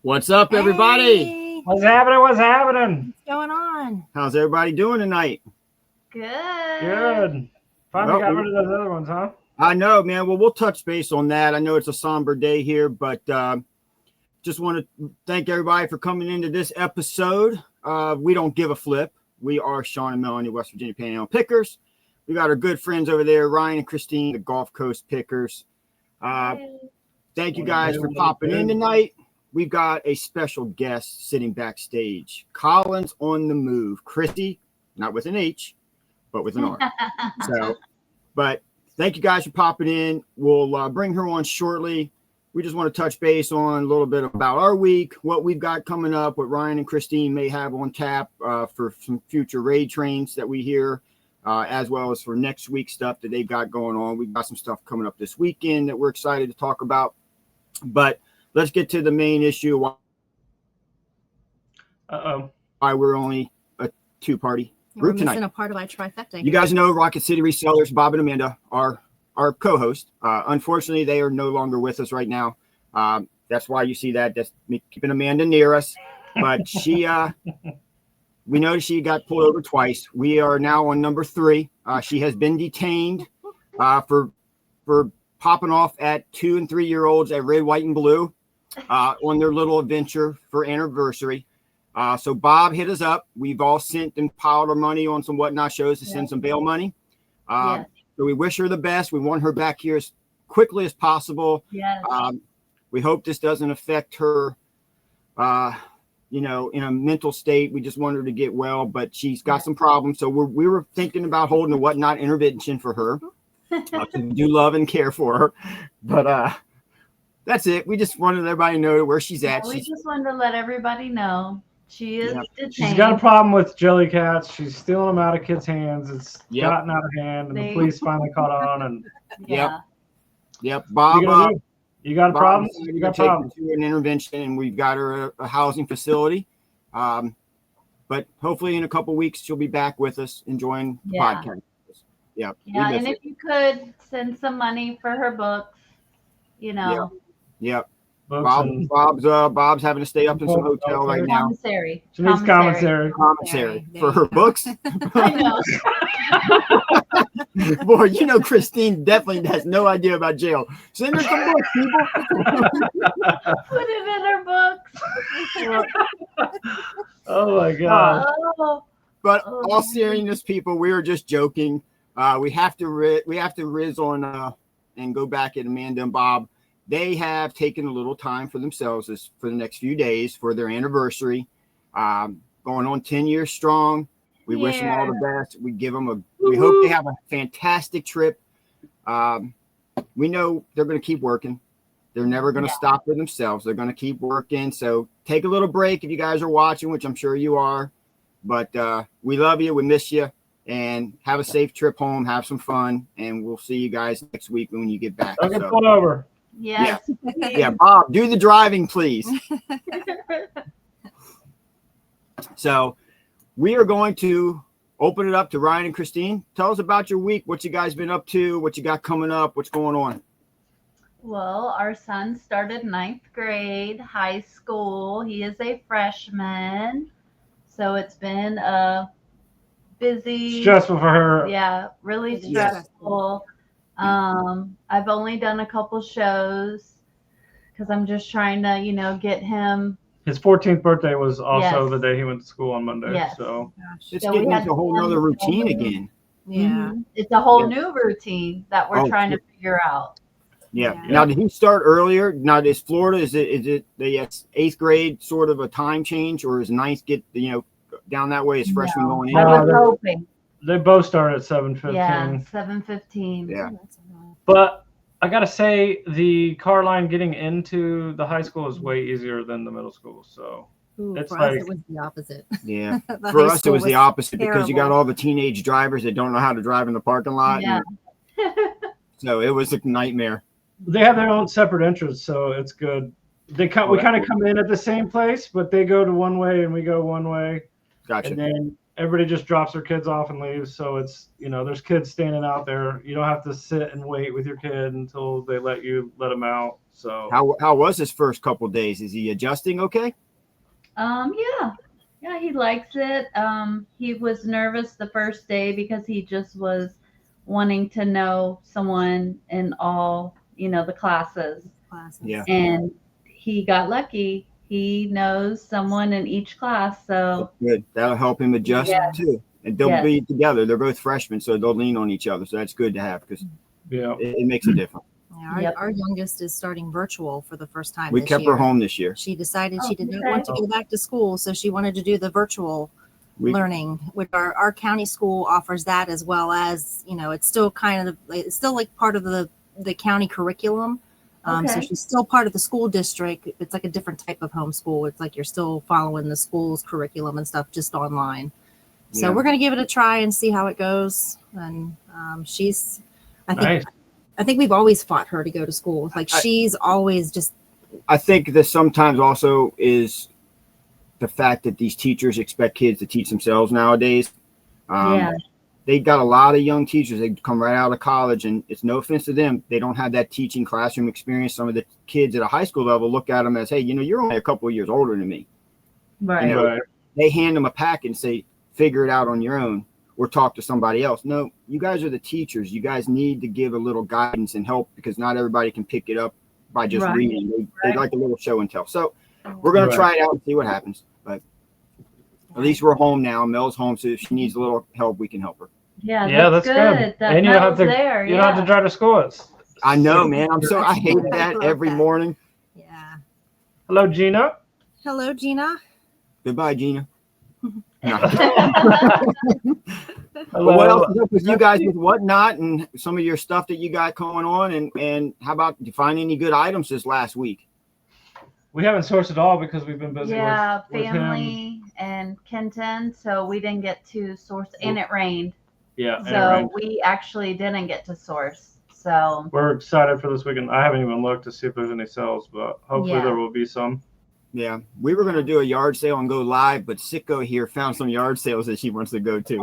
What's up, everybody? Hey. What's happening? What's happening? What's going on? How's everybody doing tonight? Good. Finally got rid of those other ones, huh? I know, man. Well, we'll touch base on that. I know it's a somber day here, but just want to thank everybody for coming into this episode. We don't give a flip. We are Sean and Melanie, West Virginia Panhandle Pickers. We got our good friends over there, Ryan and Christine, the Gulf Coast Pickers. Thank you guys for popping in tonight. We've got a special guest sitting backstage. Collinsonthemove, Crissy, not with an H, but with an R. But thank you guys for popping in. We'll bring her on shortly. We just want to touch base on a little bit about our week, what we've got coming up, what Ryan and Christine may have on tap for some future raid trains that we hear, as well as for next week stuff that they've got going on. We've got some stuff coming up this weekend that we're excited to talk about. But let's get to the main issue. Why we're only a two-party group tonight. We're missing a part of our trifecta. You guys know Rocket City Resellers, Bob and Amanda, are our co-host. Unfortunately, they are no longer with us right now. That's why you see that. That's me keeping Amanda near us. But she, we know she got pulled over twice. We are now on number 3. She has been detained for popping off at 2- and 3-year-olds at Red, White, and Blue on their little adventure for anniversary. So Bob hit us up. We've all sent and piled our money on some whatnot shows to send some bail money. So we wish her the best. We want her back here as quickly as possible. Yes. We hope this doesn't affect her, in a mental state. We just want her to get well, but she's got some problems. So we were thinking about holding a whatnot intervention for her. We do love and care for her, but that's it. We just wanted everybody to know where she's at. We just wanted to let everybody know she is detained. She's got a problem with jelly cats. She's stealing them out of kids' hands. It's gotten out of hand, and the police finally caught on. And Yep. Bob, you got a problem? You got to take her to an intervention, and we've got her a housing facility. But hopefully in a couple weeks she'll be back with us enjoying the podcast. Yeah, and if you could send some money for her books, Yep. Bob's having to stay up in some hotel right now. She needs commissary for her books. I know. Boy, Christine definitely has no idea about jail. Send her some books, people. Put it in her books. Oh my God. But all seriousness, people, we were just joking. We have to riz on and go back at Amanda and Bob. They have taken a little time for themselves for the next few days for their anniversary. Going on 10 years strong. We wish them all the best. We give them we hope they have a fantastic trip. We know they're going to keep working. They're never going to stop for themselves. They're going to keep working. So take a little break if you guys are watching, which I'm sure you are. But we love you. We miss you. And have a safe trip home. Have some fun. And we'll see you guys next week when you get back. Don't get pulled over. Yes. Yeah, Bob, do the driving, please. So we are going to open it up to Ryan and Christine. Tell us about your week, what you guys been up to, what you got coming up, what's going on. Well, our son started 9th grade, high school. He is a freshman. So it's been a busy. Stressful for her. Yeah, really stressful. I've only done a couple shows because I'm just trying to, get him. His 14th birthday was also the day he went to school on Monday. Yes. So it's getting into a whole nother routine again. Yeah. It's a whole new routine that we're trying to figure out. Yeah. Now, did he start earlier? Now, is Florida, is it the 8th grade sort of a time change, or is 9th get, down that way as freshman going in? I was hoping. They both start at 7:15. Yeah, 7:15. Yeah. But I got to say, the car line getting into the high school is way easier than the middle school. So it's for us, it was the opposite. Yeah. For us, it was the opposite because you got all the teenage drivers that don't know how to drive in the parking lot. Yeah. So it was a nightmare. They have their own separate entrance, so it's good. We kind of come in at the same place, but they go to one way and we go one way. Gotcha. And everybody just drops their kids off and leaves. So it's, there's kids standing out there. You don't have to sit and wait with your kid until they let them out. So How was his first couple days? Is he adjusting okay? Yeah, he likes it. He was nervous the first day because he just was wanting to know someone in all, the classes. Yeah. And he got lucky. He knows someone in each class. So That's good. That'll help him adjust too. And they'll be together. They're both freshmen, so they'll lean on each other. So that's good to have because it makes a difference. Yeah, our youngest is starting virtual for the first time. We kept her home this year. She decided she did not want to go back to school, so she wanted to do the virtual learning, which our county school offers that, as well as, it's still it's still like part of the county curriculum. So she's still part of the school district. It's like a different type of homeschool. It's like you're still following the school's curriculum and stuff, just online. So we're going to give it a try and see how it goes. And I think we've always fought her to go to school. Like she's always just. I think that sometimes also is the fact that these teachers expect kids to teach themselves nowadays. They got a lot of young teachers. They come right out of college, and it's no offense to them. They don't have that teaching classroom experience. Some of the kids at a high school level look at them as, hey, you're only a couple of years older than me. right. They hand them a pack and say, figure it out on your own or talk to somebody else. No, you guys are the teachers. You guys need to give a little guidance and help because not everybody can pick it up by just reading. They like a little show and tell. So we're going to try it out and see what happens. But at least we're home now. Mel's home, so if she needs a little help, we can help her. Yeah, that's good. That and you don't have to there. You don't have to drive to school. I know, man. I hate that every morning. Yeah. Hello, Gina. Hello, Gina. Goodbye, Gina. Hello. What else is up with you guys with whatnot and some of your stuff that you got going on? And how about you find any good items this last week? We haven't sourced at all because we've been busy with family and Kenton, so we didn't get to source, and it rained. Yeah, so we actually didn't get to source. So we're excited for this weekend. I haven't even looked to see if there's any sales, but hopefully there will be some. Yeah, we were going to do a yard sale and go live, but Sicko here found some yard sales that she wants to go to.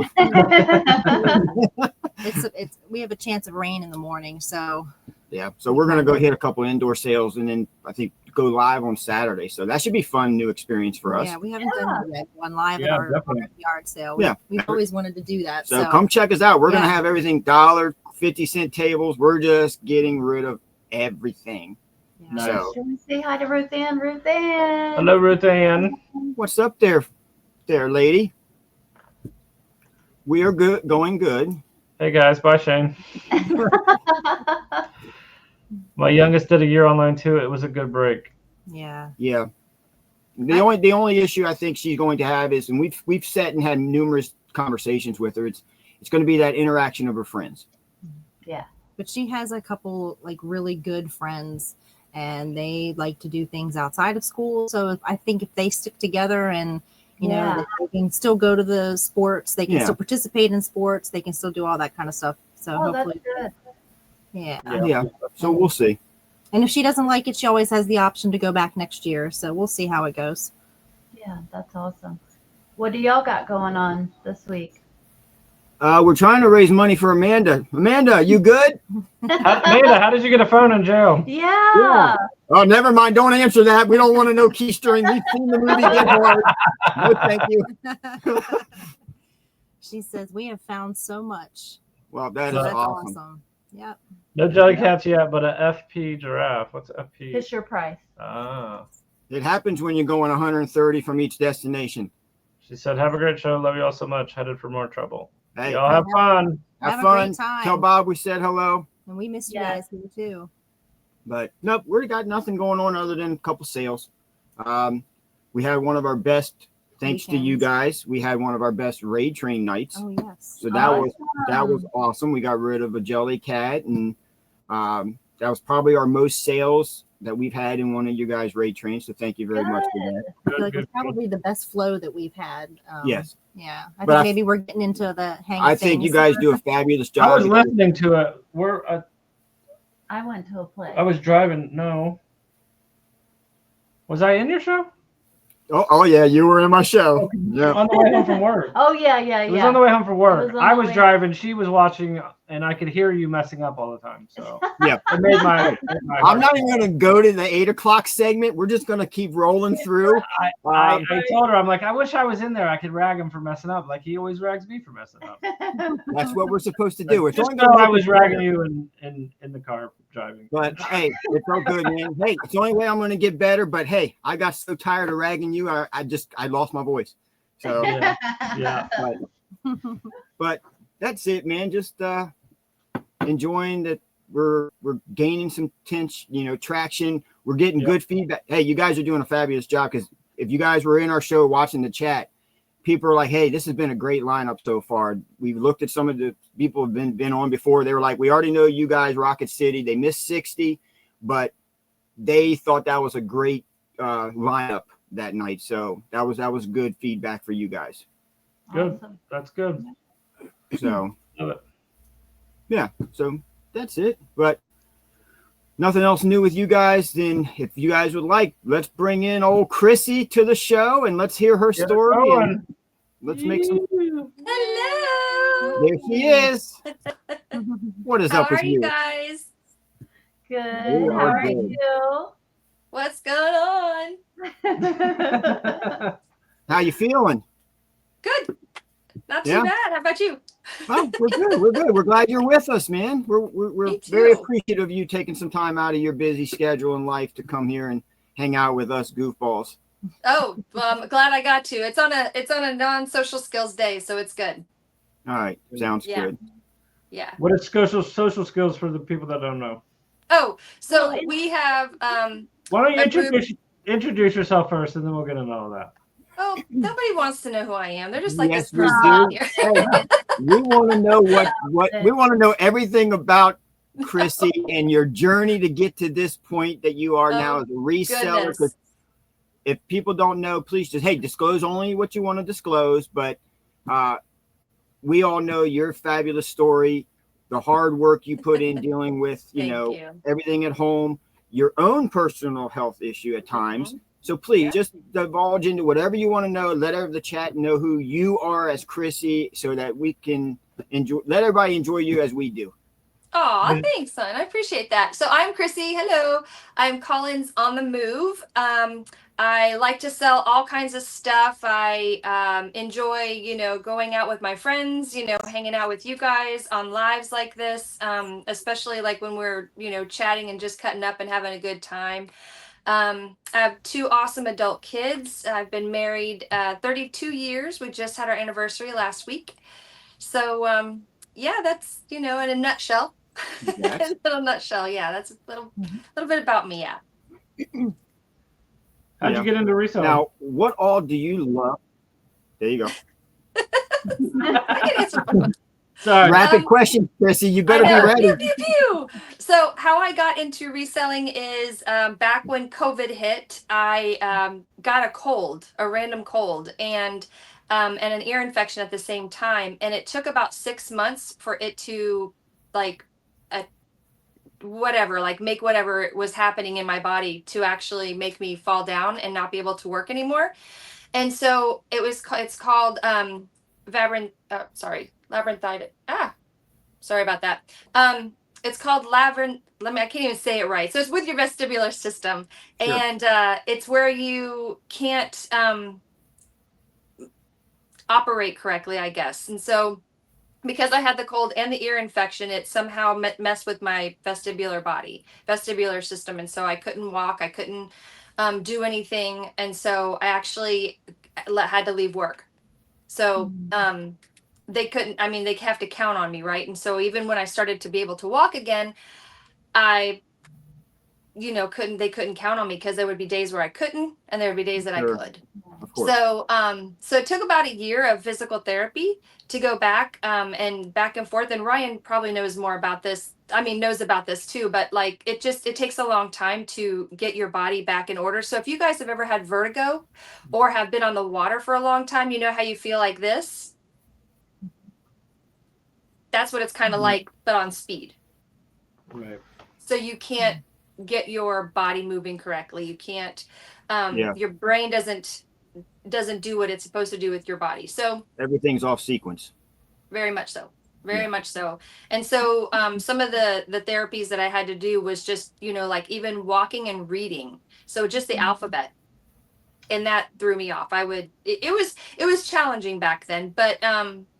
We have a chance of rain in the morning, so. Yeah, so we're going to go hit a couple indoor sales and then I think go live on Saturday. So that should be fun, new experience for us. Yeah, we haven't done that one live at our yard sale. We've always wanted to do that. So come check us out. We're going to have everything $1.50 tables. We're just getting rid of everything. Yeah. Nice. So, should we say hi to Ruth Ann? Ruth Ann. Hello, Ruth Ann. what's up there, lady? We are good, going good. Hey guys, bye Shane. My youngest did a year online too. It was a good break. Yeah. Yeah. The only issue I think she's going to have is, and we've sat and had numerous conversations with her. It's going to be that interaction of her friends. Yeah. But she has a couple like really good friends, and they like to do things outside of school. So I think if they stick together and you know they can still go to the sports, they can still participate in sports, they can still do all that kind of stuff. So hopefully, that's good. Yeah. So we'll see. And if she doesn't like it, she always has the option to go back next year. So we'll see how it goes. Yeah, that's awesome. What do y'all got going on this week? We're trying to raise money for Amanda. Amanda, you good? Amanda, how did you get a phone in jail? Yeah. Oh, never mind. Don't answer that. We don't want to know keystering. We've seen the movie Get Hard. No, thank you. She says, we have found so much. Well, that's So that's awesome. Yep. No jellycats yet, but a FP giraffe. What's FP? Fisher Price. Ah. It happens when you're going 130 from each destination. She said, have a great show. Love you all so much. Headed for more trouble. Hey, Y'all have fun. Have a fun. great time. Tell Bob we said hello. And we miss you guys here too. But nope, we got nothing going on other than a couple sales. We had one of our best, thanks to you guys, we had one of our best raid train nights. Oh yes. So that was awesome. We got rid of a jelly cat, and that was probably our most sales that we've had in one of you guys' raid trains. So thank you very much for that. I feel like it's probably the best flow that we've had. Yes. Yeah. I think maybe we're getting into the hang of I think you guys do a fabulous job. I was listening to it. I went to a play. I was driving. No. Was I in your show? Oh yeah, you were in my show. Yeah. On the way home from work. Oh yeah. It was on the way home from work. It was on I the was way- driving, she was watching, and I could hear you messing up all the time. So Yeah. it made my I'm heart not even going to go to the 8 o'clock segment. We're just going to keep rolling through. I told her, I'm like, I wish I was in there. I could rag him for messing up. Like he always rags me for messing up. That's what we're supposed to do. Like, It's just only know gonna I make was it ragging better. you in the car driving. But hey, it's all good, man. Hey, it's the only way I'm going to get better. But hey, I got so tired of ragging you. I lost my voice. So yeah. but that's it, man. Just enjoying that we're gaining some traction. We're getting good feedback. Hey, you guys are doing a fabulous job, because if you guys were in our show watching the chat, people are like, hey, this has been a great lineup so far. We've looked at some of the people who've been on before. They were like, we already know you guys, Rocket City. They missed 60, but they thought that was a great lineup that night. So that was good feedback for you guys. Good. Awesome. That's good. So Love it. yeah, so that's it. But nothing else new with you guys. Then if you guys would like, let's bring in old Crissy to the show and let's hear her story. And let's make some. Hello. There she is. What is How up with are you you? guys? Good. We How are are good. you? What's going on? How you feeling? Good. Not too Yeah. bad. How about you? Oh, we're good. We're good. We're glad you're with us, man. We're Me very too. appreciative of you taking some time out of your busy schedule and life to come here and hang out with us goofballs. Oh, well, I'm glad I got to. It's on a non-social skills day, so it's good. All right, sounds Yeah. good. Yeah. What is social skills for the people that don't know? Oh, so Well, we have Why don't you a group. introduce yourself first, and then we'll get into all that. Oh, nobody wants to know who I am. They're just like Yes, this we person do. out here. Hey, we want to know what we want to know everything about Crissy and your journey to get to this point that you are now Oh, as a reseller. Goodness. Because if people don't know, please just disclose only what you want to disclose. But we all know your fabulous story, the hard work you put in dealing with Thank you. everything at home, your own personal health issue at times. So please just divulge into whatever you want to know. Let the chat know who you are as Crissy, so that we can let everybody enjoy you as we do. Aw, thanks, son. I appreciate that. So I'm Crissy. Hello. I'm Collinsonthemove. I like to sell all kinds of stuff. I enjoy, going out with my friends, hanging out with you guys on lives like this, especially like when we're, chatting and just cutting up and having a good time. I have 2 awesome adult kids. I've been married 32 years. We just had our anniversary last week. So, yeah, that's, in a nutshell. In a little nutshell. Yeah, that's a little bit about me. Yeah. How'd you get into reselling? Now, what all do you love? There you go. I can answer one. Sorry. Rapid question, Crissy. You better be ready. Pew, pew, pew. So how I got into reselling is back when COVID hit, I got a random cold, and an ear infection at the same time. And it took about 6 months for it to make whatever was happening in my body to actually make me fall down and not be able to work anymore. And so it's called labyrinthitis. Sorry about that. It's called I can't even say it right. So it's with your vestibular system. Sure. And it's where you can't operate correctly, I guess. And so because I had the cold and the ear infection, it somehow messed with my vestibular system. And so I couldn't walk. I couldn't do anything. And so I actually had to leave work. So they couldn't, they have to count on me, right? And so even when I started to be able to walk again, they couldn't count on me, because there would be days where I couldn't, and there would be days that Sure. I could. Of course. So it took about a year of physical therapy to go back and back and forth. And Ryan probably knows more about this. Knows about this too, but like it takes a long time to get your body back in order. So if you guys have ever had vertigo or have been on the water for a long time, you know how you feel like this? That's what it's kind of like, but on speed. Right. So you can't get your body moving correctly. You can't, Yeah. your brain doesn't doesn't do what it's supposed to do with your body. So Everything's off sequence. very much so. Very much so. And so some of the therapies that I had to do was just, like even walking and reading. So just the alphabet. And that threw me off. It was challenging back then, but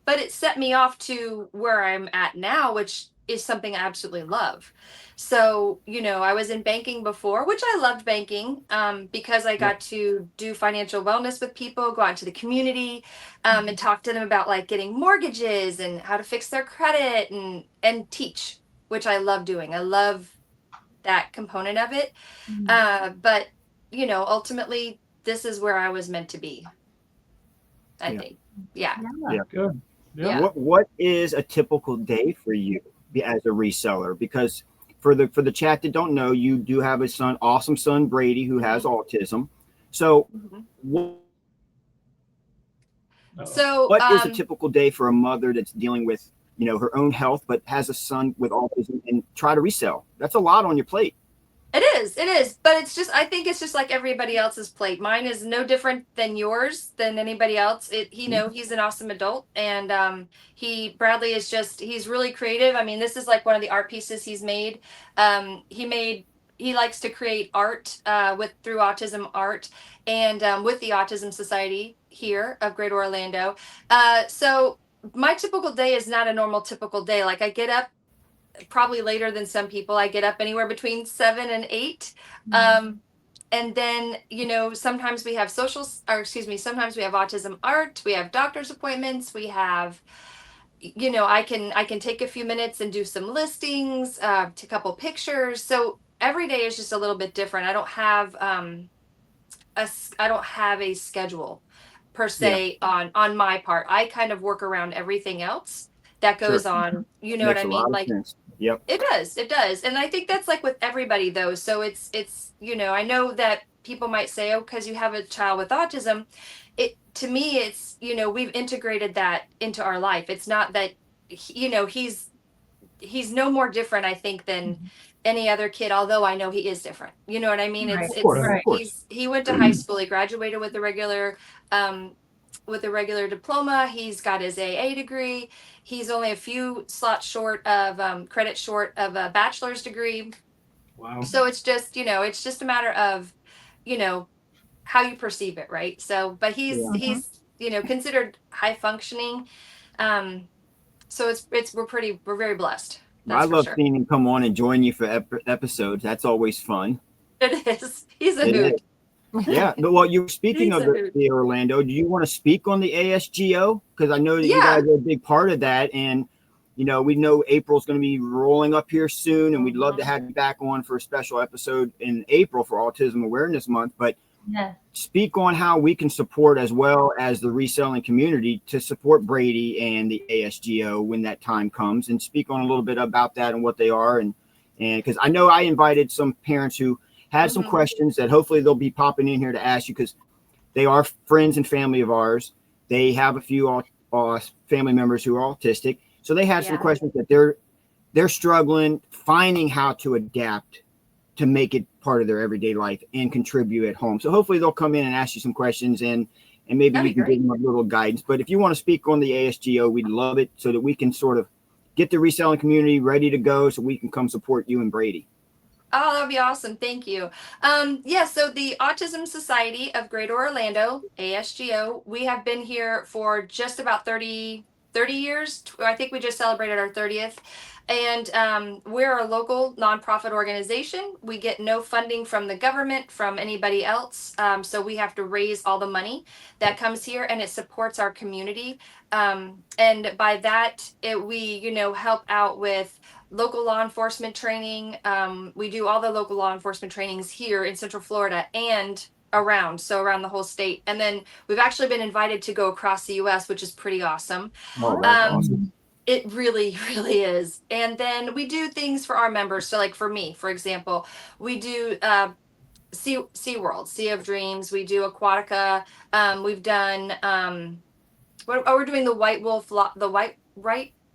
it set me off to where I'm at now, which is something I absolutely love. So, I was in banking before, which I loved banking because I got to do financial wellness with people, go out into the community and talk to them about like getting mortgages and how to fix their credit and teach, which I love doing. I love that component of it. But, ultimately, this is where I was meant to be. I think. Yeah. Good. Yeah. What is a typical day for you as a reseller? Because for the chat that don't know, you do have a son, awesome son Brady, who has autism. So what is a typical day for a mother that's dealing with her own health but has a son with autism and try to resell? That's a lot on your plate. It is, but I think it's just like everybody else's plate. Mine is no different than yours, than anybody else. He's an awesome adult, and Bradley is he's really creative. I mean, this is like one of the art pieces he's made. He likes to create art through Autism Art and with the Autism Society here of Greater Orlando. So my typical day is not a normal typical day. Like I get up probably later than some people. I get up anywhere between 7 and 8. And then, sometimes we have sometimes we have autism art, we have doctor's appointments, we have, I can take a few minutes and do some listings, take a couple pictures. So every day is just a little bit different. I don't have a schedule per se on my part. I kind of work around everything else that goes on. You know what I mean? Like, yep. It does. And I think that's like with everybody though. So it's, I know that people might say, oh, because you have a child with autism, to me, it's, we've integrated that into our life. It's not that, he's no more different, I think, than any other kid, although I know he is different. You know what I mean? Right. Of course. He went to high school, he graduated with a regular diploma. He's got his AA degree. He's only a few slots credit short of a bachelor's degree. Wow. So it's just, it's just a matter of, how you perceive it, right? So, but he's considered high functioning. So we're very blessed. I love seeing him come on and join you for episodes. That's always fun. It is. He's a hoot. Yeah, but while you're speaking of the Orlando, do you want to speak on the ASGO? Because I know that you guys are a big part of that, and we know April's going to be rolling up here soon, and we'd love to have you back on for a special episode in April for Autism Awareness Month. But speak on how we can support, as well as the reselling community, to support Brady and the ASGO when that time comes, and speak on a little bit about that and what they are, and because I know I invited some parents who had some questions that hopefully they'll be popping in here to ask you, because they are friends and family of ours. They have a few family members who are autistic. So they had some questions that they're struggling finding how to adapt to make it part of their everyday life and contribute at home. So hopefully they'll come in and ask you some questions, and maybe you can give them a little guidance. But if you want to speak on the ASGO, we'd love it, so that we can sort of get the reselling community ready to go, so we can come support you and Brady. Oh, that'd be awesome. Thank you. So the Autism Society of Greater Orlando, ASGO, we have been here for just about 30 years. I think we just celebrated our 30th. And we're a local nonprofit organization. We get no funding from the government, from anybody else. So we have to raise all the money that comes here, and it supports our community. And by that, we help out with local law enforcement training. We do all the local law enforcement trainings here in Central Florida and around the whole state. And then we've actually been invited to go across the US, which is pretty awesome. Oh, that's awesome. It really, really is. And then we do things for our members. So like for me, for example, we do SeaWorld, Sea of Dreams. We do Aquatica. We've done, we're doing the White Wolf,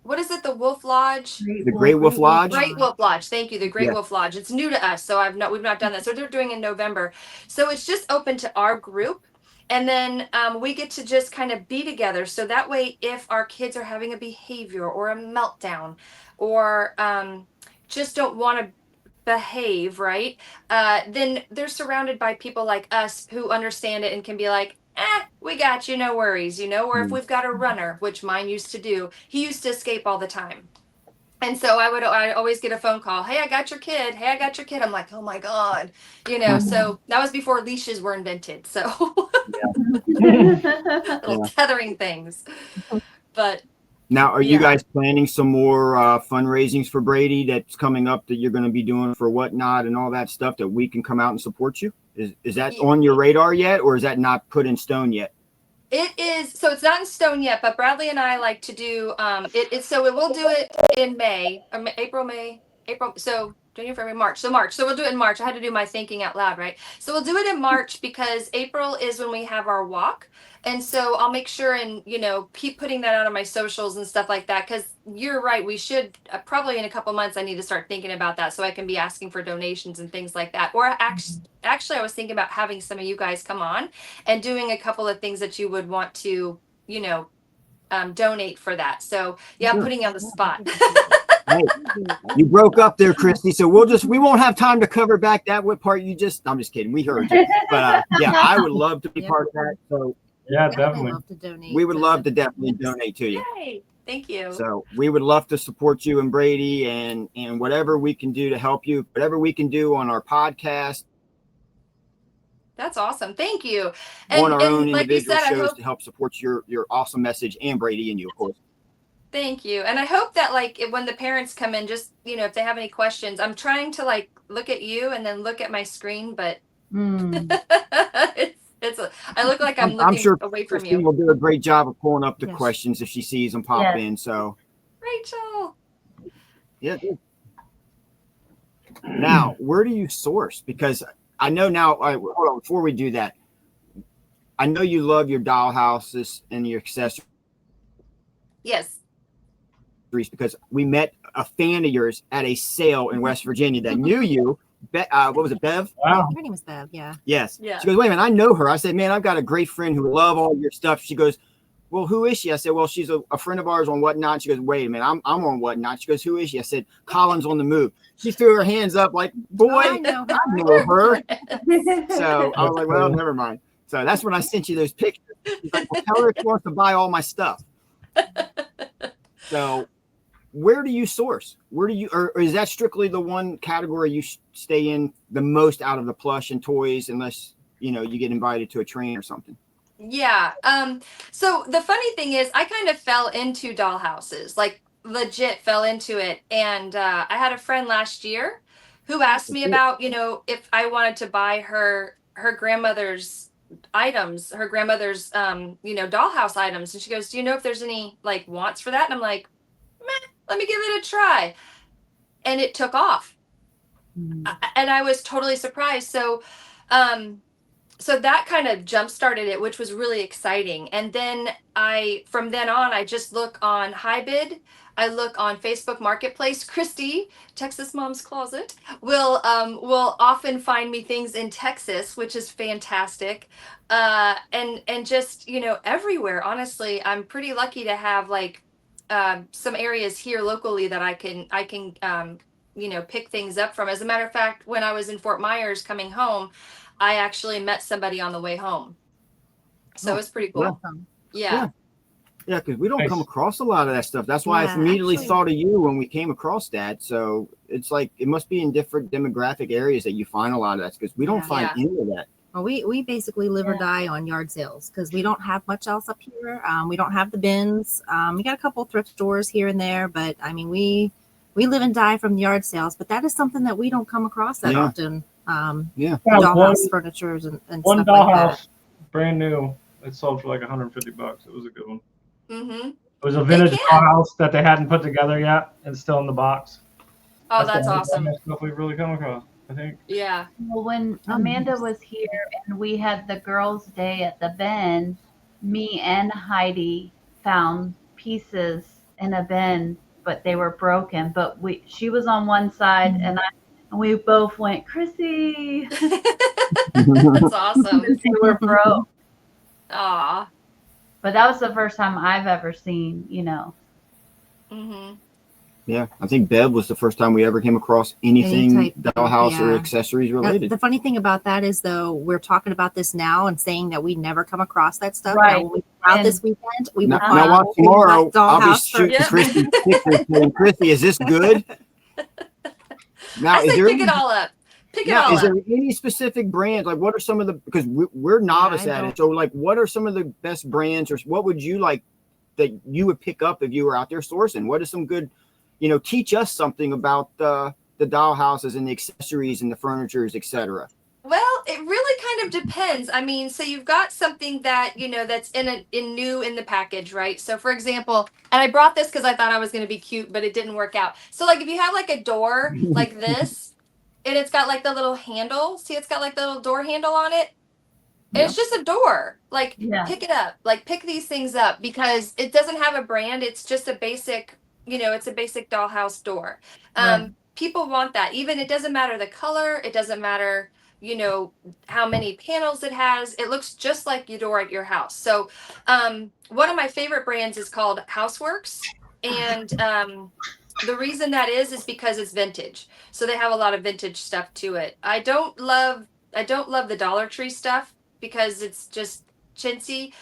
what is it? The Wolf Lodge? The Great Wolf Lodge? Great Wolf Lodge. Thank you. The Great Wolf Lodge. It's new to us. So we've not done that. So they're doing in November. So it's just open to our group. And then we get to just kind of be together. So that way, if our kids are having a behavior or a meltdown or just don't want to behave, right? Then they're surrounded by people like us who understand it and can be like, we got you, no worries, or if we've got a runner, which mine used to do, he used to escape all the time. And so I always get a phone call. Hey, I got your kid. Hey, I got your kid. I'm like, oh my God, so that was before leashes were invented. So little tethering things, but now, are you guys planning some more fundraisings for Brady that's coming up that you're going to be doing for Whatnot and all that stuff that we can come out and support you? Is that on your radar yet, or is that not put in stone yet? It is. So it's not in stone yet, but Bradley and I like to do it. So we'll do it in May, April. So January, February, March. So March. So we'll do it in March. I had to do my thinking out loud, right? So we'll do it in March because April is when we have our walk. And so I'll make sure and, keep putting that out on my socials and stuff like that. Because you're right. We should probably in a couple months, I need to start thinking about that so I can be asking for donations and things like that. Or actually, I was thinking about having some of you guys come on and doing a couple of things that you would want to, donate for that. So yeah, Sure. Putting you on the spot. Hey, you broke up there, Christy. So we won't have time to cover back that part I'm just kidding. We heard you. But I would love to be part of that. So Yeah, definitely. Love to donate. we would love to definitely donate to you. Yay. Thank you. So we would love to support you and Brady and whatever we can do to help you, whatever we can do on our podcast, That's awesome. Thank you. on our own like you individual said, shows to help support your awesome message and Brady and you, of course. Thank you. And I hope that when the parents come in, just, if they have any questions, I'm trying to look at you and then look at my screen, but I look like I'm looking sure away from Christine you. will do a great job of pulling up the Yes. questions if she sees them pop in. So Rachel. yeah. Now, where do you source? Because I know now, hold on, before we do that, I know you love your dollhouses and your accessories Yes. because we met a fan of yours at a sale in West Virginia that knew you. What was it, Bev? Wow. Her name is Bev. Yeah. Yes. Yeah. She goes, wait a minute, I know her. I said, man, I've got a great friend who love all your stuff. She goes, well, who is she? I said, well, she's a friend of ours on Whatnot. She goes, wait a minute, I'm on Whatnot. She goes, who is she? I said, Collinsonthemove. She threw her hands up like, boy, I know her. I know her. So I was like, well, never mind. So that's when I sent you those pictures. She's like, well, tell her she wants to buy all my stuff. So where do you source? Where do you, or is that strictly the one category you stay in the most out of the plush and toys, unless, you get invited to a train or something? Yeah. So the funny thing is I kind of fell into dollhouses, legit fell into it. And I had a friend last year who asked me about, if I wanted to buy her grandmother's items, her grandmother's dollhouse items. And she goes, do you know if there's any wants for that? And I'm like, meh, let me give it a try. And it took off. And I was totally surprised. So that kind of jump started it, which was really exciting. And then from then on, I just look on HiBid. I look on Facebook Marketplace. Christy, Texas Mom's Closet, will often find me things in Texas, which is fantastic. And just, everywhere. Honestly, I'm pretty lucky to have some areas here locally that I can pick things up from. As a matter of fact, when I was in Fort Myers coming home, I actually met somebody on the way home. So it's pretty cool. Yeah. Yeah, because we don't Nice. come across a lot of that stuff. That's why I immediately thought of you when we came across that. So it's it must be in different demographic areas that you find a lot of that, because we don't find any of that. Well, we basically live or die on yard sales because we don't have much else up here. We don't have the bins. We got a couple thrift stores here and there, but I mean, we live and die from the yard sales. But that is something that we don't come across that often. Dollhouse furniture and One stuff dollhouse, like that. brand new. It sold for like $150. It was a good one. Mm-hmm. It was a vintage dollhouse that they hadn't put together yet. It's still in the box. Oh, that's awesome. That's stuff we've really come across, I think. Yeah. Well, when Amanda was here and we had the girls' day at the bin, me and Heidi found pieces in a bin, but they were broken. But she was on one side and we both went, Crissy. That's awesome. They were broke. Aw. But that was the first time I've ever seen, you know. Mm-hmm. Yeah, I think Bev was the first time we ever came across anything Any type- dollhouse or yeah. accessories Now, related. the funny thing about that is, though, we're talking about this now and saying that we never come across that stuff. Right. Now, when we go out And- this weekend, we will Now, find now watch all tomorrow. that I'll be dollhouse for- shooting Yep. Chrissy pictures saying, Chrissy, is this good? Now, I is say there pick it all up. Pick it now, all is up. there any specific brands? Like, what are some of the, because we're novice I at don't- it. So, like, what are some of the best brands, or what would you like that you would pick up if you were out there sourcing? What is some good, teach us something about the dollhouses and the accessories and the furnitures, etc. Well, it really kind of depends. I mean, so you've got something that, that's new in the package, right? So for example, and I brought this because I thought I was going to be cute, but it didn't work out. So like if you have like a door like this, and it's got like the little handle, see it's got like the little door handle on it. And it's just a door. Like Yeah. pick it up, like pick these things up because it doesn't have a brand. It's just a basic, it's a basic dollhouse door. Right. People want that. Even it doesn't matter the color. It doesn't matter, how many panels it has. It looks just like your door at your house. So one of my favorite brands is called Houseworks. And the reason that is because it's vintage. So they have a lot of vintage stuff to it. I don't love the Dollar Tree stuff because it's just chintzy.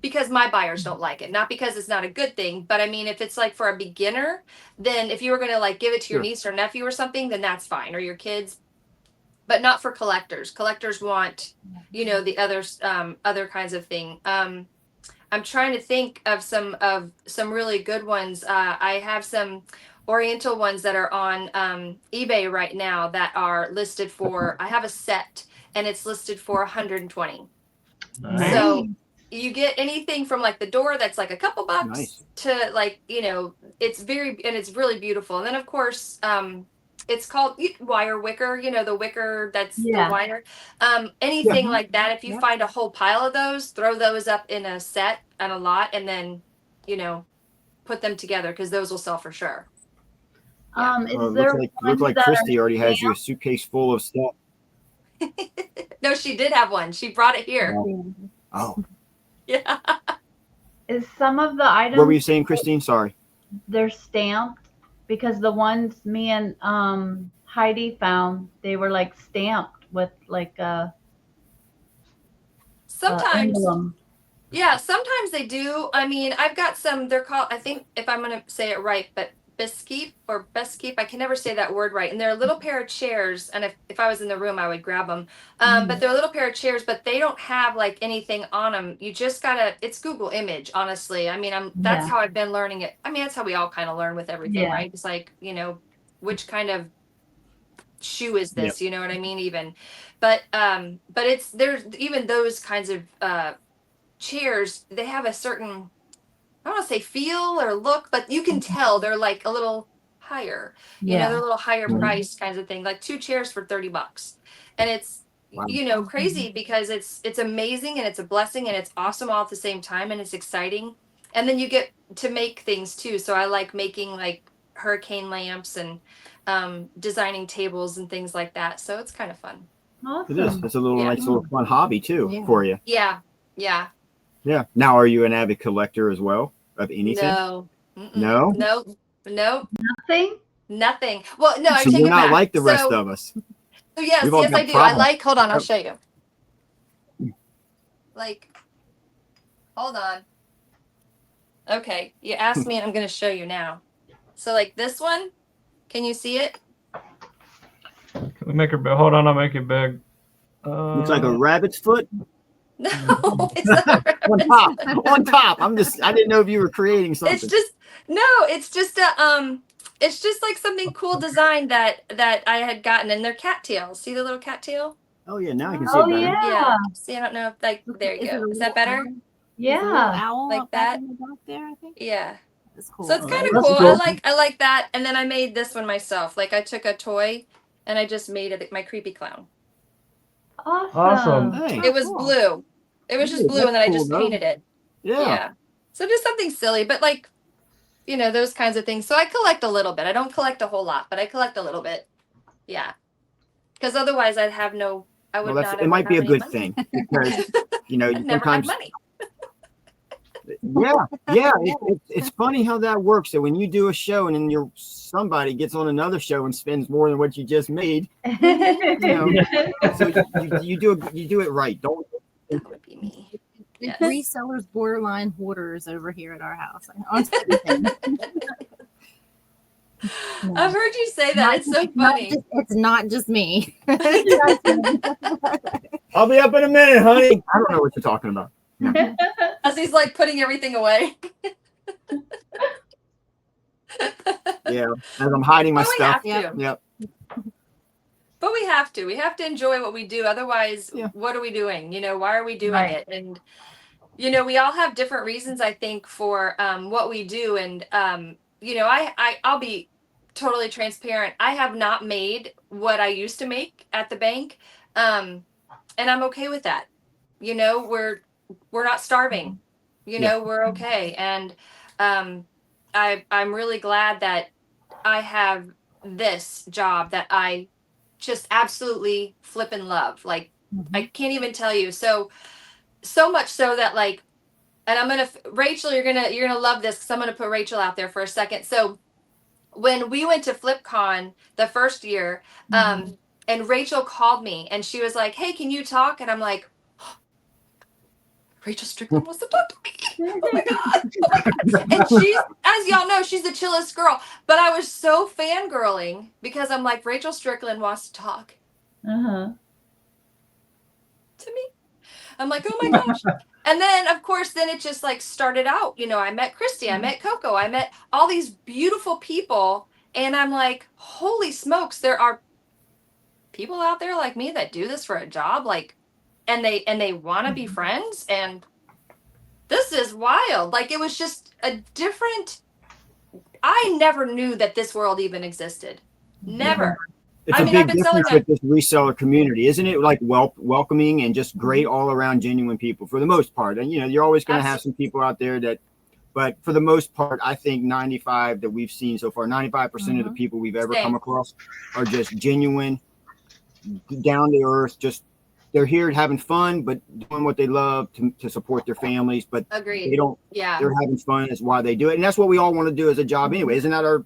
Because my buyers don't like it, not because it's not a good thing, but I mean, if it's like for a beginner, then if you were going to like give it to your Sure. niece or nephew or something, then that's fine, or your kids, but not for collectors. Collectors want, the other kinds of thing. I'm trying to think of some really good ones. I have some Oriental ones that are on eBay right now that are listed for. I have a set and it's listed for 120. Nice. So you get anything from like the door that's like a couple bucks Nice. to like, it's it's really beautiful. And then of course, it's called wire wicker, the wicker that's Yeah. the wire. Anything Yeah. like that. If you Yeah. find a whole pile of those, throw those up in a set and a lot, and then, put them together because those will sell for sure. Is Well, there looks ones like that Christy are already has stamped? you a suitcase full of stuff. No, she did have one. She brought it here. Oh, Yeah. Is some of the items what were you saying, Christine? Sorry. they're stamped? Because the ones me and Heidi found, they were like stamped with like a Sometimes. emblem. Yeah, sometimes they do. I mean, I've got some, they're called, I think if I'm going to say it right, but Biskeep or Bestkeep, I can never say that word right. And they're a little pair of chairs. And if I was in the room, I would grab them. But they're a little pair of chairs, but they don't have like anything on them. You just gotta, it's Google image, honestly. I mean, that's Yeah. how I've been learning it. I mean, that's how we all kind of learn with everything, Yeah. right? It's like, which kind of shoe is this? You know what I mean? Even, but there's even those kinds of, chairs, they have a certain, I don't want to say feel or look, but you can tell they're like a little higher, Yeah. they're a little higher Mhm. priced kinds of thing, like 2 chairs for $30. And it's, Wow. crazy because it's amazing and it's a blessing and it's awesome all at the same time and it's exciting. And then you get to make things too. So I like making like hurricane lamps and designing tables and things like that. So it's kind of fun. It is. Awesome. It's a little Yeah. nice little fun hobby too Yeah. for you. Yeah. Yeah. Yeah. Now, are you an avid collector as well of anything? No. Mm-mm. No? Nope. Nothing? Nothing. Well, no, I So take you're it not back. like the rest So, of us. so yes, We've all yes, got I do. problems. Hold on, I'll show you. Like, hold on. Okay, you asked me and I'm going to show you now. So like this one, can you see it? Can we make her big? Hold on, I'll make it big. Looks like a rabbit's foot No, it's not. on top. On top. I didn't know if you were creating something. It's just it's just like something cool design that I had gotten, and they're cattails. See the little cattail? Oh yeah, now I can see Oh, it better. yeah. See, I don't know if like there you Is it a go. Is little that better? owl? Is it a little Yeah. owl Like up back that? in the back there, I think. Yeah. That's cool. So it's Oh, kind of that's cool. cool. I like that. And then I made this one myself. Like I took a toy and I just made it my creepy clown. Awesome. Hey. It was cool. blue. It was just Ooh, blue and then I that's just cool, though. painted it. Yeah. Yeah. So just something silly, but like, those kinds of things. So I collect a little bit. I don't collect a whole lot, but I collect a little bit. Yeah. Because otherwise I I would Well, not. it might be a have any good money. thing because, you know, I'd never have sometimes, money. yeah, it's funny how that works. So when you do a show and then somebody gets on another show and spends more than what you just made, you know, so you do it right. Don't. That would be me. The Yes. resellers borderline hoarders over here at our house. I've heard you say that. It's so funny. It's not just me. I'll be up in a minute, honey. I don't know what you're talking about. No. As he's like putting everything away. Yeah, as I'm hiding my But we stuff. have to. Yep. But we have to. We have to enjoy what we do. Otherwise, what are we doing? You know, why are we doing it? And, you know, we all have different reasons, I think, for what we do. And, you know, I'll be totally transparent. I have not made what I used to make at the bank. And I'm okay with that. You know, we're not starving. You know, we're okay. And I'm really glad that I have this job that I just absolutely flippin' love. Like, I can't even tell you. So much so that, like, and I'm gonna, Rachel, you're gonna love this, because I'm gonna put Rachel out there for a second. So when we went to FlipCon the first year, and Rachel called me and she was like, "Hey, can you talk?" And I'm like, Rachel Strickland wants to talk to me. Oh my God. Oh my God. And she's, as y'all know, she's the chillest girl. But I was so fangirling because I'm like, Rachel Strickland wants to talk to me. I'm like, oh my gosh. And then, of course, then it just like started out. You know, I met Christy, I met Coco, I met all these beautiful people. And I'm like, holy smokes, there are people out there like me that do this for a job. Like, and they want to be friends, and this is wild. Like, it was just a different, I never knew that this world even existed. Never. It's a big difference with this reseller community, isn't it? Like welcoming and just great all around genuine people for the most part. And, you know, you're always going to have some people out there that, but for the most part, I think 95 that we've seen so far, 95% of the people we've ever come across are just genuine, down to earth, just, they're here having fun, but doing what they love to support their families. But agreed. They don't. Yeah, they're having fun is why they do it, and that's what we all want to do as a job anyway. Isn't that our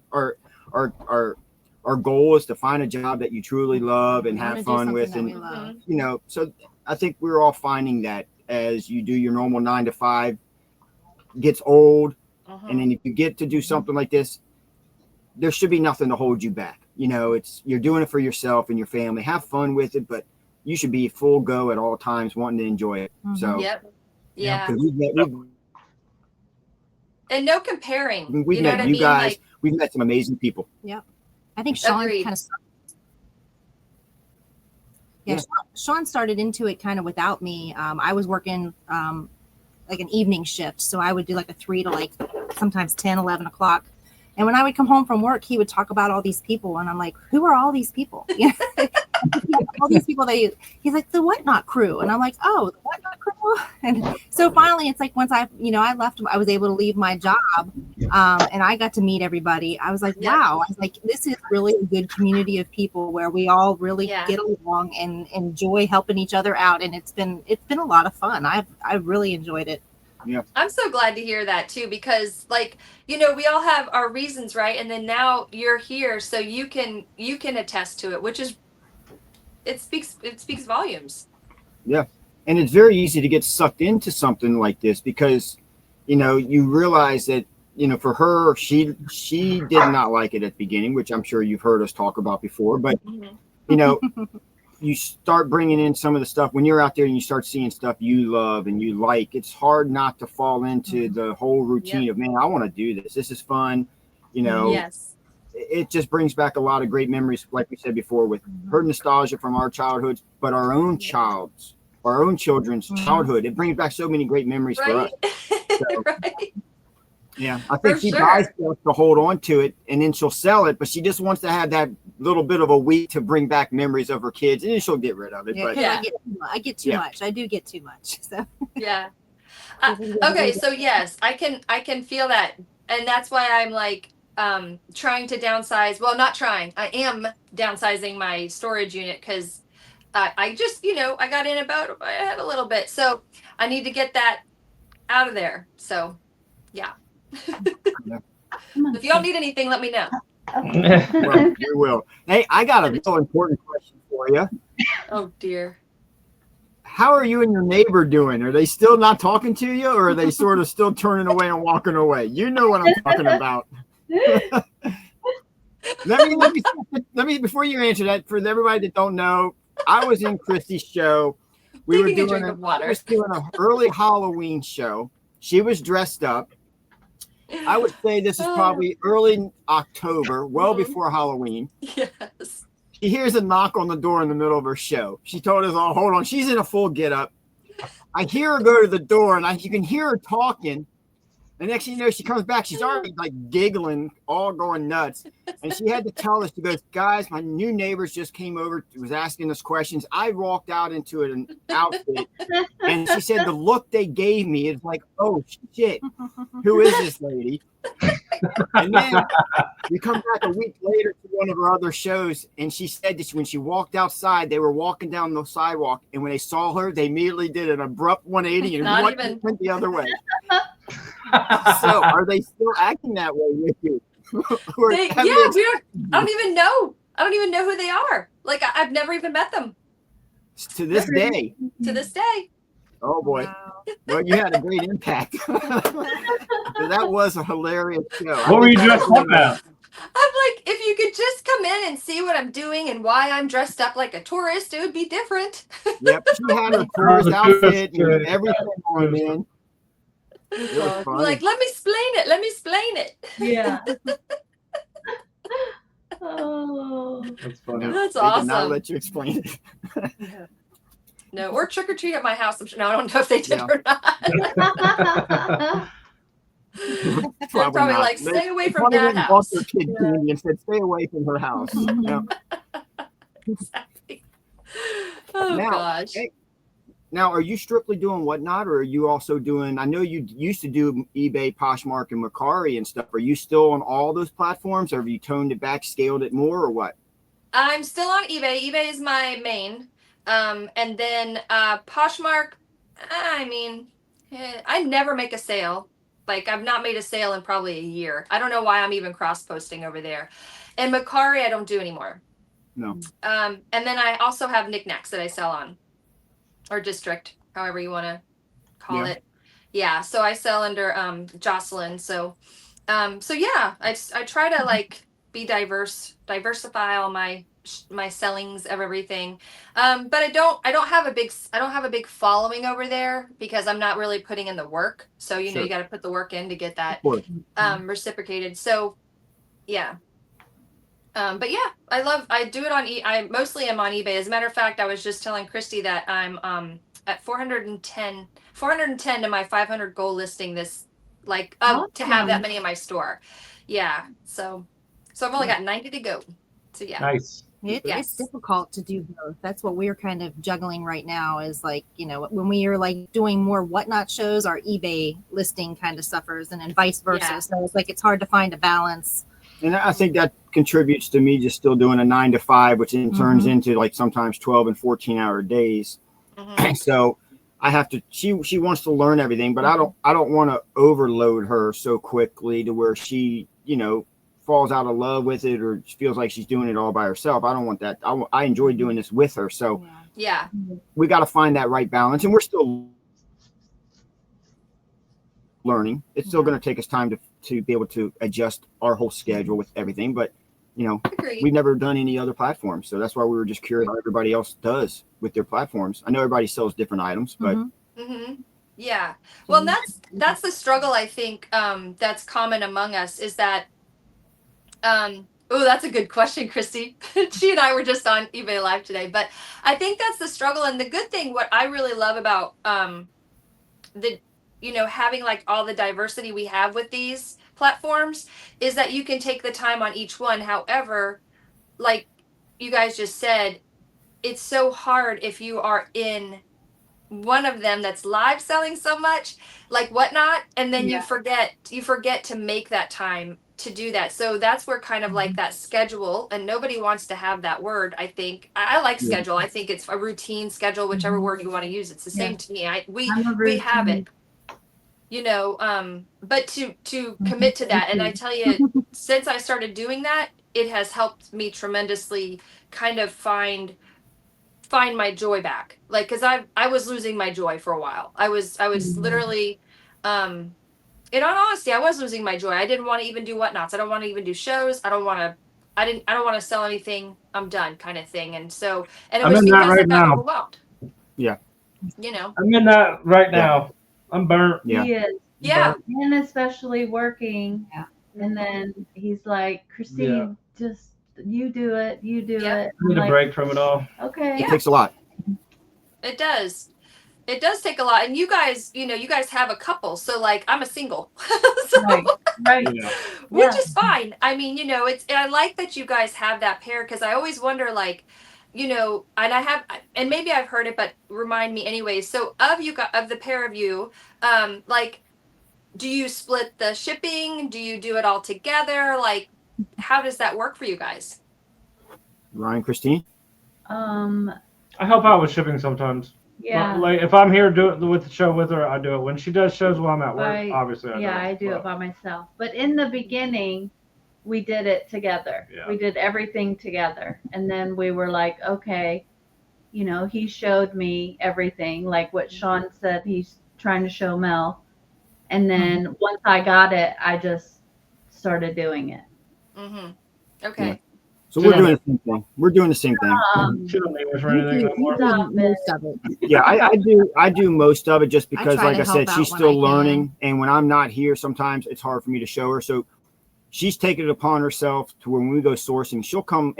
goal is to find a job that you truly love and have fun with, and you know. So I think we're all finding that as you do your normal 9 to 5 gets old, and then if you get to do something like this, there should be nothing to hold you back. You know, you're doing it for yourself and your family. Have fun with it, but you should be full go at all times, wanting to enjoy it. So, yeah. And no comparing. We've met you guys. Like, we've met some amazing people. Yep. I think Sean kind of. Sean started into it kind of without me. I was working like an evening shift, so I would do like a 3 to like sometimes 10, 11 o'clock. And when I would come home from work, he would talk about all these people, and I'm like, "Who are all these people?" All these people that he's like, the Whatnot crew, and I'm like, "Oh, the Whatnot crew." And so finally, it's like once I left, I was able to leave my job, and I got to meet everybody. I was like, "Wow!" I was like, "This is really a good community of people where we all really get along and enjoy helping each other out." And it's been a lot of fun. I've really enjoyed it. Yeah. I'm so glad to hear that too, because like, you know, we all have our reasons, right? And then now you're here, so you can attest to it, which is, it speaks volumes. Yeah. And it's very easy to get sucked into something like this because, you know, you realize that, you know, for her, she did not like it at the beginning, which I'm sure you've heard us talk about before, but you know, you start bringing in some of the stuff when you're out there and you start seeing stuff you love and you like. It's hard not to fall into the whole routine of, man, I want to do this. This is fun. You know, it just brings back a lot of great memories. Like we said before, with her nostalgia from our childhoods, but our own children's childhood. It brings back so many great memories for us. So, yeah, I think she buys stuff to hold on to it, and then she'll sell it, but she just wants to have that little bit of a week to bring back memories of her kids, and then she'll get rid of it. But I get too much. I do get too much. So okay, so yes, I can feel that, and that's why I'm like trying to downsize. Well, not trying. I am downsizing my storage unit because I just, I got in about my head a little bit. So I need to get that out of there. So yeah. If y'all need anything, let me know. Well, we will. Hey, I got a real important question for you. Oh dear. How are you and your neighbor doing? Are they still not talking to you, or are they sort of still turning away and walking away? You know what I'm talking about. Let me before you answer that, for everybody that don't know, I was in Chrissy's show. We were doing an early Halloween show. She was dressed up. I would say this is probably early October, well before Halloween. Yes. She hears a knock on the door in the middle of her show. She told us all, hold on. She's in a full get up. I hear her go to the door, and you can hear her talking. And next thing you know, she comes back. She's already like giggling, all going nuts. And she had to tell us, she goes, guys, my new neighbors just came over, was asking us questions. I walked out into an outfit. And she said the look they gave me is like, oh, shit, who is this lady? And then we come back a week later to one of her other shows, and she said that when she walked outside, they were walking down the sidewalk, and when they saw her, they immediately did an abrupt 180 and went the other way. So, are they still acting that way with you? I don't even know. I don't even know who they are. Like I've never even met them. To this day. To this day. Oh boy. Wow. Well, you had a great impact. That was a hilarious show. What were you dressed up as? I'm like, if you could just come in and see what I'm doing and why I'm dressed up like a tourist, it would be different. Yep, she had a tourist outfit and everything on, man. It was funny. Like, let me explain it. Yeah. Oh, that's funny. That's awesome. I'll let you explain it. No, or trick or treat at my house. No, I don't know if they did or not. They're probably like, stay away from that house. Their kid candy and said, stay away from her house. Exactly. Oh gosh. Hey, now, are you strictly doing Whatnot, or are you also doing? I know you used to do eBay, Poshmark, and Mercari and stuff. Are you still on all those platforms, or have you toned it back, scaled it more, or what? I'm still on eBay. eBay is my main. And then Poshmark, I mean, I never make a sale. Like, I've not made a sale in probably a year. I don't know why I'm even cross-posting over there. And Mercari, I don't do anymore. No. And then I also have knickknacks that I sell on, or District, however you want to call it. Yeah, so I sell under Jocelyn. So yeah, I try to like be diversify all my sellings of everything. But I don't have a big following over there because I'm not really putting in the work. So you know, you got to put the work in to get that reciprocated. So yeah. But yeah, I do it on I mostly am on eBay. As a matter of fact, I was just telling Christy that I'm at 410 to my 500 goal listing this, like to have that many in my store. Yeah. So I've only got 90 to go. So yeah. Nice. It's difficult to do both. That's what we're kind of juggling right now, is like, you know, when we are like doing more Whatnot shows, our eBay listing kind of suffers, and then vice versa. Yeah. So it's like, it's hard to find a balance. And I think that contributes to me just still doing a 9 to 5, which then turns into like sometimes 12 and 14-hour days. So I have to, she wants to learn everything, but I don't want to overload her so quickly to where she, you know, falls out of love with it or feels like she's doing it all by herself. I don't want that. I enjoy doing this with her. So yeah, we got to find that right balance, and we're still learning. It's still going to take us time to be able to adjust our whole schedule with everything, but you know, we've never done any other platforms, so that's why we were just curious how everybody else does with their platforms. I know everybody sells different items, but yeah, well, that's the struggle, I think, that's common among us, is that oh, that's a good question, Christy. She and I were just on eBay Live today, but I think that's the struggle. And the good thing, what I really love about having like all the diversity we have with these platforms is that you can take the time on each one. However, like you guys just said, it's so hard if you are in one of them that's live selling so much, like whatnot, and then you forget to make that time to do that. So that's where kind of like that schedule, and nobody wants to have that word. I think I like schedule. I think it's a routine schedule, whichever word you want to use. It's the same to me. We have it, but to commit to that. And I tell you, since I started doing that, it has helped me tremendously kind of find my joy back. Like, cause I was losing my joy for a while. I was literally, in all honesty, I was losing my joy. I didn't want to even do whatnots. I don't want to even do shows. I don't want to sell anything. I'm done, kind of thing. And so, and it was because I got overwhelmed. Yeah. I'm in that right now. I'm burnt. He is. Yeah. And especially working. Yeah. And then he's like, Christine, just you do it. You do it. I need a break from it all. Okay. It takes a lot. It does. It does take a lot. And you guys have a couple. So like I'm a single. So, right. Which is fine. I mean, I like that you guys have that pair, because I always wonder, like, and maybe I've heard it, but remind me anyways. So of the pair of you, like, do you split the shipping? Do you do it all together? Like, how does that work for you guys? Ryan, Christine? I help out with shipping sometimes. Yeah. Like if I'm here doing with the show with her, I do it. When she does shows while I'm at work, obviously I do it by myself. But in the beginning, we did it together. Yeah. We did everything together. And then we were like, okay, he showed me everything, like what Sean said he's trying to show Mel. And then once I got it, I just started doing it. Mm-hmm. Okay. Yeah. So we're doing the same thing. We're doing the same thing. Most of it. Yeah, I do most of it just because, like I said, she's still learning. And when I'm not here, sometimes it's hard for me to show her. So she's taken it upon herself to when we go sourcing, she'll come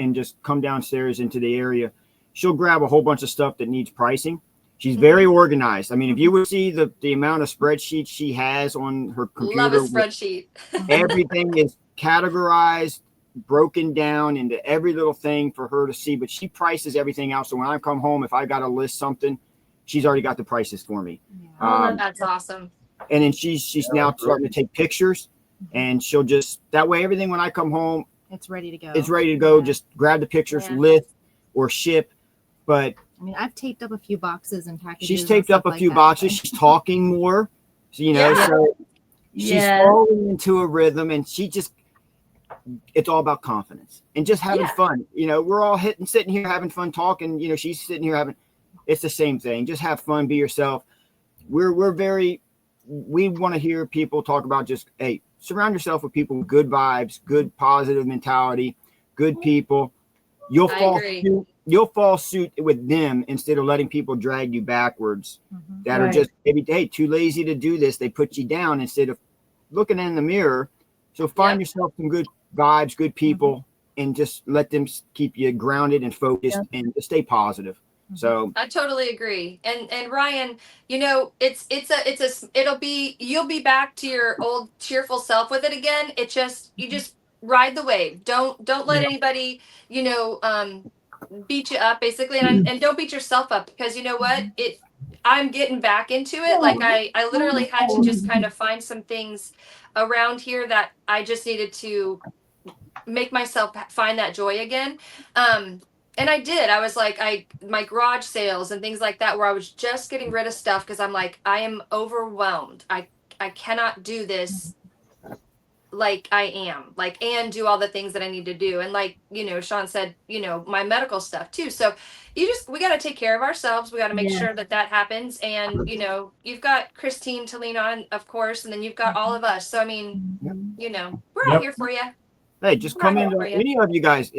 downstairs into the area. She'll grab a whole bunch of stuff that needs pricing. She's very organized. I mean, if you would see the amount of spreadsheets she has on her computer. Love a spreadsheet. Everything is categorized, broken down into every little thing for her to see, but she prices everything out. So when I come home, if I got to list something, she's already got the prices for me. That's awesome. And then she's now starting to take pictures, and she'll just, that way, everything when I come home, it's ready to go. It's ready to go. Yeah. Just grab the pictures, list or ship. But I mean, I've taped up a few boxes and packages. She's taped up a few boxes. She's talking more, so she's falling into a rhythm, and it's all about confidence and just having fun. We're all sitting here having fun talking. She's sitting here it's the same thing. Just have fun, be yourself. We want to hear people talk about just, hey, surround yourself with people with good vibes, good positive mentality, good people. You'll fall suit with them instead of letting people drag you backwards that are just maybe, hey, too lazy to do this. They put you down instead of looking in the mirror. So find yourself some good vibes, good people, and just let them keep you grounded and focused and stay positive. So I totally agree. And Ryan, you'll be back to your old cheerful self with it again. You just ride the wave. Don't let anybody, beat you up basically. And don't beat yourself up, because you know what? I'm getting back into it. Like I literally had to just kind of find some things around here that I just needed to make myself find that joy again. And I did. I was like, my garage sales and things like that, where I was just getting rid of stuff because I'm like, I am overwhelmed. I cannot do this like I am, and do all the things that I need to do. And like, Sean said, my medical stuff too. So we got to take care of ourselves. We got to make sure that happens. And, you've got Christine to lean on, of course, and then you've got all of us. So, I mean, we're out here for you. Hey, just come into any of you guys.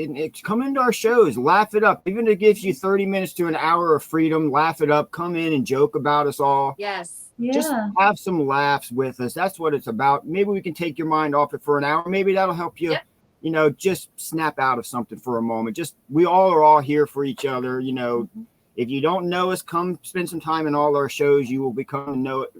Come into our shows, laugh it up. Even if it gives you 30 minutes to an hour of freedom, laugh it up. Come in and joke about us all. Yes. Yeah. Just have some laughs with us. That's what it's about. Maybe we can take your mind off it for an hour. Maybe that'll help you, just snap out of something for a moment. We all are here for each other. If you don't know us, come spend some time in all our shows. You will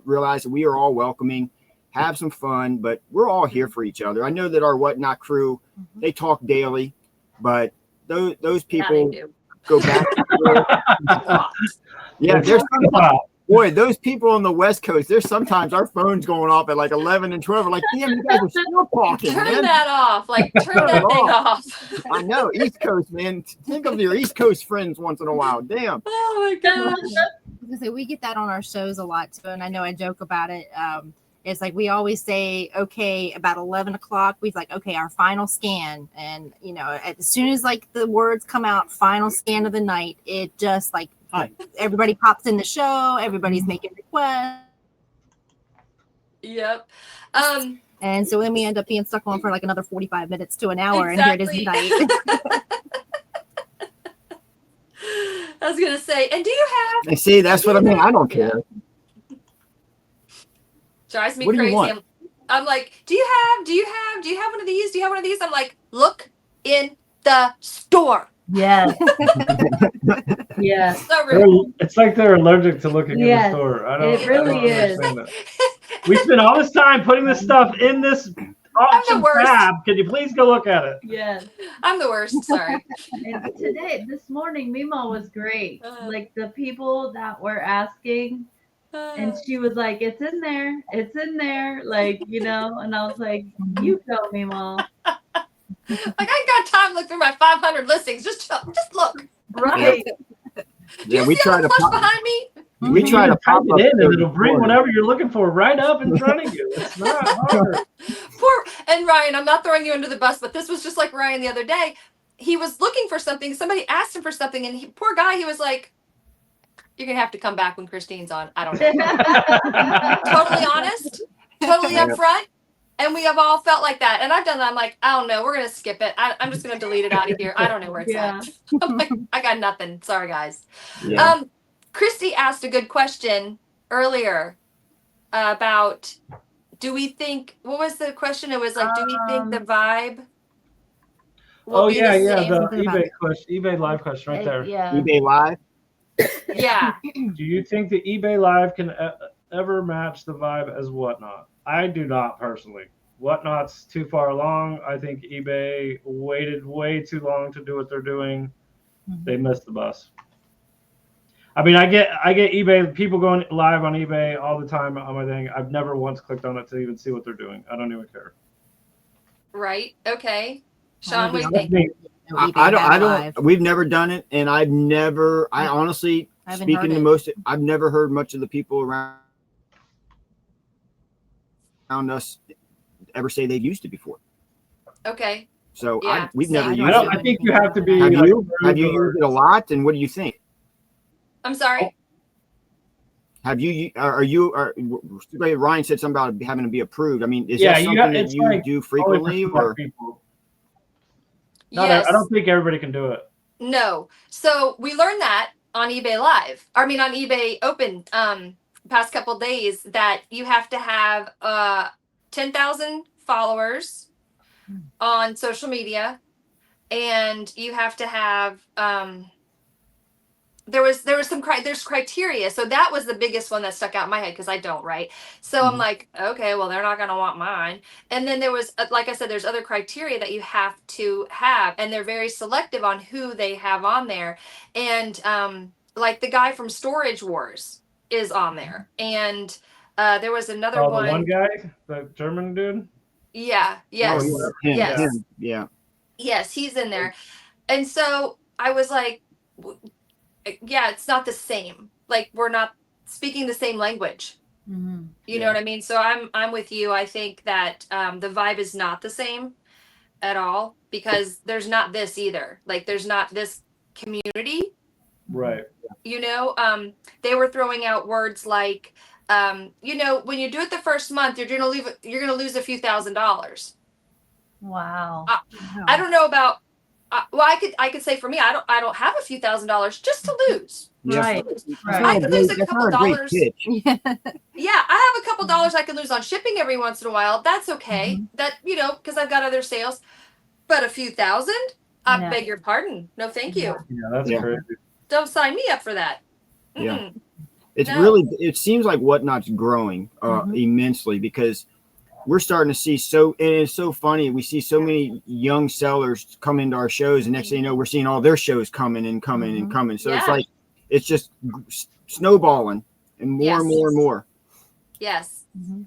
realize that we are all welcoming. Have some fun, but we're all here for each other. I know that our Whatnot crew, they talk daily, but those people go back. There's Boy, those people on the West Coast, there's sometimes our phone's going off at like 11 and 12. We're like, damn, you guys are still talking, Turn man. that off. Like, turn that thing off. I know, East Coast, man. Think of your East Coast friends once in a while. Damn. Oh my gosh. Because we get that on our shows a lot too, and I know I joke about it. It's like we always say, okay, about 11 o'clock, we've like, okay, our final scan. And, you know, as soon as like the words come out, final scan of the night, it just like everybody pops in the show, everybody's making requests. Yep. And so then we end up being stuck on for like another 45 minutes to an hour. Exactly. And here it is midnight. I was gonna say, and do you have? And see, that's what I mean. I don't care. Drives me What do you crazy. want? I'm like, do you have one of these? Do you have one of these? I'm like, look in the store. Yes. Yes. So rude. It's like they're allergic to looking in the store. It really is. We spend all this time putting this stuff in this auction worst. tab. Can you please go look at it? Yes. I'm the worst. Sorry. And this morning, Mimo was great. Like the people that were asking, and she was like, "It's in there. It's in there." Like, you know, and I was like, "You go, Mimo." Like, I ain't got time to look through my 500 listings. Just look. Right. Yeah, Do we you see try all the to flush pop, behind me? we try to pop it up in, and those it'll bring corners. whatever you're looking for right up in front of you. It's not hard. And Ryan, I'm not throwing you under the bus, but this was just like Ryan the other day. He was looking for something. Somebody asked him for something, and poor guy, he was like, "You're gonna have to come back when Christine's on." I don't know. Totally honest, totally upfront, and we have all felt like that. And I've done that. I'm like, I don't know. We're gonna skip it. I'm just gonna delete it out of here. I don't know where it's at. I'm like, I got nothing. Sorry, guys. Yeah. Christy asked a good question earlier about, do we think, what was the question? It was like, do we think the vibe will be the same? The eBay question, eBay live question right there. Yeah. eBay Live. Yeah. Do you think the eBay live can ever match the vibe as Whatnot? I do not personally. Whatnot's too far along. I think eBay waited way too long to do what they're doing. They missed the bus. I mean, I get eBay, people going live on eBay all the time on my thing. I've never once clicked on it to even see what they're doing. I don't even care. Right. Okay. Sean, what do you think? I don't, we've never done it. And I honestly, speaking to most, I've never heard much of the people around us ever say they've used it before. Okay. So Yeah, we've same. never I used I it. think you have to be. Have you used it a lot? And what do you think? I'm sorry. Have you, Ryan said something about having to be approved. I mean, is that something that you do frequently? Or? Yes. I don't think everybody can do it. No. So we learned that on eBay Live. I mean, on eBay Open, past couple days, that you have to have 10,000 followers on social media, and you have to have there's criteria. So that was the biggest one that stuck out in my head, because I don't, right? So I'm like, okay, well, they're not going to want mine. And then there was, like I said, there's other criteria that you have to have, and they're very selective on who they have on there. And like the guy from Storage Wars is on there. And there was another one. The one guy, the German dude? Yes. Yes, he's in there. And so I was like, yeah, it's not the same. Like, we're not speaking the same language. You know what I mean? So I'm with you. I think that the vibe is not the same at all, because there's not this either. Like, there's not this community. Right. You know, they were throwing out words like, you know, when you do it the first month, you're gonna lose a few $1,000s. Wow. I don't know about. Well, I could say for me, I don't have a few $1,000s just to lose. Right. I could lose a couple dollars. Yeah. Yeah, I have a couple dollars I can lose on shipping every once in a while. That's okay. That, you know, because I've got other sales. But a few thousand, I beg your pardon. No, thank you. Yeah, that's crazy. Don't sign me up for that. Yeah. It's really, it seems like Whatnot's growing immensely, because we're starting to see and it's so funny. We see so many young sellers come into our shows, and next thing you know, we're seeing all their shows coming and coming and coming. So it's like, it's just snowballing. and more Yes. and more and more. Yes. Mhm.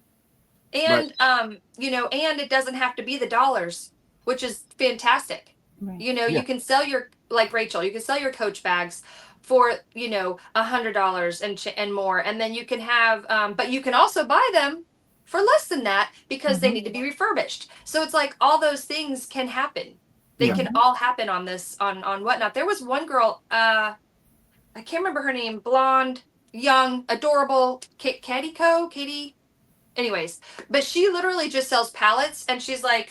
And and it doesn't have to be the dollars, which is fantastic. Right. Yeah. You can sell your, like Rachel, you can sell your Coach bags for $100 and more, and then you can have but you can also buy them for less than that because they need to be refurbished. So it's like all those things can happen. They can all happen on this on Whatnot. There was one girl, I can't remember her name, blonde, young, adorable, Katie. Anyways, but she literally just sells pallets, and she's like,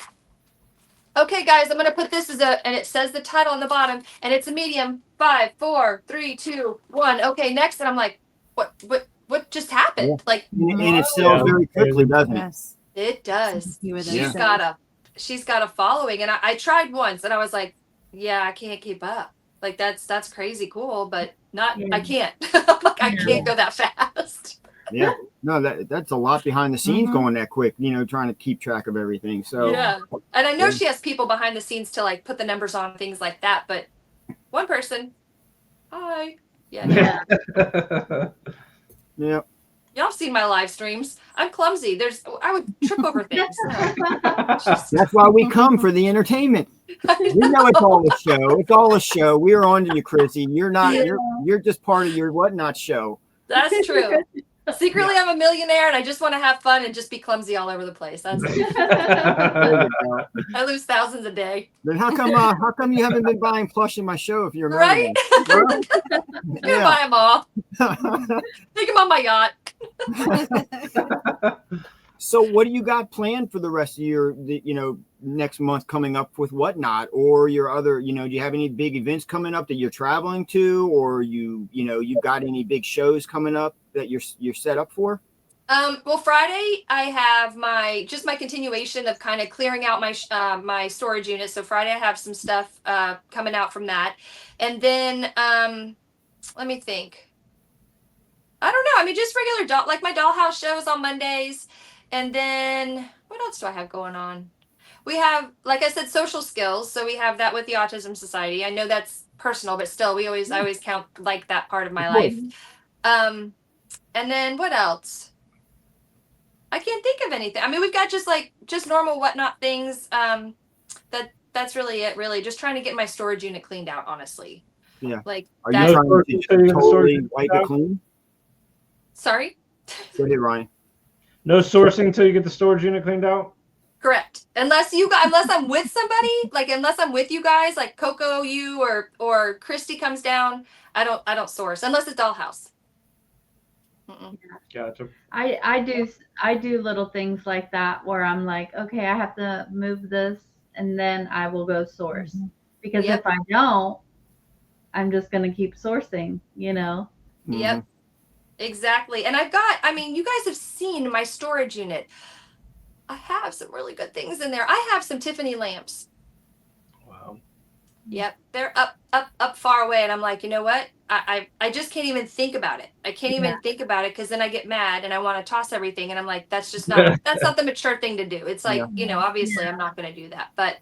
okay, guys, I'm gonna put this as and it says the title on the bottom, and it's a medium. 5, 4, 3, 2, 1. Okay, next. And I'm like, what just happened? Yeah. Like, And it sells very quickly, doesn't it? Yes. it does. You were there, She's so- she's got a following, and I tried once, and I was like, yeah, I can't keep up. Like that's crazy cool, but not. I can't. Like I can't go that fast. Yeah. No, that's a lot behind the scenes going that quick, trying to keep track of everything. So Yeah. And I know Yeah. she has people behind the scenes to like put the numbers on, things like that, but one person. Hi. Yeah. yeah. Y'all have seen my live streams. I'm clumsy. I would trip over things. That's why we come for the entertainment. We know it's all a show. It's all a show. We're on to you, Crissy. You're not. You're just part of your Whatnot show. That's true. Secretly, I'm a millionaire, and I just want to have fun and just be clumsy all over the place. That's it. There you go. I lose thousands a day. Then how come you haven't been buying plush in my show if you're a Right? millionaire? I'm gonna buy them all. Take them on my yacht. So what do you got planned for the rest of your next month coming up with Whatnot, or your other, do you have any big events coming up that you're traveling to, or you've got any big shows coming up that you're set up for? Well, Friday I have my continuation of kind of clearing out my my storage unit. So Friday I have some stuff coming out from that, and then let me think. I don't know. I mean, just regular like my Dollhouse shows on Mondays, and then what else do I have going on? We have, like I said, social skills. So we have that with the Autism Society. I know that's personal, but still, I always count like that part of my life. And then what else? I can't think of anything. I mean, we've got just normal Whatnot things. That's really it. Really, just trying to get my storage unit cleaned out. Honestly. Yeah. Like. Are you trying to totally wipe it clean? Sorry. Go ahead, Ryan. No sourcing until you get the storage unit cleaned out? Correct. Unless I'm with somebody, like unless I'm with you guys, like Coco, you or Christy comes down, I don't source unless it's Dollhouse. Gotcha. I do little things like that where I'm like, okay, I have to move this, and then I will go source. Because if I don't, I'm just gonna keep sourcing, Yep. Exactly. And you guys have seen my storage unit. I have some really good things in there. I have some Tiffany lamps. Wow. Yep. They're up far away. And I'm like, you know what? I just can't even think about it. I can't even think about it because then I get mad and I want to toss everything. And I'm like, that's not the mature thing to do. It's like, obviously I'm not going to do that. But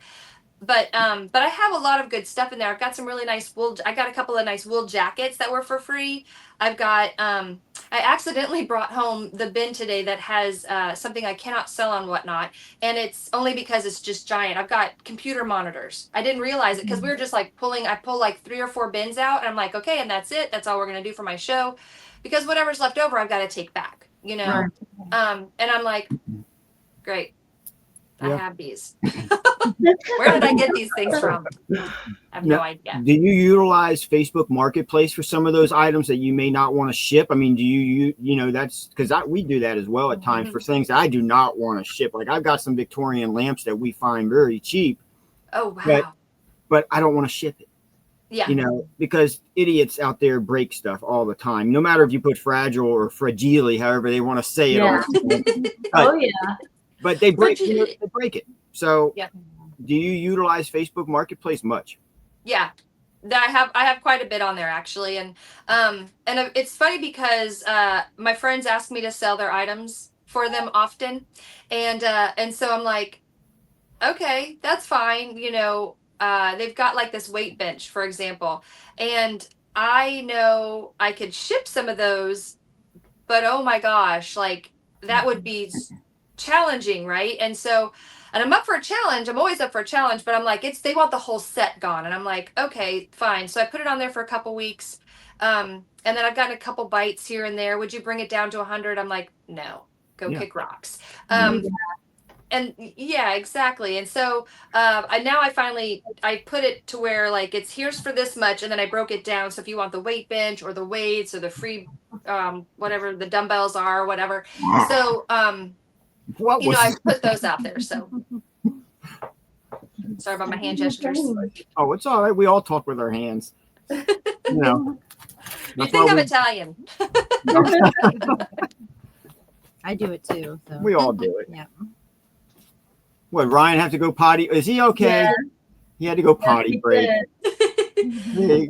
I have a lot of good stuff in there. I've got some really nice wool. I got a couple of nice wool jackets that were for free. I've got, I accidentally brought home the bin today that has something I cannot sell on Whatnot. And it's only because it's just giant. I've got computer monitors. I didn't realize it because we were just like I pull like 3 or 4 bins out and I'm like, okay, and that's it. That's all we're going to do for my show. Because whatever's left over, I've got to take back, Right. And I'm like, great. I Yeah. have these. Where did I get these things from? I have no idea. Do you utilize Facebook Marketplace for some of those items that you may not want to ship? I mean, do you that's because we do that as well at times for things that I do not want to ship. Like I've got some Victorian lamps that we find very cheap. Oh, wow. But I don't want to ship it. Yeah. Because idiots out there break stuff all the time, no matter if you put fragile or fragile, however they want to say it. Oh yeah. But they break it. So Yeah. do you utilize Facebook Marketplace much? Yeah. I have quite a bit on there actually. And it's funny because my friends ask me to sell their items for them often. And so I'm like, okay, that's fine. They've got like this weight bench, for example, and I know I could ship some of those, but oh my gosh, like that would be challenging, right? And so, and I'm up for a challenge. I'm always up for a challenge, but I'm like, they want the whole set gone. And I'm like, okay, fine. So I put it on there for a couple weeks. And then I've gotten a couple bites here and there. Would you bring it down to 100? I'm like, no, go kick rocks. And yeah, exactly. And so I put it to where like here's for this much, and then I broke it down. So if you want the weight bench or the weights or the free whatever the dumbbells are or whatever. So I put those out there. So sorry about my hand gestures. Oh, it's all right. We all talk with our hands. You think I'm Italian. I do it too. So. We all do it. Yeah. What, Ryan have to go potty? Is he okay? Yeah. He had to go potty break.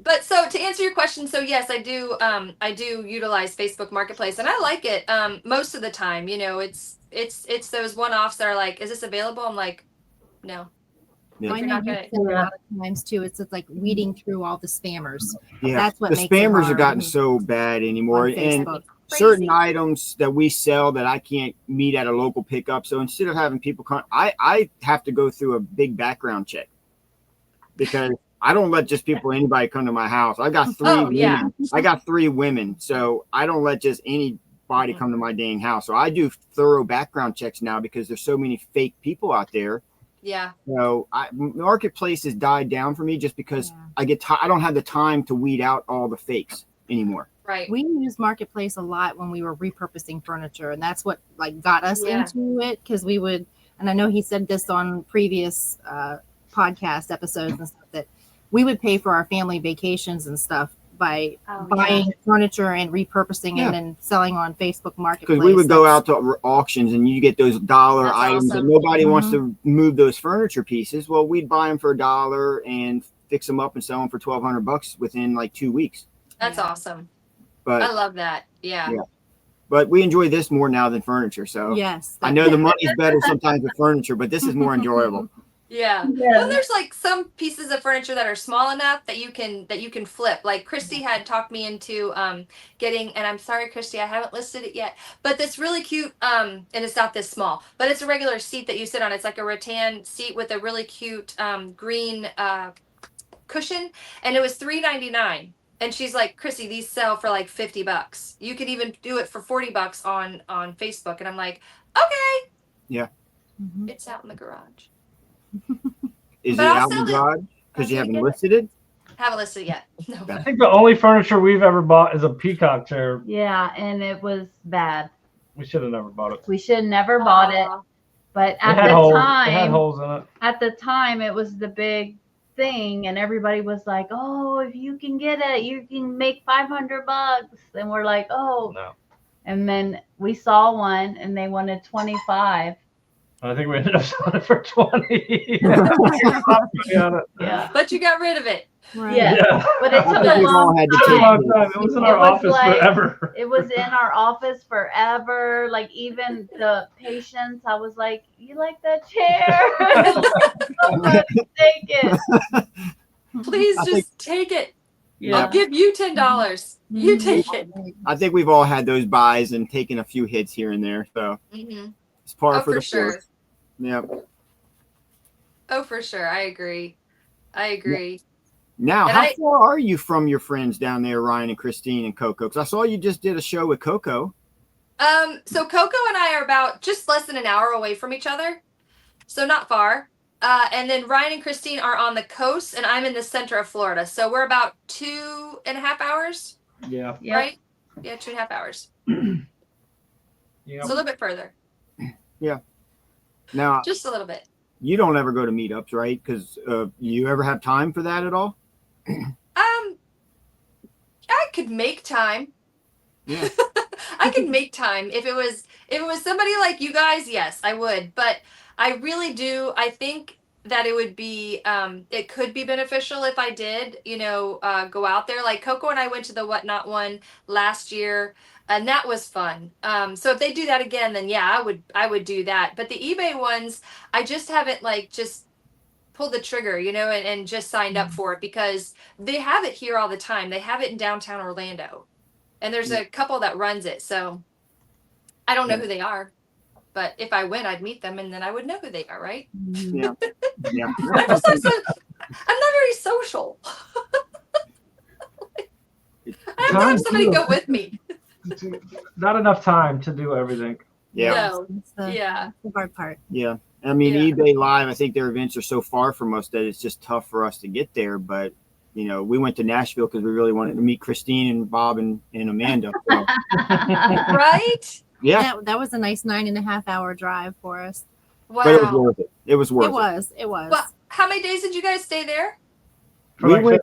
But so to answer your question, so yes, I do utilize Facebook Marketplace, and I like it most of the time. It's those one-offs that are like, is this available? I'm like, no. Yeah. I know a lot of times too. It's like weeding through all the spammers. Yeah, that's what the makes spammers have gotten so bad anymore, and certain items that we sell that I can't meet at a local pickup. So instead of having people come, I have to go through a big background check because I don't let just anybody come to my house. I got three women. Yeah. I got 3 women, so I don't let just anybody come to my dang house. So I do thorough background checks now because there's so many fake people out there. Yeah. So Marketplace has died down for me just because I don't have the time to weed out all the fakes anymore. Right. We use Marketplace a lot when we were repurposing furniture, and that's what got us into it, because we would, and I know he said this on previous podcast episodes and stuff, that we would pay for our family vacations and stuff by buying furniture and repurposing and then selling on Facebook Marketplace. Because we would go out to auctions and you get those dollar items and nobody wants to move those furniture pieces. Well, we'd buy them for $1 and fix them up and sell them for $1,200 within like 2 weeks. That's awesome. But I love that. Yeah. But we enjoy this more now than furniture. So yes, I know the money's better sometimes with furniture, but this is more enjoyable. Yeah. Well, there's like some pieces of furniture that are small enough that you can flip. Like Christy had talked me into getting, and I'm sorry, Christy, I haven't listed it yet, but this really cute, and it's not this small, but it's a regular seat that you sit on. It's like a rattan seat with a really cute green cushion, and it was $3.99. And she's like, Crissy, these sell for like $50. You could even do it for $40 on Facebook. And I'm like, okay. Yeah. It's out in the garage. Is it out in the garage? Because you haven't listed it? Haven't listed it yet. No. I think the only furniture we've ever bought is a peacock chair. Yeah, and it was bad. We should have never bought it. We should have never bought it. But at the time, it had holes in it. At the time, it was the big thing, and everybody was like, "Oh, if you can get it, you can make $500." And we're like, "Oh, no." And then we saw one, and they wanted 25. I think we ended up selling it for 20. Yeah, but you got rid of it. Right. Yeah. But it took a long time. It was in our office forever. It was in our office forever. Like even the patients, I was like, "You like that chair? Take it. Please just take it. Yeah. I'll give you $10. You take it." I think we've all had those buys and taken a few hits here and there. So it's par for the course. Yeah. Oh, for sure. I agree. Yeah. Now, how far are you from your friends down there, Ryan and Christine and Coco? Because I saw you just did a show with Coco. So Coco and I are about just less than an hour away from each other, so not far. And then Ryan and Christine are on the coast, and I'm in the center of Florida, so we're about 2.5 hours. Yeah. Right? Yeah, 2.5 hours. Yeah. It's a little bit further. Yeah. Now, just a little bit. You don't ever go to meetups, right? Because you ever have time for that at all? I could make time. Yeah. I could make time if it was somebody like you guys. Yes, I would. But I really do. I think that it would be it could be beneficial if I did, go out there. Like Coco and I went to the Whatnot one last year, and that was fun. So if they do that again, then yeah, I would do that. But the eBay ones, I just haven't just pulled the trigger, and just signed up for it, because they have it here all the time. They have it in downtown Orlando, and there's a couple that runs it. So I don't know who they are, but if I win, I'd meet them and then I would know who they are, right? Yeah. Yeah. I'm just not I'm not very social. I have to have somebody go with me. Not enough time to do everything. Yeah. No. That's Yeah. the hard part. Yeah. I mean, Yeah. eBay Live, I think their events are so far from us that it's just tough for us to get there. But, you know, we went to Nashville because we really wanted to meet Christine and Bob and Amanda. So, Right? yeah. That was a nice 9.5-hour drive for us. Wow. But it was worth it. It was worth it. It was. Well, how many days did you guys stay there? For We like went-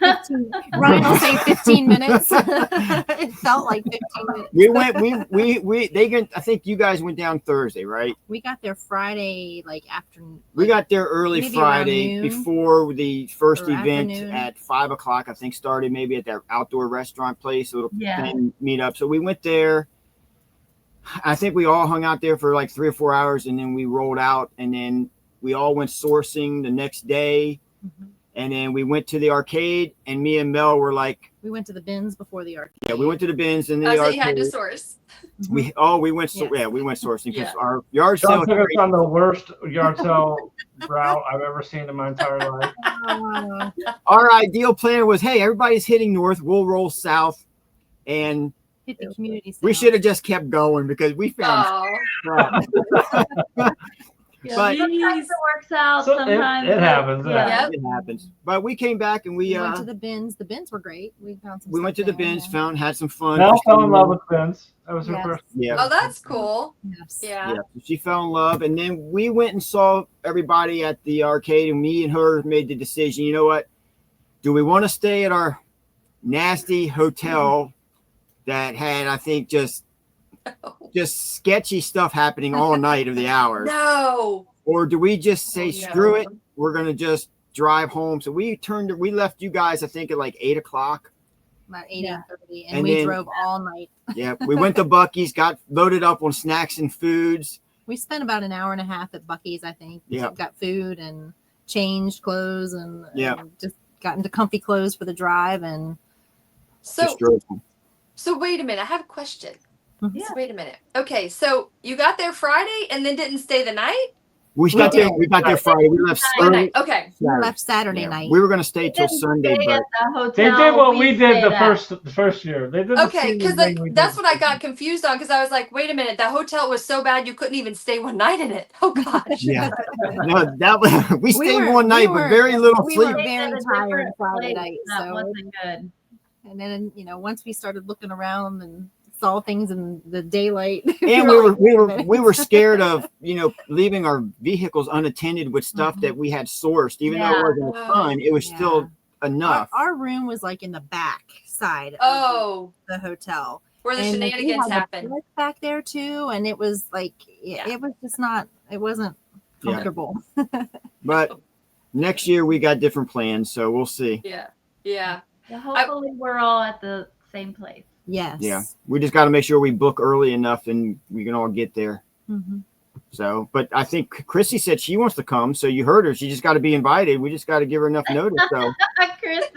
15 minutes. Ryan will say 15 minutes. It felt like 15 minutes. We went, I think you guys went down Thursday, right? We got there Friday, like afternoon. We got there early maybe around Friday noon before the first or event afternoon. at 5:00, I think started maybe at that outdoor restaurant place, a little Yeah. meet up. So we went there. I think we all hung out there for like 3 or 4 hours and then we rolled out and then we all went sourcing the next day. Mhm. And then we went to the arcade and me and Mel were like, We went to the bins before the arcade. yeah, we went to the bins and then Oh, the so you had arcade. to source. We went Yes. we went sourcing because Yeah. our yard John sale. took us on the worst yard sale route I've ever seen in my entire life. Oh, Our ideal plan was, hey, everybody's hitting north, we'll roll south, and hit the community we center. should have just kept going because we found Oh, crap. Yeah, But- sometimes it works out. So it Sometimes happens, Yeah. Yep. It happens. But we came back and we went to the bins. The bins were great. We found some. we went to stuff the there, bins, yeah. had some fun. Mel fell in love with Vince. That was her Yes. first. Yeah. oh, that's cool. Yes. Yeah. Yeah, she fell in love, and then we went and saw everybody at the arcade, and me and her made the decision. You know what? Do we want to stay at our nasty hotel that had, I think, just sketchy stuff happening all night of the hours, No. or do we just say Oh, no. screw it? We're gonna just drive home. So we left you guys, I think, at like 8:00. About 8:30, Yeah. and And we then- drove all night. Yeah, we went to Buc-ee's, got loaded up on snacks and foods. We spent about an hour and a half at Buc-ee's, I think. Yeah. Got food and changed clothes and, Yeah. and just got into comfy clothes for the drive. And So, Just drove home. so wait a minute. I have a question. Yeah. Wait a minute. Okay, so you got there Friday and then didn't stay the night? We got there Friday. We left The early. night. Okay. we Saturday. left Saturday Yeah. night. We were gonna stay till Didn't Sunday, stay but at the hotel. They did what we did stayed the at. first year. They did the Okay, same because thing we that's did. what I got confused on because I was like, wait a minute, the hotel was so bad you couldn't even stay one night in it. Oh gosh. yeah, no, that was, we stayed were- one night, we but were- very little we sleep. were Stayed very at a tired different Friday place. night, That so- wasn't good. And then, once we started looking around and saw things in the daylight. And like, we "Wait a minute." were scared of leaving our vehicles unattended with stuff that we had sourced, even though it Yeah. wasn't a ton. It was Yeah. still enough. Our room was like in the back side of Oh, the hotel. where the And, like, we shenanigans had the happen. porch back there too, and it was like Yeah. it was just not. It wasn't Yeah. comfortable. But next year we got different plans, so we'll see. Yeah. Yeah. Yeah, hopefully, we're all at the same place. Yes. Yeah, we just got to make sure we book early enough and we can all get there. Mhm. So, but I think Crissy said she wants to come, so you heard her. She just got to be invited. We just got to give her enough notice. So, Chrissy.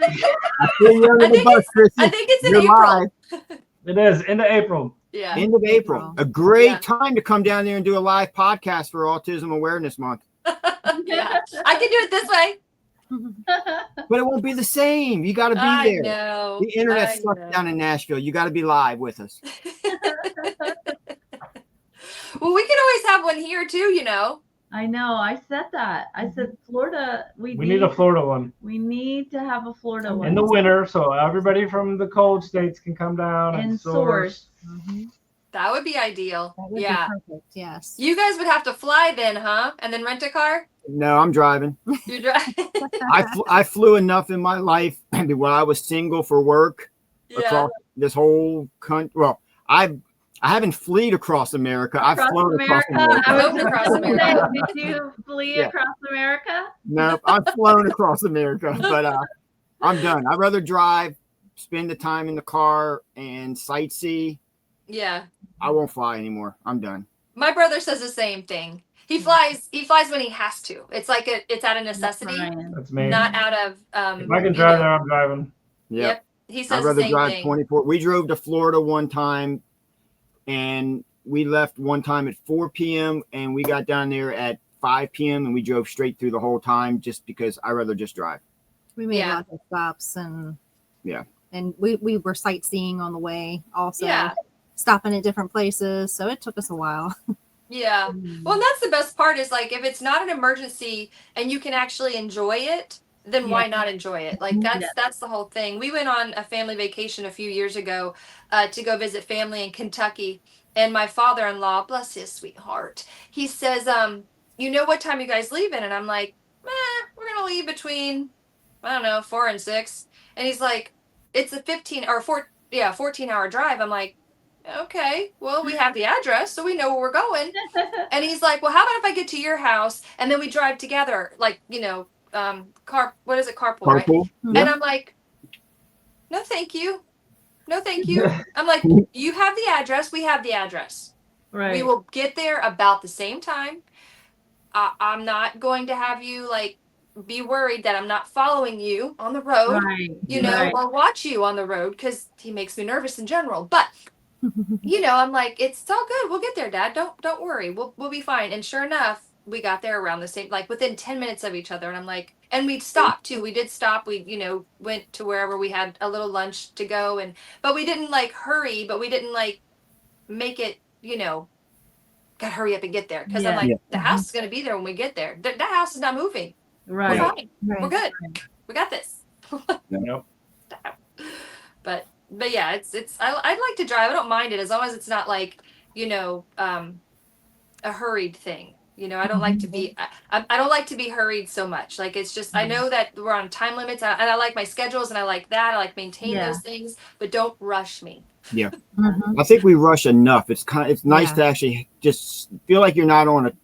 I feel you under I the think bus, Crissy. I think it's in You're April. live. It is into April. Yeah. End of April. April. A great Yeah. time to come down there and do a live podcast for Autism Awareness Month. Yeah. I can do it this way. But it won't be the same. You got to be I there. know. The internet I sucks know. down in Nashville. You got to be live with us. Well, we could always have one here too, I know. I said that. I said Florida. We need a Florida one We need to have a Florida one. in the winter, so everybody from the cold states can come down and And source. Mhm. That would be ideal. That would Yeah. be perfect. Yes. You guys would have to fly then, huh? And then rent a car? No, I'm driving. You drive. I flew enough in my life when I was single for work Yeah. across this whole country. Well, I haven't fleed across America. I've Across flown across America. America. I was Flown just across gonna America. say, did you flee Yeah. across America? No, I've flown across America, but I'm done. I'd rather drive, spend the time in the car, and sightsee. Yeah. I won't fly anymore. I'm done. My brother says the same thing. He flies when he has to. It's like it's out of necessity, Ryan. That's me. not out of If I can drive there, I'm driving. Yeah. He I'd says the rather same drive thing. 24. We drove to Florida one time, and we left one time at 4 p.m. and we got down there at 5 p.m. and we drove straight through the whole time just because I'd rather just drive. We made lots of stops and we were sightseeing on the way also. Yeah. Stopping at different places. So it took us a while. Yeah. Well, that's the best part is like if it's not an emergency and you can actually enjoy it, then why not enjoy it? Like that's the whole thing. We went on a family vacation a few years ago to go visit family in Kentucky, and my father-in-law, bless his sweetheart, he says, you know what time you guys leaving? And I'm like, we're gonna leave between, I don't know, 4 and 6. And he's like, it's a 14-hour drive. I'm like, okay, well, we have the address, so we know where we're going. And he's like, well, how about if I get to your house and then we drive together, like, you know, what is it, carpool, right? Mm-hmm. And I'm like, no, thank you. No, thank you. I'm like, you have the address, we have the address. Right. We will get there about the same time. I'm not going to have you, like, be worried that I'm not following you on the road, you know, or watch you on the road, because he makes me nervous in general. But you know, I'm like, it's all good. We'll get there, Dad. Don't worry. We'll be fine. And sure enough, we got there around the same, like within 10 minutes of each other. And I'm like, and we'd stopped too. We did stop. We, you know, went to wherever we had a little lunch to go. But we didn't like hurry, but we didn't like make it, you know, gotta hurry up and get there. Cause I'm like, the house is going to be there when we get there. That house is not moving. Right. We're fine. We're good. We got this. Nope. But yeah, I'd like to drive. I don't mind it as long as it's not like, you know, a hurried thing. You know, I don't like to be, I don't like to be hurried so much. Like, it's just, I know that we're on time limits and I like my schedules and I like that. I like maintain those things, but don't rush me. Yeah. I think we rush enough. It's nice to actually just feel like you're not on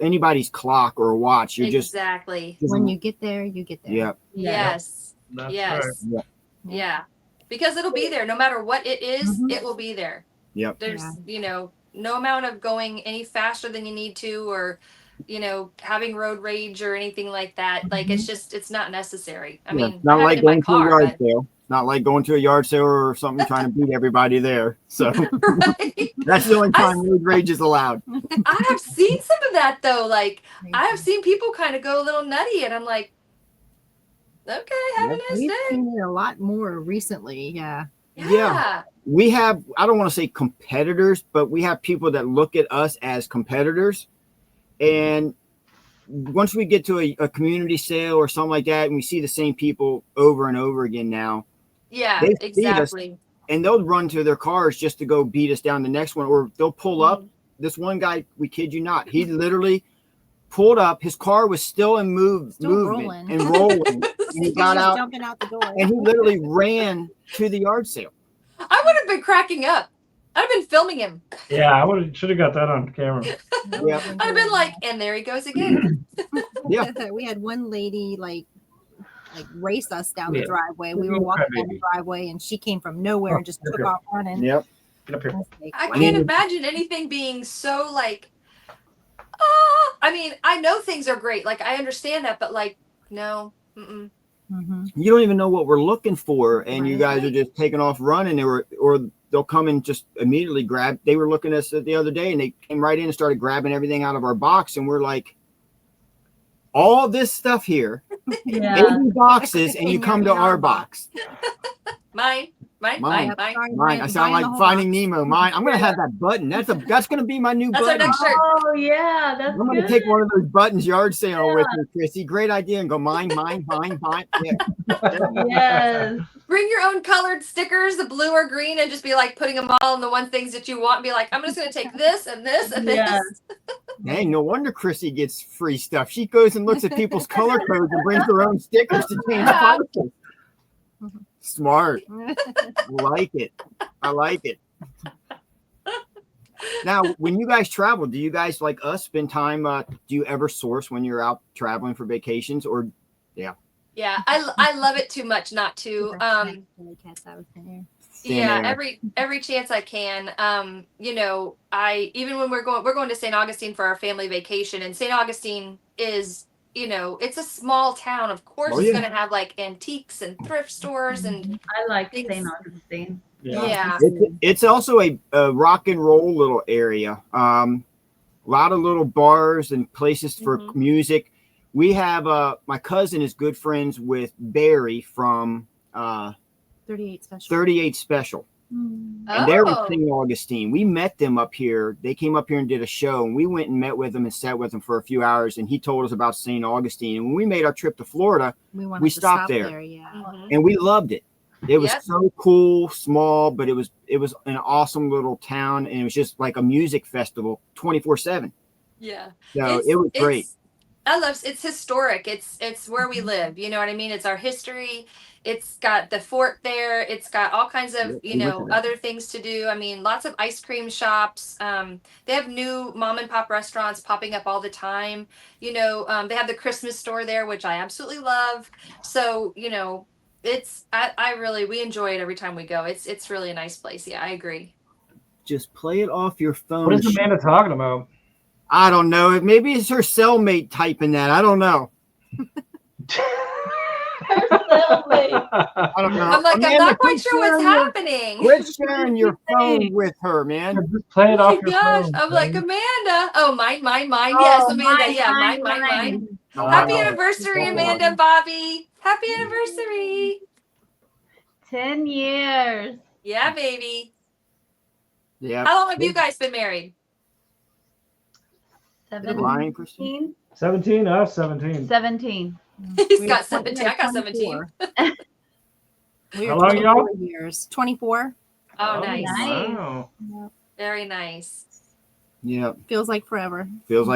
anybody's clock or a watch. You're exactly. When you get there, you get there. Yeah. Yes. That's Yes. right. Yeah. Because it'll be there. No matter what it is, it will be there. Yep. There's, you know, no amount of going any faster than you need to, or, you know, having road rage or anything like that. Like, it's not necessary. I mean, not like going to a yard but... sale. Not like going to a yard sale or something trying to beat everybody there. So that's the only time road rage is allowed. I have seen some of that though. Like, I have seen people kind of go a little nutty, and I'm like, okay, have a nice We've day. seen it a lot more recently. Yeah. We have, I don't want to say competitors, but we have people that look at us as competitors. And once we get to a community sale or something like that, and we see the same people over and over again now. Yeah, exactly. And they'll run to their cars just to go beat us down the next one, or they'll pull up. This one guy, we kid you not, he literally pulled up. His car was still in movement and rolling. And he got out, jumping out the door. and he literally ran to the yard sale. I would have been cracking up. I'd have been filming him. Yeah, I should have got that on camera. Yeah. I'd have been like, and there he goes again. We had one lady like race us down the driveway. We were walking down the driveway and she came from nowhere and just took off running. Yep. Get up here. I can't imagine anything being so like, I mean, I know things are great. Like, I understand that, but like, no. Mm-mm. You don't even know what we're looking for, and you guys are just taking off running, or they'll come and just immediately grab. They were looking at us the other day, and they came right in and started grabbing everything out of our box, and we're like, all this stuff here, 80 boxes, and you come to our box. Mine. I sound like Finding Nemo. Mine. I'm gonna have that button. That's gonna be my new that's button. Our next shirt. Oh yeah, I'm gonna take one of those buttons yard sale with me, Chrissy. Great idea, and go mine. Yeah. Yes. Bring your own colored stickers, the blue or green, and just be like putting them all in the one things that you want. And be like, I'm just gonna take this and this and this. Hey, no wonder Chrissy gets free stuff. She goes and looks at people's color codes and brings her own stickers to change the colors. Smart. Like it. I like it. Now, when you guys travel, do you guys like us spend time? Do you ever source when you're out traveling for vacations, or Yeah, I love it too much not to. Every chance I can. You know, even when we're going to St. Augustine for our family vacation, and St. Augustine is, you know, it's a small town. Of course, it's going to have like antiques and thrift stores and I like St. Augustine. Yeah. It's also a rock and roll little area. A lot of little bars and places for music. We have my cousin is good friends with Barry from 38 Special. 38 Special. And they're in St. Augustine. We met them up here. They came up here and did a show, and we went and met with them and sat with them for a few hours. And he told us about St. Augustine. And when we made our trip to Florida, we stopped there. And we loved it. It was so cool, small, but it was an awesome little town, and it was just like a music festival 24/7. Yeah. So it was great. It's historic. It's where we live. You know what I mean? It's our history. It's got the fort there. It's got all kinds of, other things to do. I mean, lots of ice cream shops. They have new mom and pop restaurants popping up all the time. They have the Christmas store there, which I absolutely love. So, we enjoy it every time we go. It's really a nice place. Yeah, I agree. Just play it off your phone. What is Amanda talking about? I don't know. Maybe it's her cellmate typing that. I don't know. I don't know. I'm like, Amanda, I'm not quite sure what's happening. Quit sharing your phone with her, man. Just play it off your phone. I'm like, Amanda. Oh, mine. Yes, Amanda. Mine. Happy anniversary, Amanda, Bobby. Happy anniversary. 10 years. Yeah, baby. Yeah. How long have you guys been married? 17. 17. I have 17. 17. He's got 17. I got 17. How long y'all? Years. 24. Oh, nice. Wow. Yep. Very nice. Yeah. Feels like forever. Yes,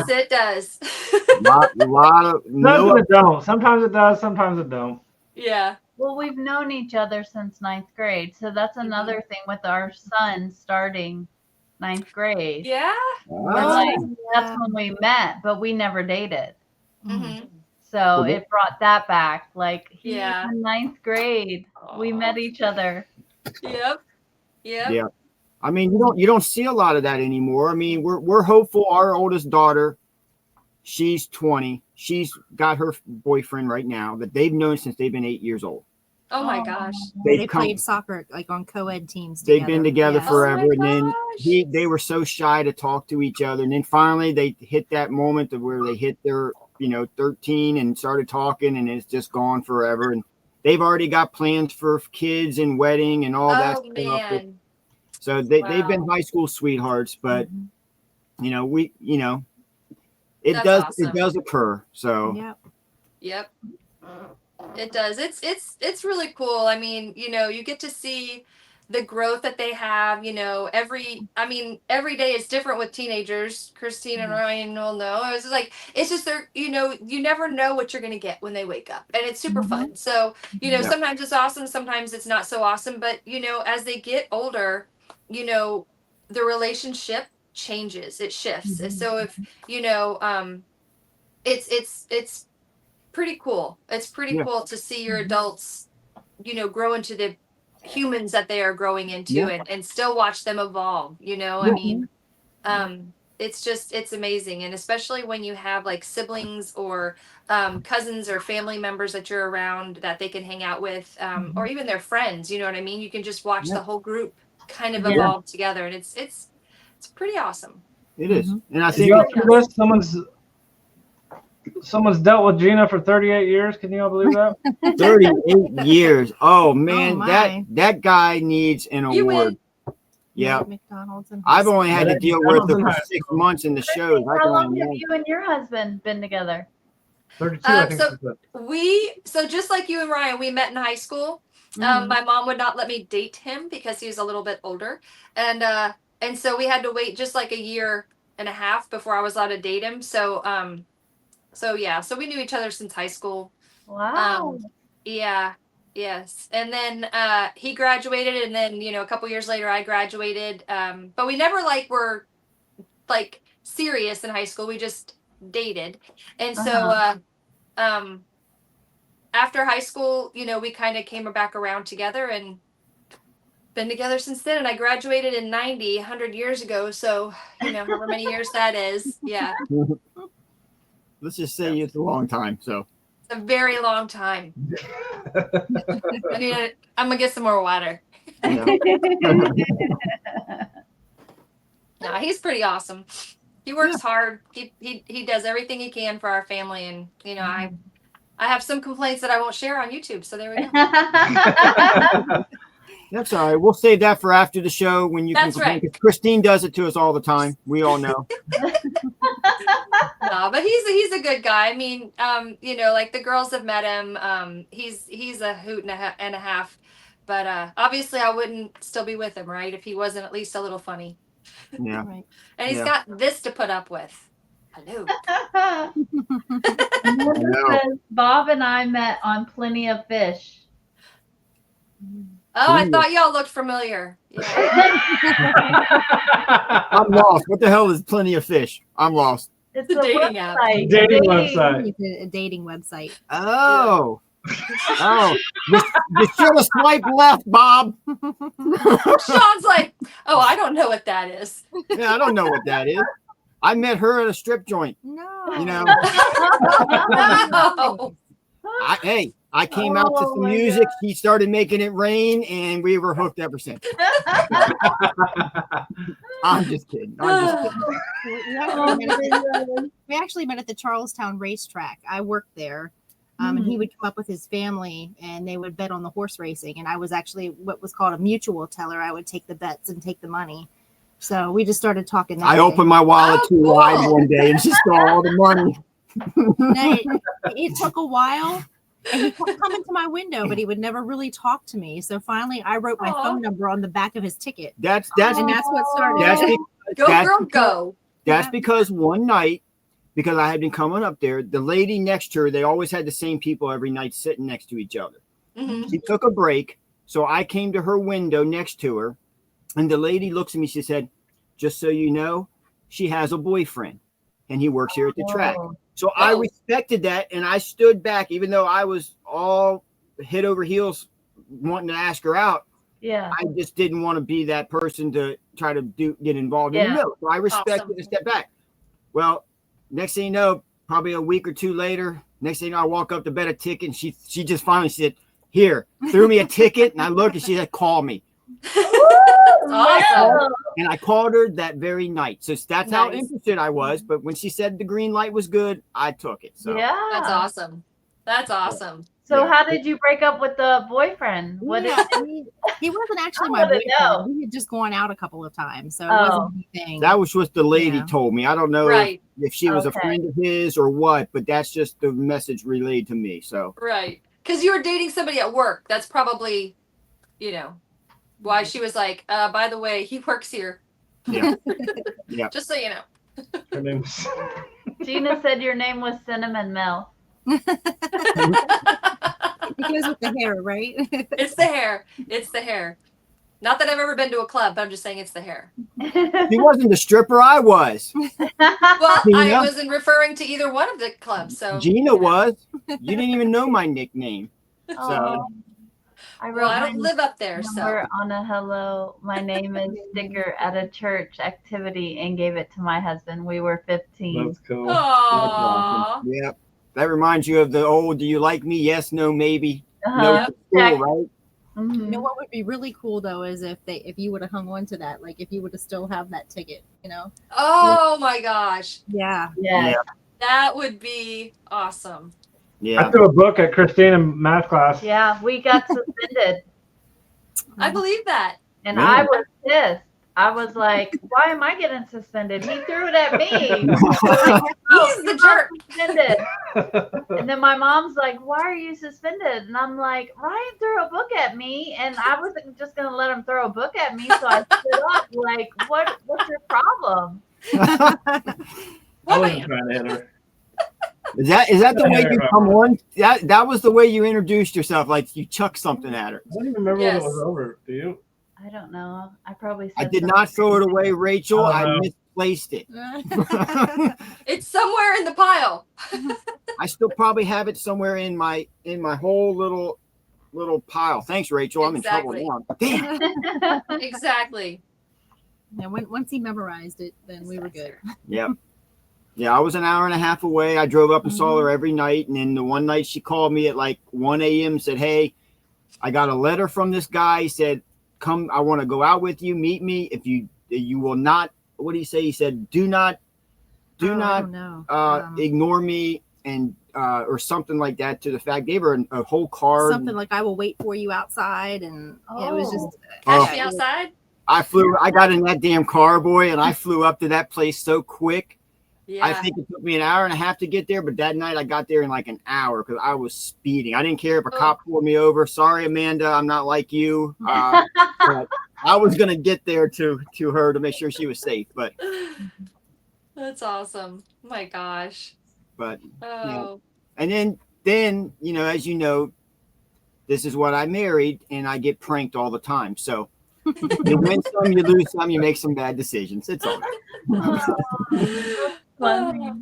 it does. Sometimes it don't. Sometimes it does. Sometimes it don't. Yeah. Well, we've known each other since 9th grade. So that's another thing with our son starting 9th grade. Yeah. That's when we met, but we never dated. Mm-hmm. So it brought that back. Like in 9th grade, we met each other. Yep. Yeah. I mean, you don't see a lot of that anymore. I mean, we're hopeful. Our oldest daughter, she's 20. She's got her boyfriend right now that they've known since they've been 8 years old. Oh my gosh. They played soccer like on co-ed teams together. They've been together forever. Oh, and then they were so shy to talk to each other. And then finally they hit that moment of where they hit their, 13 and started talking, and it's just gone forever. And they've already got plans for kids and wedding and all that stuff. Man. So they've been high school sweethearts, but it does occur. So Yep. It does. It's really cool. I mean, you get to see the growth that they have, every day is different with teenagers. Christine and Ryan will know. It's just they're, you never know what you're going to get when they wake up, and it's super fun. So, sometimes it's awesome. Sometimes it's not so awesome, but as they get older, the relationship changes, it shifts. And so if, it's pretty cool. It's pretty cool to see your adults, grow into the humans that they are growing into and still watch them evolve. I mean, it's amazing. And especially when you have like siblings or cousins or family members that you're around that they can hang out with, or even their friends, you know what I mean? You can just watch the whole group kind of evolve together, and it's pretty awesome. It is. And I think someone's dealt with Gina for 38 years. Can you all believe that? 38 years. Oh man, that guy needs an award. Yeah. McDonald's and I've only had to deal with it for 6 months in the shows. How long have you and your husband been together? 32, I think. So just like you and Ryan, we met in high school. My mom would not let me date him because he was a little bit older, and so we had to wait just like a year and a half before I was allowed to date him. So so we knew each other since high school. Wow. Yes. And then he graduated, and then a couple years later I graduated. But we never were serious in high school. We just dated, and so after high school, we kind of came back around together and been together since then. And I graduated in 100 years ago. So, however many years that is. Yeah. Let's just say it's a long time. So it's a very long time. I'm gonna get some more water. Yeah. No, he's pretty awesome. He works hard. He does everything he can for our family, and I have some complaints that I won't share on YouTube. So there we go. That's all right. We'll save that for after the show when you That's can. right. Christine does it to us all the time. We all know. No, but he's a good guy. I mean, like the girls have met him. He's a hoot and a half. But obviously, I wouldn't still be with him, right? If he wasn't at least a little funny. Yeah. Right. And he's got this to put up with. Hello. Says, Bob and I met on Plenty of Fish. Oh, I thought y'all looked familiar. Yeah. I'm lost. What the hell is Plenty of Fish? I'm lost. It's a dating app. Dating website. A dating website. Oh. Oh. You should have swiped left, Bob. Sean's like, oh, I don't know what that is. Yeah, I don't know what that is. I met her at a strip joint. No. You know. No. I came out to some music. God. He started making it rain, and we were hooked ever since. I'm just kidding. We actually met at the Charlestown racetrack. I worked there. And he would come up with his family and they would bet on the horse racing. And I was actually what was called a mutual teller. I would take the bets and take the money. So we just started talking. That I day. opened my wallet too cool. wide one day and she stole all the money. It took a while. And he kept coming to my window, but he would never really talk to me. So finally, I wrote my phone number on the back of his ticket. That's And that's what started. Go. That's because one night, because I had been coming up there, the lady next to her, they always had the same people every night sitting next to each other. Mm-hmm. She took a break. So I came to her window next to her. And the lady looks at me. She said, just so you know, she has a boyfriend and he works here at the track. So I respected that. And I stood back, even though I was all head over heels wanting to ask her out. Yeah. I just didn't want to be that person to try to get involved in the middle. So I respected and stepped back. Well, next thing you know, probably a week or two later, next thing you know, I walk up to bet a ticket and she just finally said, here, threw me a ticket. And I looked and she said, call me. Awesome. And I called her that very night. So that's how interested I was. But when she said the green light was good, I took it. So Yeah. That's awesome. That's awesome. So how did you break up with the boyfriend? He wasn't actually I my wanna boyfriend. know. We had just gone out a couple of times. So it wasn't anything. that was what the lady Yeah. told me. I don't know Right. if she was a friend of his or what, but that's just the message relayed to me. So Right. Because you were dating somebody at work. That's probably, why she was like, by the way, he works here. yeah. Yeah. Just so you know. Her name's Gina said your name was Cinnamon Mel. It goes with the hair, right? It's the hair. It's the hair. Not that I've ever been to a club, but I'm just saying it's the hair. He wasn't the stripper, I was. Well, Gina? I wasn't referring to either one of the clubs. So Gina was. You didn't even know my nickname. Oh, I wrote Well, I don't my live up there, so number on a hello. My name is sticker at a church activity and gave it to my husband. We were 15. that's cool. Aww. Yeah. That reminds you of the old, do you like me? Yes, no, maybe. No, Uh-huh. to school, right? Mhm. You know what would be really cool though is if you would have hung on to that, like if you would have still have that ticket, Oh my gosh. Yeah. Yes. That would be awesome. Yeah. I threw a book at Christine in math class. Yeah, we got suspended. I believe that. And Man. I was pissed. I was like, why am I getting suspended? He threw it at me. He's the jerk. Suspended. And then my mom's like, why are you suspended? And I'm like, Ryan threw a book at me and I wasn't just going to let him throw a book at me. So I stood up like, what's your problem? I wasn't trying to hit her. Is that the way you come on? That was the way you introduced yourself, like you chucked something at her. I don't even remember when it was over. Do you? I don't know. I probably said I did not throw it away, Rachel. I misplaced it. It's somewhere in the pile. I still probably have it somewhere in my whole little pile. Thanks, Rachel. I'm Exactly. in trouble now. Damn. Exactly. And once he memorized it, then we were good. Yep. Yeah, I was an hour and a half away. I drove up and saw her every night. And then the one night she called me at like 1 a.m. said, hey, I got a letter from this guy. He said, come, I want to go out with you, meet me. If you will not, what did he say? He said, do not ignore me and or something like that, to the fact. Gave her a whole card. Something like, I will wait for you outside. And it was just Catch me outside. I got in that damn car, boy, and I flew up to that place so quick. Yeah. I think it took me an hour and a half to get there, but that night I got there in like an hour because I was speeding. I didn't care if a cop pulled me over. Sorry, Amanda, I'm not like you. But I was gonna get there to her to make sure she was safe. But that's awesome. Oh my gosh. But yeah. And then as you know, this is what I married, and I get pranked all the time. So you win some, you lose some, you make some bad decisions. It's all right.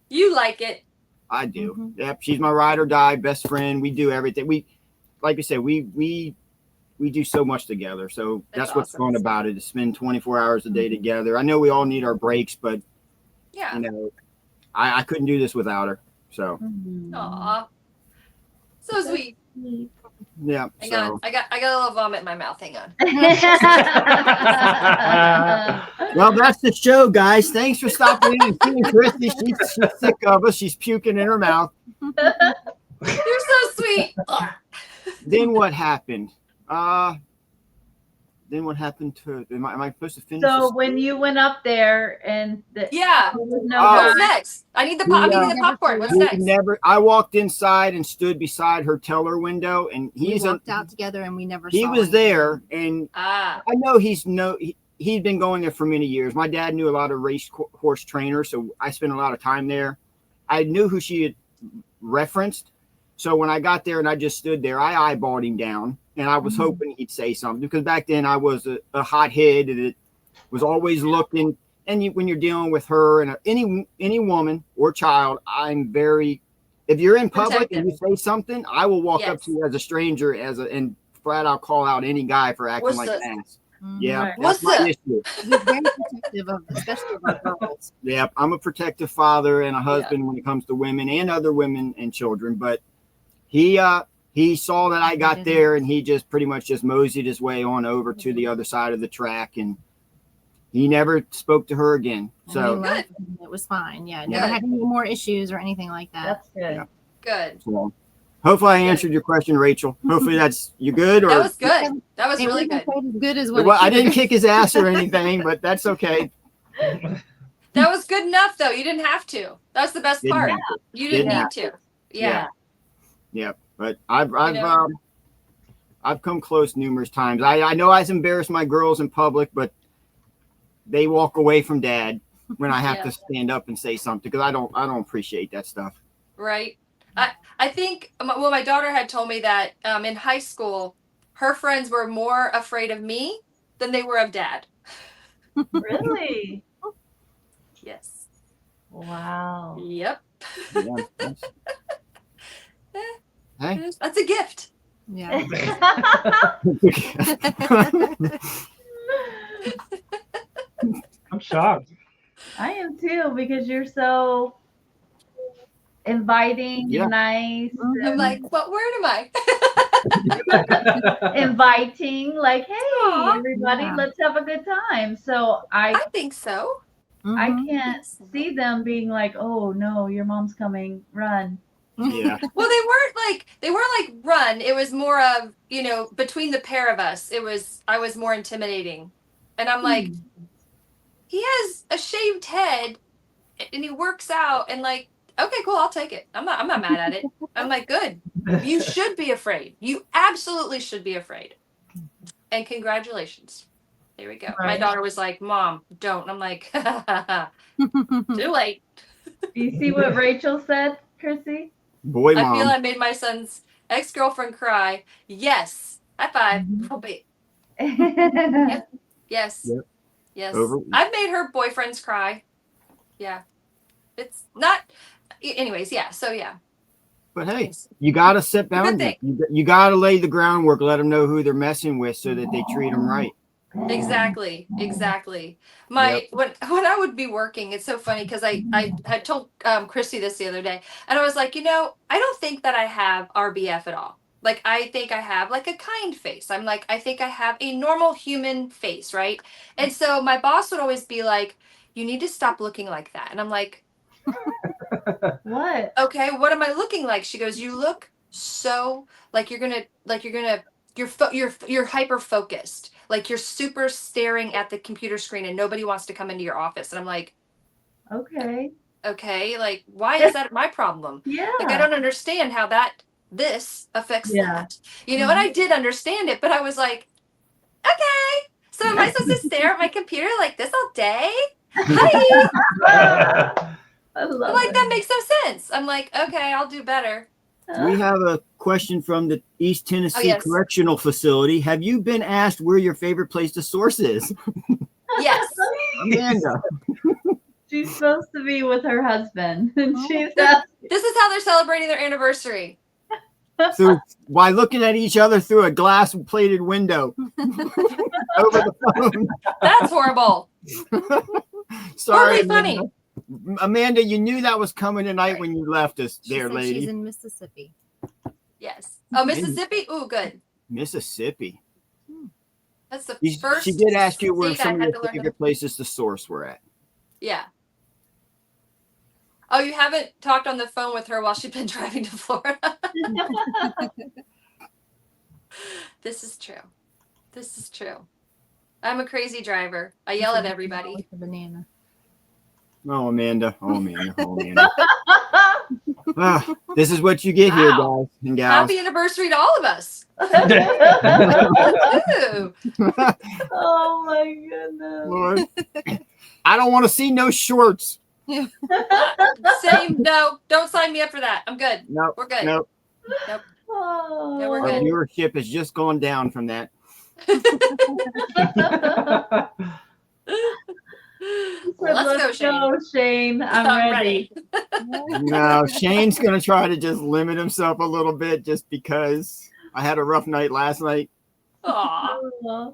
You like it. I do. Yep. She's my ride or die best friend. We do everything. We, like you said, we do so much together. So that's what's fun about it, to spend 24 hours a day together. I know we all need our breaks, but yeah, I couldn't do this without her. So aw, so sweet. Yeah. Hang on. I got a little vomit in my mouth. Hang on. Well, that's the show, guys. Thanks for stopping in and seeing Chrissy. She's sick of us. She's puking in her mouth. You're so sweet. Then what happened? Then what happened to? Am I supposed to finish? So when you went up there and what's next? I need the popcorn. What's next? I walked inside and stood beside her teller window, and we walked out together, and we never. He saw was him. there, and I know he'd been going there for many years. My dad knew a lot of race horse trainers, so I spent a lot of time there. I knew who she had referenced, so when I got there and I just stood there, I eyeballed him down. And I was hoping he'd say something, because back then I was a hothead, and it was always looking. And when you're dealing with her and any woman or child, I'm very. If you're in public and you say something, I will walk up to you as a stranger, and flat out call out any guy for acting like an ass. Yeah, What's my issue. He's very protective of, especially of our girls. Yeah, I'm a protective father and a husband when it comes to women and other women and children, but he saw that I got there, and he just pretty much just moseyed his way on over to the other side of the track, and he never spoke to her again. So it was fine. Yeah, never had any more issues or anything like that. That's good. Yeah. Good. So, hopefully I answered your question, Rachel. Hopefully you good. Or that was good. That was really good. As good as what I didn't kick his ass or anything, but that's okay. That was good enough, though. You didn't have to. That's the best part. You didn't need to. Yeah. But I've come close numerous times. I know I've embarrassed my girls in public, but they walk away from Dad when I have to stand up and say something, because I don't appreciate that stuff. Right. I think my daughter had told me that in high school, her friends were more afraid of me than they were of Dad. Really? Yes. Wow. Yep. Hey. That's a gift. Yeah. I'm shocked. I am too, because you're so inviting, nice. I'm like, what word am I? Inviting, like, hey, everybody, let's have a good time. So I think so. I can't see them being like, oh no, your mom's coming, run. Yeah. Well, they weren't like run. It was more of, between the pair of us, I was more intimidating. And I'm like, he has a shaved head and he works out, and like, okay, cool, I'll take it. I'm not mad at it. I'm like, good. You should be afraid. You absolutely should be afraid. And congratulations. There we go. Right. My daughter was like, Mom, don't. And I'm like, too late. You see what Rachel said, Crissy? Boy, Mom. I feel I made my son's ex-girlfriend cry. Yes. High five. Yep. Yes. Yep. Yes. I've made her boyfriends cry. Yeah. It's not. Anyways, yeah. So, yeah. But hey, you got to set boundaries. You got to lay the groundwork, let them know who they're messing with so that they treat them right. Exactly. My when I would be working, it's so funny because I had told Chrissy this the other day, and I was like, I don't think that I have RBF at all. Like I think I have like a kind face. I'm like, I think I have a normal human face, right? And so my boss would always be like, you need to stop looking like that. And I'm like, What? okay, what am I looking like? She goes, you look so like you're hyper focused. Like you're super staring at the computer screen and nobody wants to come into your office. And I'm like, okay, like why is that my problem? Yeah. Like I don't understand how this affects that. And I did understand it, but I was like, okay, so am I supposed to stare at my computer like this all day? Hi. I love Like it. that makes no sense. I'm like, okay, I'll do better. We have a question from the East Tennessee yes. Correctional Facility. Have you been asked where your favorite place to source is? Yes. Amanda. She's supposed to be with her husband, and she's asking. This is how they're celebrating their anniversary. So by looking at each other through a glass-plated window over the phone. That's horrible. Sorry, Totally funny. Amanda, you knew that was coming tonight when you left us there, lady. She's in Mississippi. Yes. Oh, Mississippi? Ooh, good. Mississippi. That's the She first. did ask you where state some I of had to your learn favorite places to source were at. Yeah. Oh, you haven't talked on the phone with her while she's been driving to Florida? This is true. I'm a crazy driver. I yell at everybody. With the banana. Oh, Amanda. This is what you get here, guys and gals. Happy anniversary to all of us. Ooh. Oh my goodness. Lord. I don't want to see no shorts. Same. No, don't sign me up for that. I'm good. No, We're good. Nope. Oh. No, we're Our good. viewership has just gone down from that. Let's go, Shane. Shane. I'm ready. No, Shane's going to try to just limit himself a little bit just because I had a rough night last night. Aw.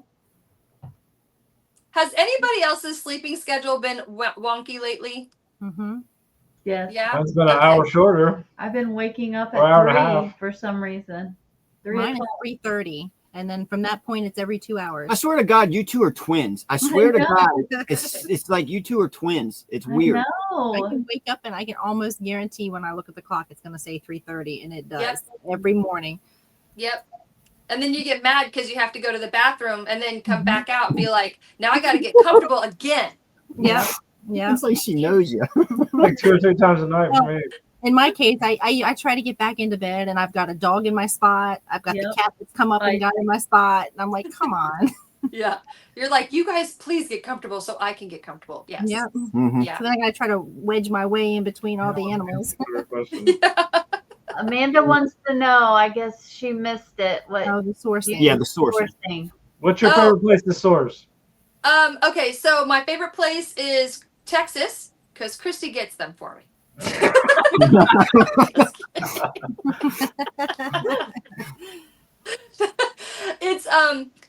Has anybody else's sleeping schedule been wonky lately? Mm-hmm. Yes. Yeah. That's been an hour shorter. I've been waking up Or hour at and a 3 for some reason. 3 Mine is o'clock. 3:30, and then from that point, it's every 2 hours. I swear to God, you two are twins. I swear to God, it's like you two are twins. It's weird. I I know. can wake up and I can almost guarantee when I look at the clock, it's going to say 3:30, and it does Yep. every morning. Yep. And then you get mad because you have to go to the bathroom and then come back out and be like, now I got to get comfortable again. Yeah. Yeah. It's like she knows you. Like 2 or 3 times a night for me. In my case, I try to get back into bed, and I've got a dog in my spot. I've got the cat that's come up and got in my spot. And I'm like, come on. Yeah. You're like, you guys please get comfortable so I can get comfortable. Yes. Yeah. Mhm. Yeah. So then I got to try to wedge my way in between all the animals. Amanda wants to know. I guess she missed it. What? Oh, the sourcing. Yeah, the source. Sourcing. What's your favorite place to source? Okay, so my favorite place is Texas because Chrissy gets them for me.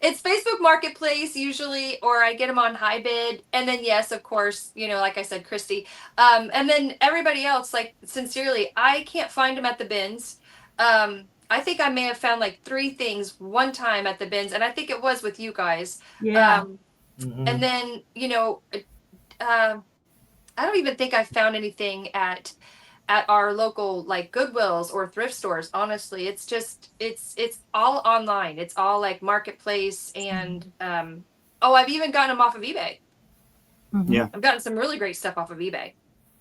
It's Facebook Marketplace usually, or I get them on high bid, and then yes, of course, like I said, Christy, and then everybody else. Like sincerely, I can't find them at the bins. I think I may have found like 3 things one time at the bins, and I think it was with you guys. Yeah. And then I don't even think I found anything at our local like Goodwills or thrift stores. Honestly, it's all online. It's all like Marketplace and I've even gotten them off of eBay. Mm-hmm. Yeah. I've gotten some really great stuff off of eBay.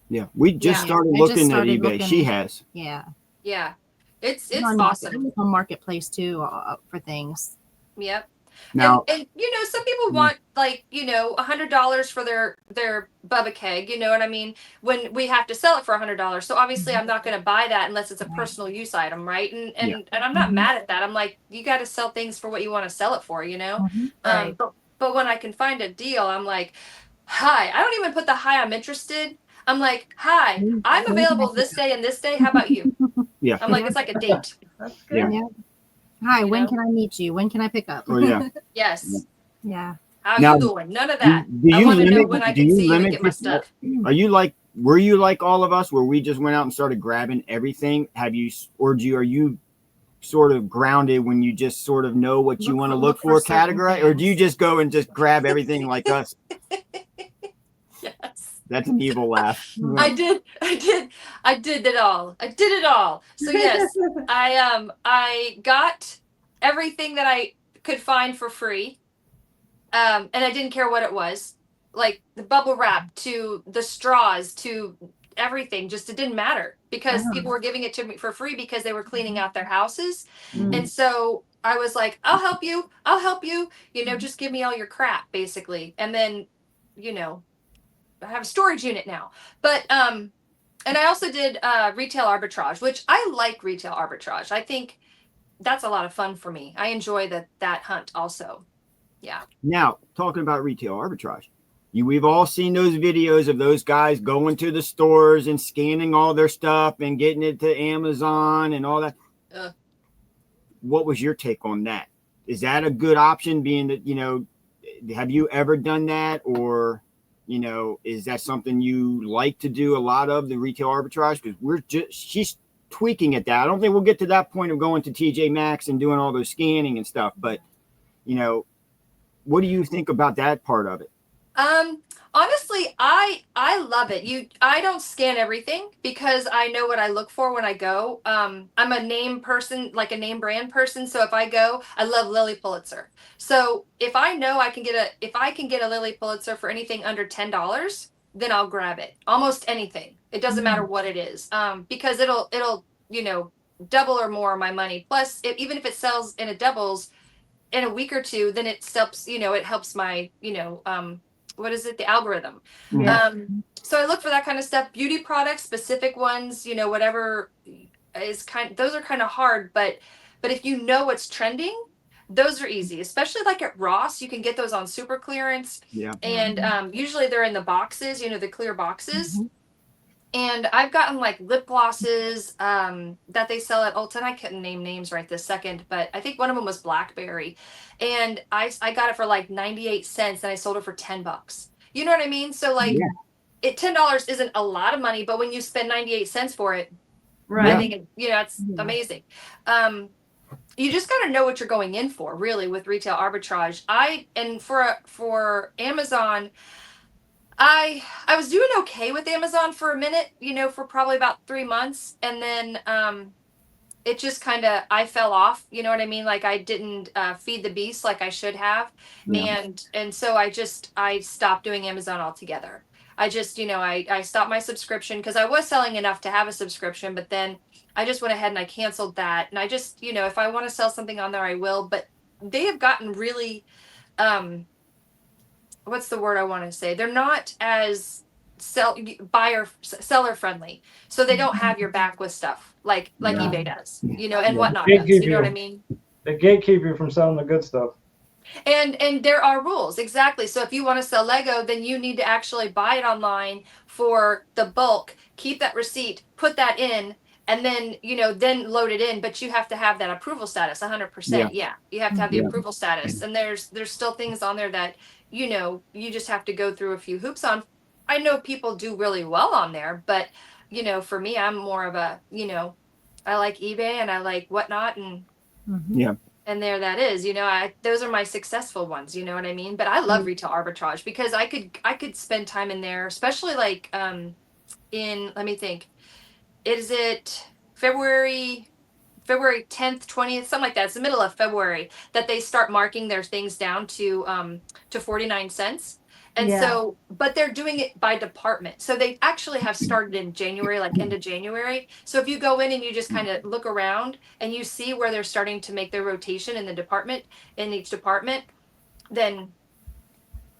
Yeah, we just started I looking just at started eBay. looking. She has. Yeah. Yeah, it's I'm awesome. on Marketplace too for things. Yep. Now, And some people want like $100 for their Bubba keg, you know what I mean, when we have to sell it for $100. So obviously I'm not going to buy that unless it's a personal use item, right? And I'm not mad at that. I'm like, you got to sell things for what you want to sell it for, Right. But when I can find a deal, I'm like, hi. I don't even put the hi, I'm interested. I'm like, hi, I'm available this day and this day. How about you? Yeah. I'm like, it's like a date. That's good. Yeah. Yeah. Hi, You when know? can I meet you? When can I pick up? Oh yeah. Yes. Yeah. How Now, you doing? None of that. Do I you want to know limit? when I Do can you see you and limit? get my stuff. Are you like? Were you like all of us, where we just went out and started grabbing everything? Have you, or do you? Are you sort of grounded when you just sort of know what you want to look for certain category, or do you things. just go and just grab everything like us? Yes. That's an evil laugh. I did it all. I did it all. So yes, I got everything that I could find for free. And I didn't care what it was. Like the bubble wrap to the straws to everything, just it didn't matter because people were giving it to me for free because they were cleaning out their houses. And so I was like, I'll help you. I'll help you. You know, just give me all your crap basically. And then, you know, I have a storage unit now. But and I also did retail arbitrage, which I like retail arbitrage. I think that's a lot of fun for me. I enjoy that hunt also. Yeah. Now, talking about retail arbitrage, we've all seen those videos of those guys going to the stores and scanning all their stuff and getting it to Amazon and all that. What was your take on that? Is that a good option, being that, you know, have you ever done that, or, you know, is that something you like to do a lot of, the retail arbitrage? Because she's tweaking at that. I don't think we'll get to that point of going to TJ Maxx and doing all those scanning and stuff, but, you know, what do you think about that part of it? Honestly, I love it. I don't scan everything because I know what I look for when I go. I'm a name person, like a name brand person. So if I go, I love Lily Pulitzer. So if I know I can get a Lily Pulitzer for anything under $10, then I'll grab it. Almost anything. It doesn't matter what it is. Because it'll, you know, double or more my money. Plus, even if it sells and it doubles in a week or two, then it helps, you know, it helps my, you know, what is it? The algorithm. Yeah. So I look for that kind of stuff, beauty products, specific ones, you know, whatever is those are kind of hard, but if you know what's trending, those are easy, especially like at Ross, you can get those on super clearance. Yeah. And usually they're in the boxes, you know, the clear boxes. And I've gotten like lip glosses that they sell at Ulta. I couldn't name names right this second, but I think one of them was Blackberry. And I got it for like 98 cents and I sold it for $10. You know what I mean? So like $10 isn't a lot of money, but when you spend 98 cents for it, Right. I think, you know, it's amazing. You just got to know what you're going in for, really, with retail arbitrage. And for Amazon, I was doing okay with Amazon for a minute, you know, for probably about 3 months. And then it just I fell off, you know what I mean? Like I didn't feed the beast like I should have. Yeah. And so I stopped doing Amazon altogether. I just, you know, I stopped my subscription because I was selling enough to have a subscription, but then I just went ahead and I canceled that. And I just, you know, if I want to sell something on there, I will. But they have gotten really, what's the word I want to say? They're not as seller friendly, so they don't have your back with stuff like eBay does, you know, and whatnot does, you know what I mean? They gatekeep you from selling the good stuff. And there are rules, exactly. So if you want to sell Lego, then you need to actually buy it online for the bulk, keep that receipt, put that in, and then, you know, then load it in. But you have to have that approval status 100%. Yeah. You have to have the approval status. And there's still things on there that, you know, you just have to go through a few hoops on. I know people do really well on there, but, you know, for me, I'm more of a, you know, I like eBay and I like whatnot, and and there that is, you know, those are my successful ones, you know what I mean? But I love retail arbitrage because I could spend time in there, especially like let me think. Is it February 10th, 20th, something like that. It's the middle of February that they start marking their things down to 49 cents. And so, but they're doing it by department. So they actually have started in January, like end of January. So if you go in and you just kind of look around and you see where they're starting to make their rotation in each department, then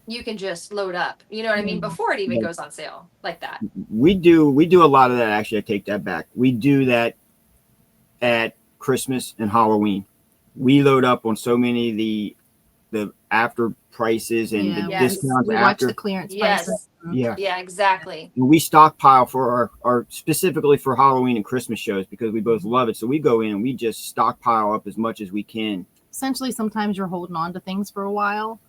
you can just load up, you know what I mean? Before it even goes on sale like that. We do a lot of that. Actually, I take that back. We do that at Christmas and Halloween. We load up on so many of the after prices and the discounts. We watch the clearance prices. Yeah, exactly. And we stockpile for our specifically for Halloween and Christmas shows because we both love it. So we go in and we just stockpile up as much as we can. Essentially, sometimes you're holding on to things for a while.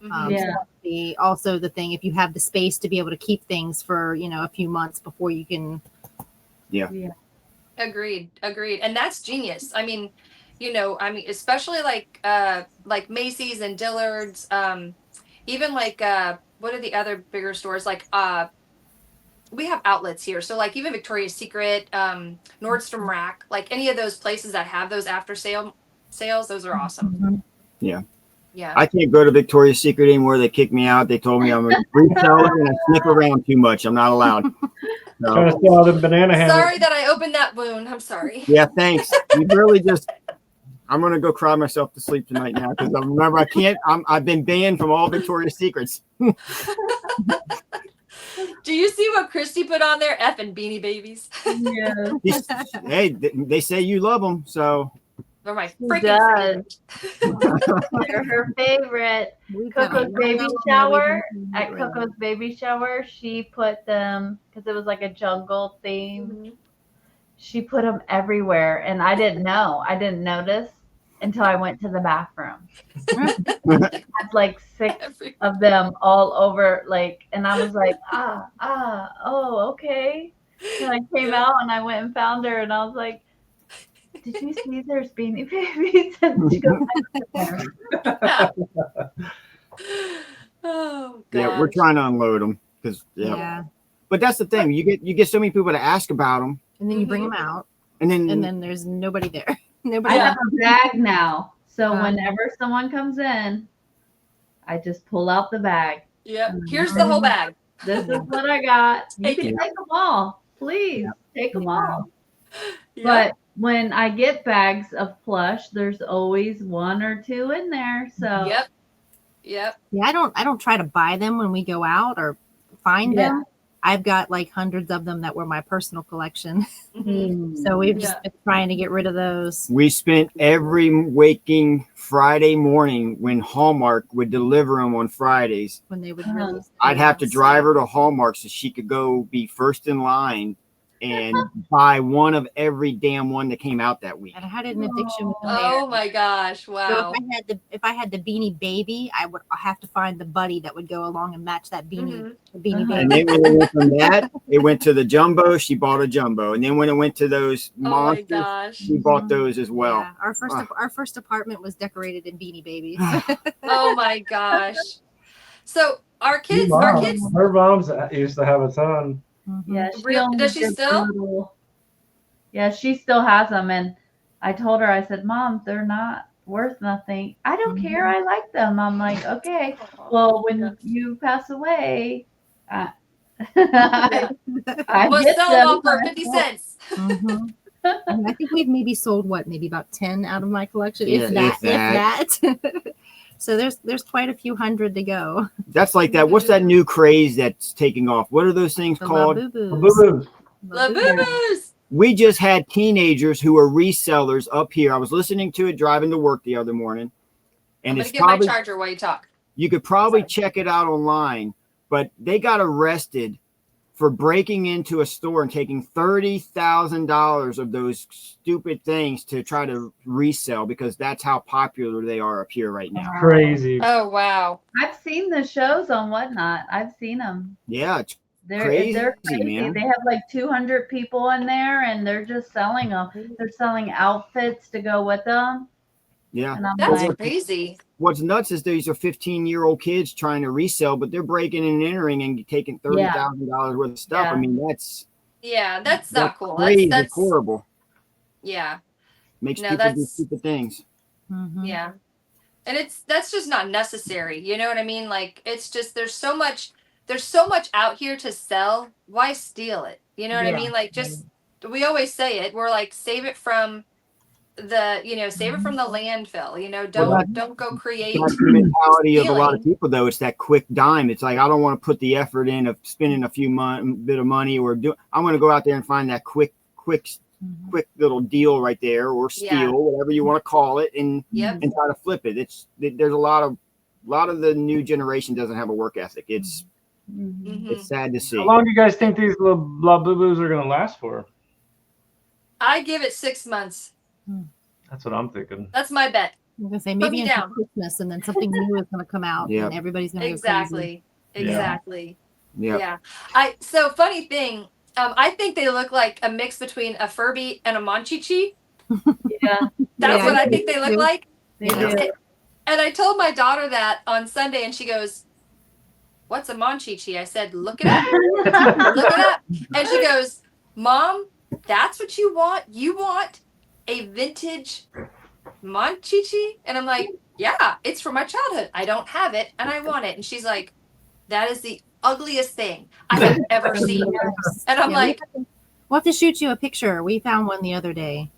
So that'd be also the thing, if you have the space to be able to keep things for, a few months before you can. Agreed. And that's genius. I mean, especially like Macy's and Dillard's, even like what are the other bigger stores? Like we have outlets here. So like even Victoria's Secret, Nordstrom Rack, like any of those places that have those after sales, those are awesome. Yeah. Yeah. I can't go to Victoria's Secret anymore. They kicked me out. They told me I'm a reseller and I sniff around too much. I'm not allowed. So, Trying to sell them banana hammers. Sorry that I opened that wound. I'm sorry. yeah, thanks. You really I'm going to go cry myself to sleep tonight now because I remember I've been banned from all Victoria's Secrets. Do you see what Christy put on there? Effing Beanie Babies. Hey, they say you love them, so. They're my She freaking does. They're her favorite. Coco's baby shower. At Coco's baby shower, she put them, because it was like a jungle theme. Mhm. She put them everywhere, and I didn't know. I didn't notice until I went to the bathroom. Had like 6 of them all over, and I was like, oh, okay. And I came out and I went and found her, and I was like, did you see there's Beanie Babies? And she goes, Oh, God. Yeah, we're trying to unload them because But that's the thing. You get so many people to ask about them, and then you bring them out, and then there's nobody there. I have a bag now, so whenever someone comes in, I just pull out the bag. Yep. Here's the whole bag. This is what I got. You Take can it. take them all, please. Take them all. Yep. But when I get bags of plush, there's always 1 or 2 in there. So Yep. Yeah, I don't try to buy them when we go out or find them. I've got like hundreds of them that were my personal collection. Mhm. So we've just been trying to get rid of those. we spent every waking Friday morning when Hallmark would deliver them on Fridays. When they would release them. I'd have to drive her to Hallmark so she could go be first in line and buy one of every damn one that came out that week. And I had an addiction with the Oh hair. my gosh! Wow. So if I had the Beanie Baby, I would have to find the buddy that would go along and match that beanie. The Beanie Baby. And then when it went from that, it went to the jumbo. She bought a jumbo, and then when it went to those Oh my monsters, gosh! she bought those as well. Yeah, our first apartment was decorated in Beanie Babies. Oh my gosh! So our kids, Her mom's used to have a ton. yeah, Does she still? Yeah, she still has them, and I told her, I said, Mom, they're not worth nothing. I don't care. I like them. I'm like, okay. Well, when you pass away, I We'll get sell them. them all for 50 cents. And I think we've maybe sold maybe about 10 out of my collection, Yeah, if that. So there's quite a few hundred to go. That's like that. What's that new craze that's taking off? What are those things The called? Boo-boos. Labubu's. We just had teenagers who are resellers up here. I was listening to it driving to work the other morning, I'm and gonna it's get my probably charger while you talk. you could probably check it out online. But they got arrested for breaking into a store and taking $30,000 of those stupid things to try to resell because that's how popular they are up here right now. Crazy. Oh wow! I've seen the shows on Whatnot. I've seen them. Yeah, it's They're Crazy, crazy. man. They have like 200 people in there, and they're just selling them. They're selling outfits to go with them. yeah. And I'm That's like, crazy. What's nuts is these are 15-year-old kids trying to resell, but they're breaking and entering and taking $30,000 worth of stuff. Yeah. I mean, that's That's not cool. crazy. That's Horrible. yeah. Makes No, people do that's- stupid things. Yeah. And that's just not necessary. You know what I mean? Like it's just there's so much out here to sell. Why steal it? You know what I mean? Like just we always say it. We're like save it from the landfill. Don't go create That's the mentality of a lot of stealing. people, though. It's that quick dime. It's like I don't want to put the effort in of spending a few bit of money or I'm going to go out there and find that quick little deal right there or steal, Yeah. whatever you want to call it, and Yep. try to flip it. There's a lot of the new generation doesn't have a work ethic. It's Mhm. sad to see. How long do you guys think these little boo-boos are going to last for? I give it 6 months. That's what I'm thinking. That's my bet. I'm gonna say Put maybe me until down. Christmas, and then something new is gonna come out, Yeah. and everybody's gonna go crazy. Exactly. Exactly. Yeah. Yeah. So funny thing. I think they look like a mix between a Furby and a Monchichi. Yeah. That's Yeah, what I they think they look do. like. They Yeah. do. And I told my daughter that on Sunday, and she goes, "What's a Monchichi?" I said, "Look it up. Look it up." And she goes, "Mom, that's what you want? You want a vintage Monchichi?" And I'm like, "Yeah, it's from my childhood. I don't have it, and I want it." And she's like, "That is the ugliest thing I have ever seen." And I'm Yeah, like, we'll have to shoot you a picture. We found one the other day.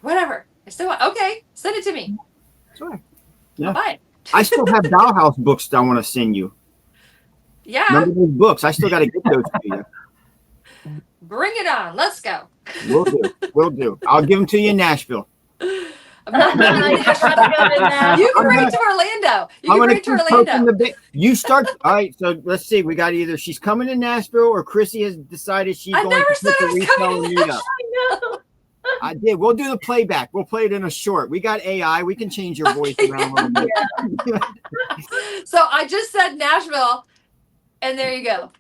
"Whatever. I still want. Okay, send it to me. Sure. Yeah. I'll buy it." I still have Dollhouse books that I want to send you. Yeah, Remember those books? I still got to get those to you. bring it on. Let's go. We'll do. We'll do. I'll give them to you in Nashville. I'm not going to Let's go to Nashville. You can bring it to Orlando. You I'm can gonna bring it to keep poking Orlando. You start. All right. So let's see. We got either she's coming to Nashville or Chrissy has decided she's I going never to said put I the was coming Reselling to meetup. I know. I did. We'll do the playback. We'll play it in a short. We got AI. We can change your voice Okay. around a little bit. So I just said Nashville, and there you go.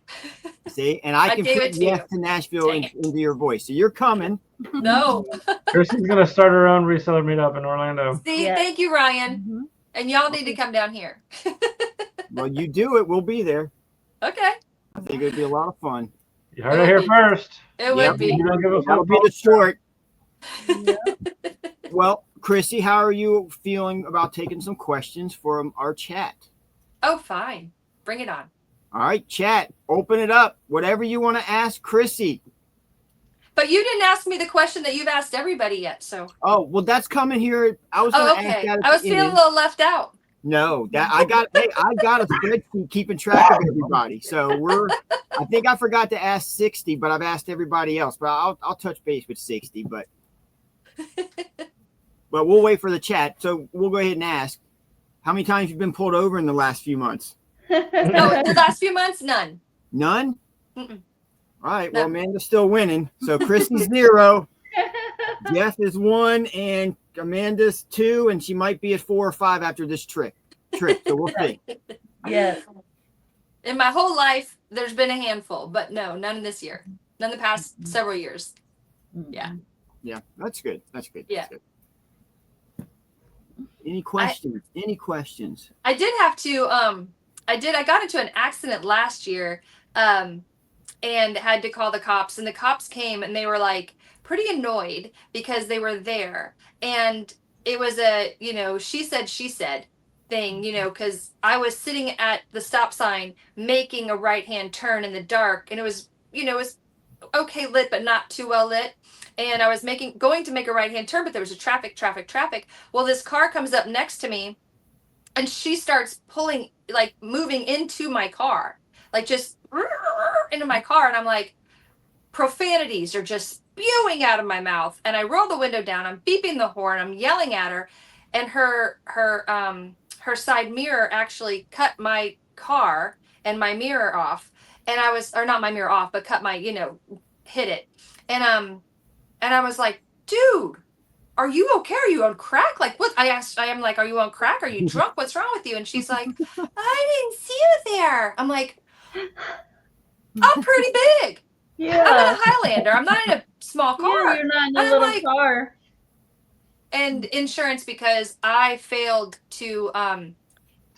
See, and I I can gave put it to yes you. to Nashville Dang it. into your voice. So you're coming. No. Chrissy's gonna start her own reseller meetup in Orlando. See, Yes. thank you, Ryan. Mhm. And y'all need to come down here. Well, you do it. We'll be there. Okay. I think it'd be a lot of fun. You heard it here first. It Yep. would be. You don't give a That'll fuck. be the short. Yeah. Well, Chrissy, how are you feeling about taking some questions from our chat? Oh, fine. Bring it on. All right, chat, open it up. Whatever you want to ask Chrissy. But you didn't ask me the question that you've asked everybody yet. So. Oh, well, that's coming here. I was going Oh, to ask okay. that at I was the feeling a end. little left out. No, that I got. Hey, I got a spreadsheet keeping track of everybody. So I think I forgot to ask 60, but I've asked everybody else. But I'll touch base with 60. But we'll wait for the chat. So we'll go ahead and ask. How many times you've been pulled over in the last few months? No, the last few months, none. None. Mm-mm. All right. No. Well, Amanda's still winning. So Chrissy's 0. Jeff is 1 and Amanda's 2, and she might be at 4 or 5 after this trip. So we'll see. Yes. In my whole life, there's been a handful, but no, none this year. None the past several years. Yeah. Yeah, that's good. That's good. Yeah. That's good. Any questions? Any questions? I did have to I got into an accident last year and had to call the cops, and the cops came and they were like pretty annoyed because they were there, and it was a, she said thing, because I was sitting at the stop sign making a right-hand turn in the dark, and it was, it was okay lit but not too well lit, and I was going to make a right-hand turn, but there was a traffic. Well, this car comes up next to me, and she starts pulling, like moving into my car, like just into my car, and I'm like, profanities are just spewing out of my mouth, and I roll the window down, I'm beeping the horn, I'm yelling at her, and her side mirror actually cut my car and my mirror off, and I was, or not my mirror off, but cut my, hit it, and I was like, dude, are you okay? Are you on crack? Like, what? I am like, are you on crack? Are you drunk? What's wrong with you? And she's like, I didn't see you there. I'm like, I'm pretty big. I'm in Yeah. a Highlander. I'm not in a small car. Yeah, you're not in a I'm little like- car. And insurance, because I failed to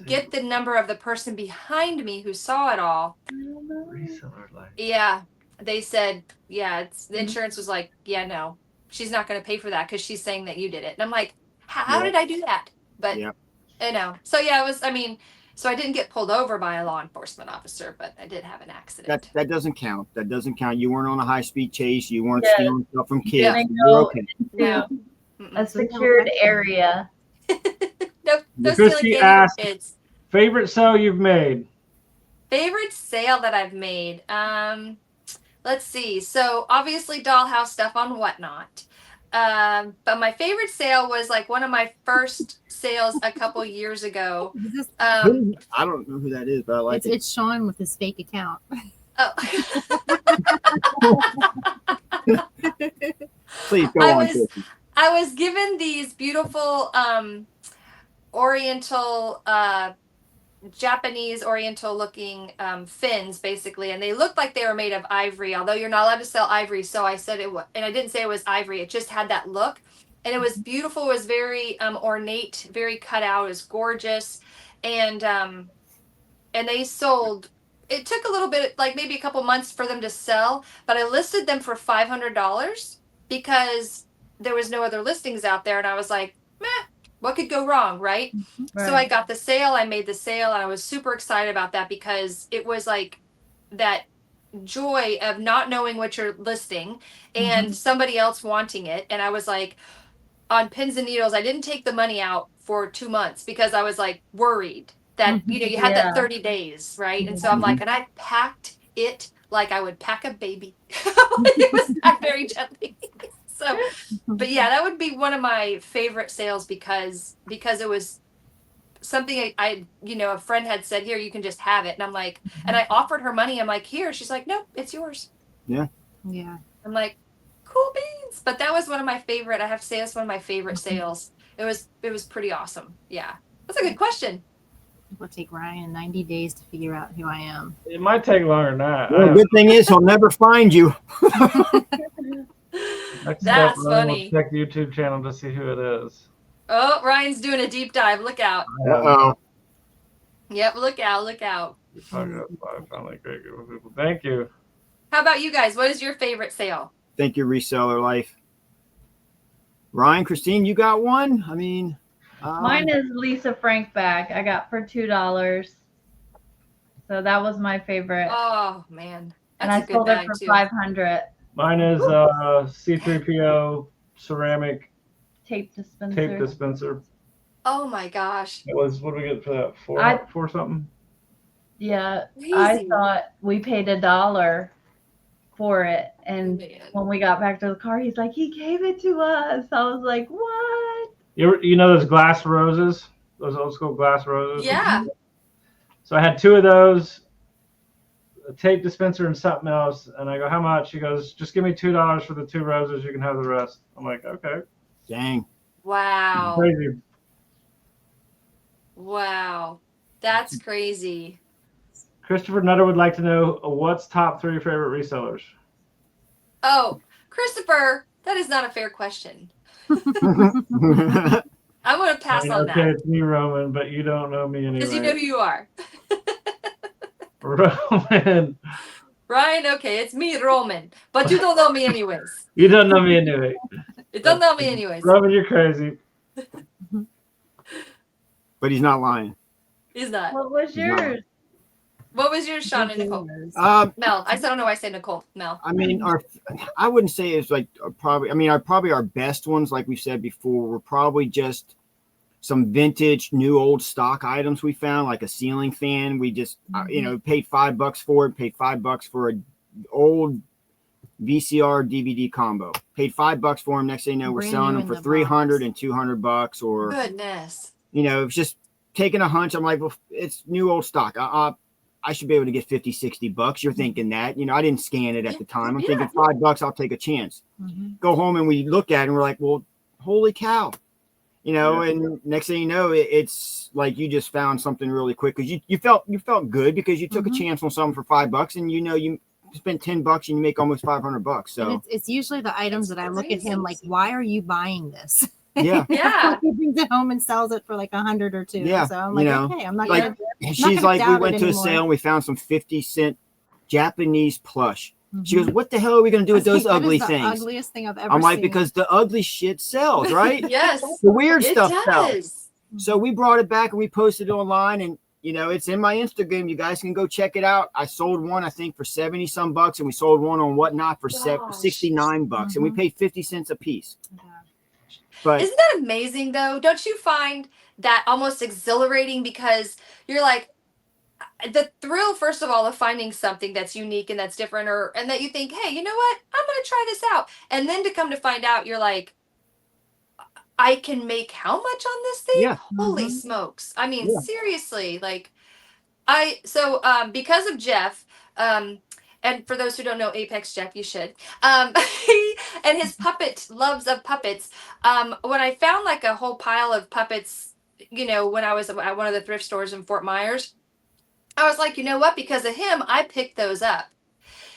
get the number of the person behind me who saw it all. Reseller life. Yeah. They said, yeah, the insurance was like, yeah, no, she's not going to pay for that because she's saying that you did it. And I'm like, how did I do that? But, so yeah, it was, so I didn't get pulled over by a law enforcement officer, but I did have an accident. That doesn't count. That doesn't count. You weren't on a high-speed chase. You weren't Yeah. stealing stuff from kids. Yeah. You're okay. No. A secured area. No Chrissy stealing candy asked- from kids. Favorite sale you've made? Favorite sale that I've made. Let's see. So obviously Dollhouse stuff on Whatnot. But my favorite sale was like one of my first sales a couple years ago. Is this- I don't know who that is, but I like it. it's Sean with his fake account. Oh. Please go I on. was- Chrissy. I was given these beautiful Oriental Japanese Oriental looking fins basically, and they looked like they were made of ivory, although you're not allowed to sell ivory. So I said it was, and I didn't say it was ivory. It just had that look, and it was beautiful. It was very ornate, very cut out. It was gorgeous, and they sold. It took a little bit, like maybe a couple months for them to sell, but I listed them for $500 because there was no other listings out there, and I was like, meh, what could go wrong, right? So I got the sale, I made the sale, and I was super excited about that because it was like that joy of not knowing what you're listing and somebody else wanting it. And I was like, on pins and needles, I didn't take the money out for 2 months because I was like worried that, you had that 30 days, right? And so I'm like, and I packed it like I would pack a baby. It was packed very gently. So, but yeah, that would be one of my favorite sales because it was something I a friend had said, here, you can just have it. And I'm like, and I offered her money. I'm like, here. She's like, no, it's yours. Yeah. Yeah. I'm like, cool beans. But that was one of my favorite. I have to say, that's one of my favorite sales. It was pretty awesome. Yeah. That's a good question. It will take Ryan 90 days to figure out who I am. It might take longer than that. Well, the good thing is he'll never find you. Next That's step, Ryan will funny. check the YouTube channel to see who it is. Oh, Ryan's doing a deep dive. Look out. Uh-oh. Yep, look out, look out. I found like great group of people. Thank you. How about you guys? What is your favorite sale? Thank you, Reseller Life. Ryan, Christine, you got one? I mean, Mine is Lisa Frank bag. I got for $2. So that was my favorite. Oh man. And That's I a good sold it bag for too. $500. Mine is C3PO ceramic Tape dispenser. tape dispenser. Oh my gosh. It was, what did we get for that? Four something? Yeah. Crazy. I thought we paid $1 for it. And Man. when we got back to the car, he's like, he gave it to us. I was like, what? You know those glass roses? Those old school glass roses? Yeah. So I had 2 of those, a tape dispenser and something else. And I go, how much? He goes, just give me $2 for the 2 roses. You can have the rest. I'm like, okay. dang. Wow. Crazy. Wow. That's crazy. Christopher Nutter would like to know what's top 3 favorite resellers. Oh, Christopher, that is not a fair question. I'm going to pass on Okay, that it's me, Roman, but you don't know me anyway. because you know who you are. Roman. Ryan, okay, it's me, Roman, but you don't know me anyways. You don't know me anyway. You don't know me anyways. Roman, you're crazy. But he's not lying. He's not. What was yours? What was yours, Sean and Nicole? Mel. I don't know why I say Nicole. Mel. I mean, I wouldn't say it's like probably our best ones, like we said before, were probably just some vintage, new, old stock items we found, like a ceiling fan. We just, paid $5 for it, paid $5 for an old VCR DVD combo. Paid $5 for them. Next thing you know, we're Brand selling new them for in the $300 box. and $200, or Goodness. it's just taking a hunch. I'm like, well, it's new old stock. I should be able to get $50-$60. You're thinking that, I didn't scan it at the time. I'm thinking $5, I'll take a chance. Go home and we look at it and we're like, well, holy cow. And next thing you know, it's like you just found something really quick because you felt good because you took a chance on something for $5 and you spent $10 and you make almost $500. So And it's usually the items that I look at him like, why are you buying this? yeah. Yeah. He brings it home and sells it for like $100 or $200. Yeah, So I'm like, okay, I'm not like, gonna. She's like, we doubt went it to a anymore. sale and we found some 50-cent Japanese plush. She goes, what the hell are we going to do with those ugly things? Ugliest thing I've ever I'm like, seen. because the ugly shit sells, right? Yes. The weird It stuff sells. does. So we brought it back and we posted it online, and it's in my Instagram. You guys can go check it out. I sold one, I think, for 70 some bucks, and we sold one on Whatnot for Gosh. 69 bucks, and we paid 50 cents a piece. Yeah. But Isn't that amazing though? Don't you find that almost exhilarating because you're like the thrill, first of all, of finding something that's unique and that's different, and that you think, hey, you know what? I'm going to try this out. And then to come to find out, you're like, I can make how much on this thing? Yeah. Holy smokes. I mean, Yeah. seriously, like because of Jeff, and for those who don't know Apex Jeff, you should. And his puppet loves of puppets. When I found like a whole pile of puppets, when I was at one of the thrift stores in Fort Myers, I was like, you know what? Because of him, I picked those up.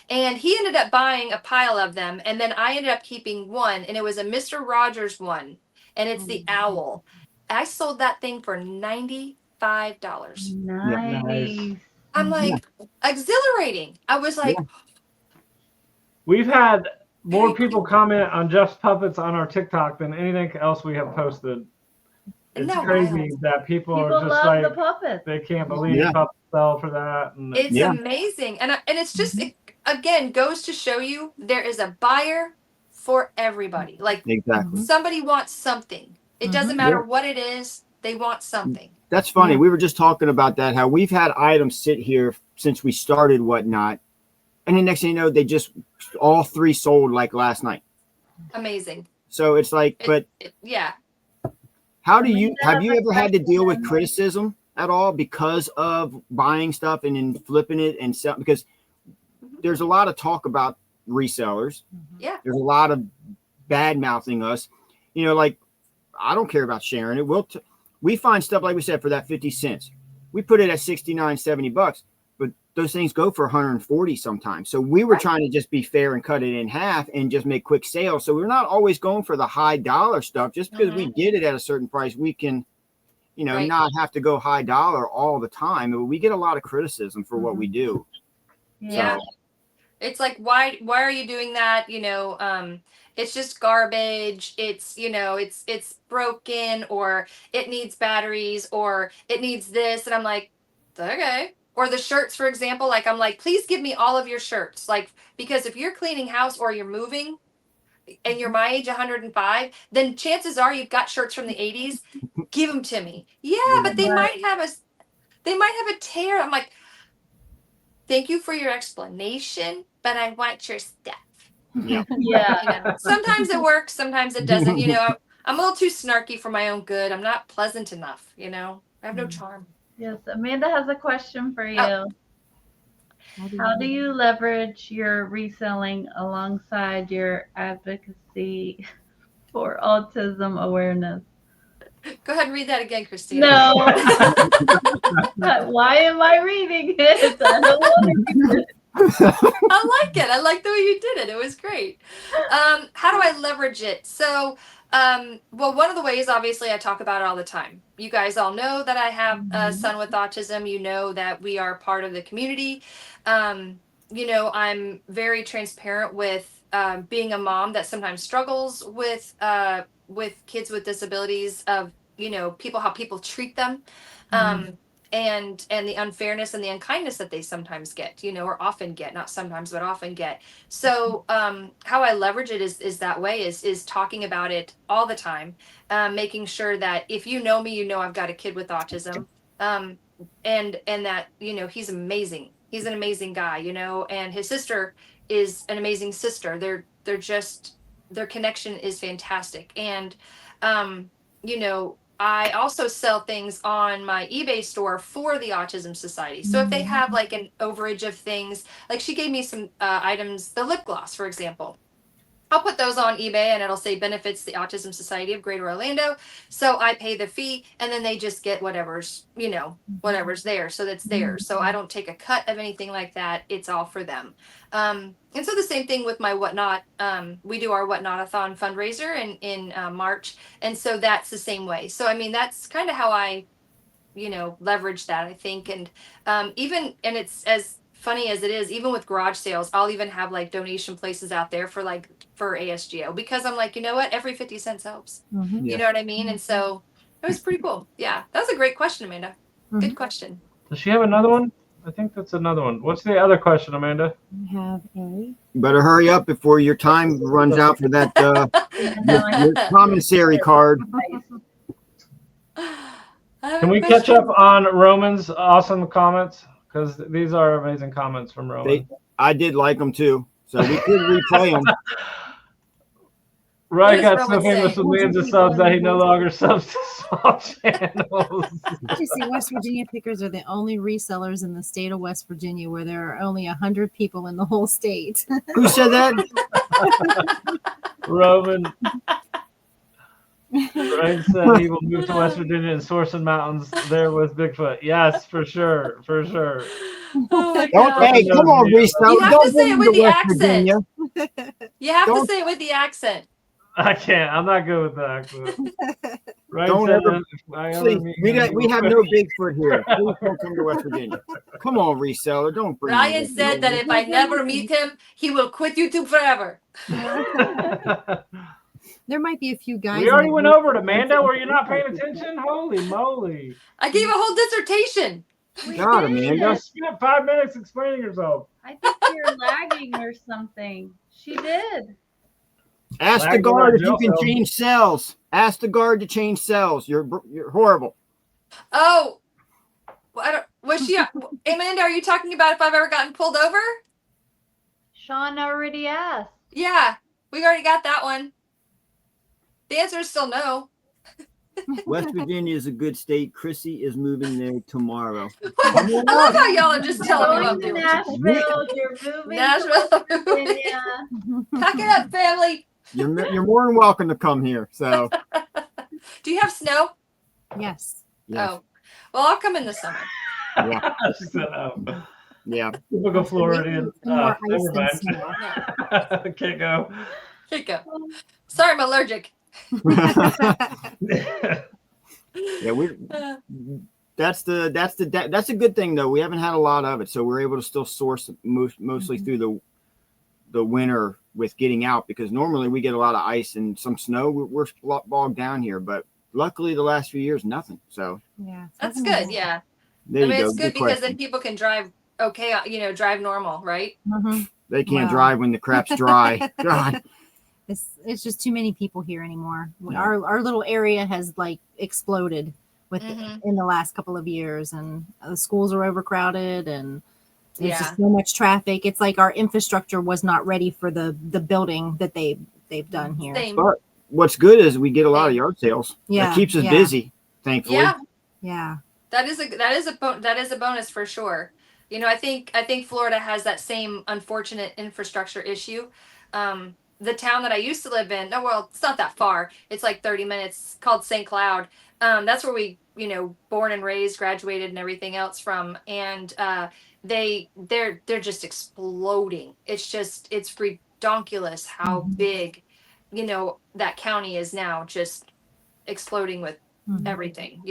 And he ended up buying a pile of them. And then I ended up keeping one. And it was a Mr. Rogers one. And it's the owl. I sold that thing for $95. Nice. I'm like, exhilarating. I was like, We've had more people comment on Jeff's puppets on our TikTok than anything else we have posted. It's crazy that people are just love like, the puppets. they can't believe puppets sell for that. And it's amazing. And it's just, it, again, goes to show you there is a buyer for everybody. Like, exactly. Somebody wants something. It doesn't matter what it is. They want something. That's funny. We were just talking about that, how we've had items sit here since we started Whatnot. And the next thing you know, they just all 3 sold like last night. Amazing. So it's like, yeah. How do you, have you ever had to deal with criticism at all because of buying stuff and then flipping it and selling? Because there's a lot of talk about resellers. Yeah. There's a lot of bad mouthing us, like, I don't care about sharing it. We find stuff, like we said, for that 50 cents. We put it at 69, 70 bucks, but those things go for 140 sometimes. So we were trying to just be fair and cut it in half and just make quick sales. So we're not always going for the high dollar stuff. Just because we get it at a certain price, we can, not have to go high dollar all the time. We get a lot of criticism for what we do. Yeah. So. It's like, why are you doing that? It's just garbage. It's, it's broken, or it needs batteries, or it needs this. And I'm like, okay. Or the shirts, for example, like, I'm like, please give me all of your shirts. Like, because if you're cleaning house or you're moving and you're my age, 105, then chances are you've got shirts from the 80s. Give them to me. Yeah, but they might have a tear. I'm like, thank you for your explanation, but I want your stuff. Yeah. Sometimes it works, sometimes it doesn't. I'm a little too snarky for my own good. I'm not pleasant enough. I have no charm. Yes, Amanda has a question for you. How do you leverage your reselling alongside your advocacy for autism awareness? Go ahead and read that again, Christina. No. Why am I reading it? I don't want to read it. I like it. I like the way you did it. It was great. How do I leverage it? So, one of the ways, obviously, I talk about it all the time. You guys all know that I have a son with autism. You know that we are part of the community. I'm very transparent with being a mom that sometimes struggles with kids with disabilities, of how people treat them, and the unfairness and the unkindness that they sometimes get, or often get, not sometimes, but often get. So how I leverage it is that way, is talking about it all the time, making sure that if you know me, I've got a kid with autism, and that he's amazing. He's an amazing guy, and his sister is an amazing sister. They're just, their connection is fantastic. And I also sell things on my eBay store for the Autism Society. So if they have like an overage of things, like she gave me some items, the lip gloss, for example. I'll put those on eBay and it'll say benefits the Autism Society of Greater Orlando. So I pay the fee and then they just get whatever's there. So that's theirs. So I don't take a cut of anything like that. It's all for them. And so the same thing with my Whatnot. We do our Whatnot-a-thon fundraiser in March. And so that's the same way. So, I mean, that's kind of how I, leverage that, I think. And and it's as funny as it is, even with garage sales, I'll even have like donation places out there for ASGO, because I'm like, you know what? Every 50 cents helps. You know what I mean? And so it was pretty cool. Yeah. That was a great question, Amanda. Good question. Does she have another one? I think that's another one. What's the other question, Amanda? We have a. You better hurry up before your time runs out for that your commissary card. Can we catch up on Roman's awesome comments? Because these are amazing comments from Roman. I did like them too, so we could replay them. Ryan is got Roman so famous saying? with millions of subs that he no longer subs to small channels. You see, West Virginia pickers are the only resellers in the state of West Virginia where there are only 100 people in the whole state. Who said that? Roman. Ryan said he will move to West Virginia and source in mountains there with Bigfoot. Yes, for sure. For sure. Oh my Don't, god. hey, come on, Reseller. You have Don't to say bring it him with to the West accent. Virginia. You have to Don't- say it with the accent. I can't. I'm not good with the accent. Ryan Don't said ever- if I ever Please, meet we him, have no Bigfoot here. Please don't come to West Virginia. Come on, Reseller. Don't bring him to Ryan West said that Virginia. if I never meet him, he will quit YouTube forever. There might be a few guys. We in already the went group over it, that Amanda. Were you not paying like attention? Holy moly. I gave a whole dissertation. God, Amanda. You spent 5 minutes explaining yourself. I think you're lagging or something. She did. Ask the Lag guard on if you can Jelko. change cells. Ask the guard to change cells. You're horrible. Oh, well, I don't, was she? Amanda, are you talking about if I've ever gotten pulled over? Sean already asked. Yeah, we already got that one. The answer is still no. West Virginia is a good state. Crissy is moving there tomorrow. I love how y'all are just telling me what I'm Going to doing. Nashville. You're moving Nashville. to West Virginia. Pack it up, family. You're more than welcome to come here. So Do you have snow? Yes. yes. Oh, well, I'll come in the summer. Yeah. She said, oh. Yeah. Typical Floridian. More ice Never than mind. snow. Can't go. Here you go. Sorry, I'm allergic. Yeah, that's a good thing though. We haven't had a lot of it, so we're able to still source mostly through the winter with getting out, because normally we get a lot of ice and some snow. We're bogged down here, but luckily the last few years nothing. So Yeah. That's good. Yeah. there I mean, you go. it's good because question. then people can drive okay, drive normal, right? Mhm. They can't Wow. drive when the crap's dry. God. It's just too many people here anymore. Yeah. Our little area has like exploded with Mhm. in the last couple of years, and the schools are overcrowded, and there's Yeah. just so much traffic. It's like our infrastructure was not ready for the building that they've done here. Same. But what's good is we get a lot of yard sales. Yeah, That keeps us yeah. busy, thankfully. Yeah, Yeah. that is a bonus for sure. I think Florida has that same unfortunate infrastructure issue. The town that I used to live in, it's not that far. It's like 30 minutes, called St. Cloud. That's where we, born and raised, graduated and everything else from. And they're just exploding. It's redonkulous how big, that county is now, just exploding with Mhm. everything,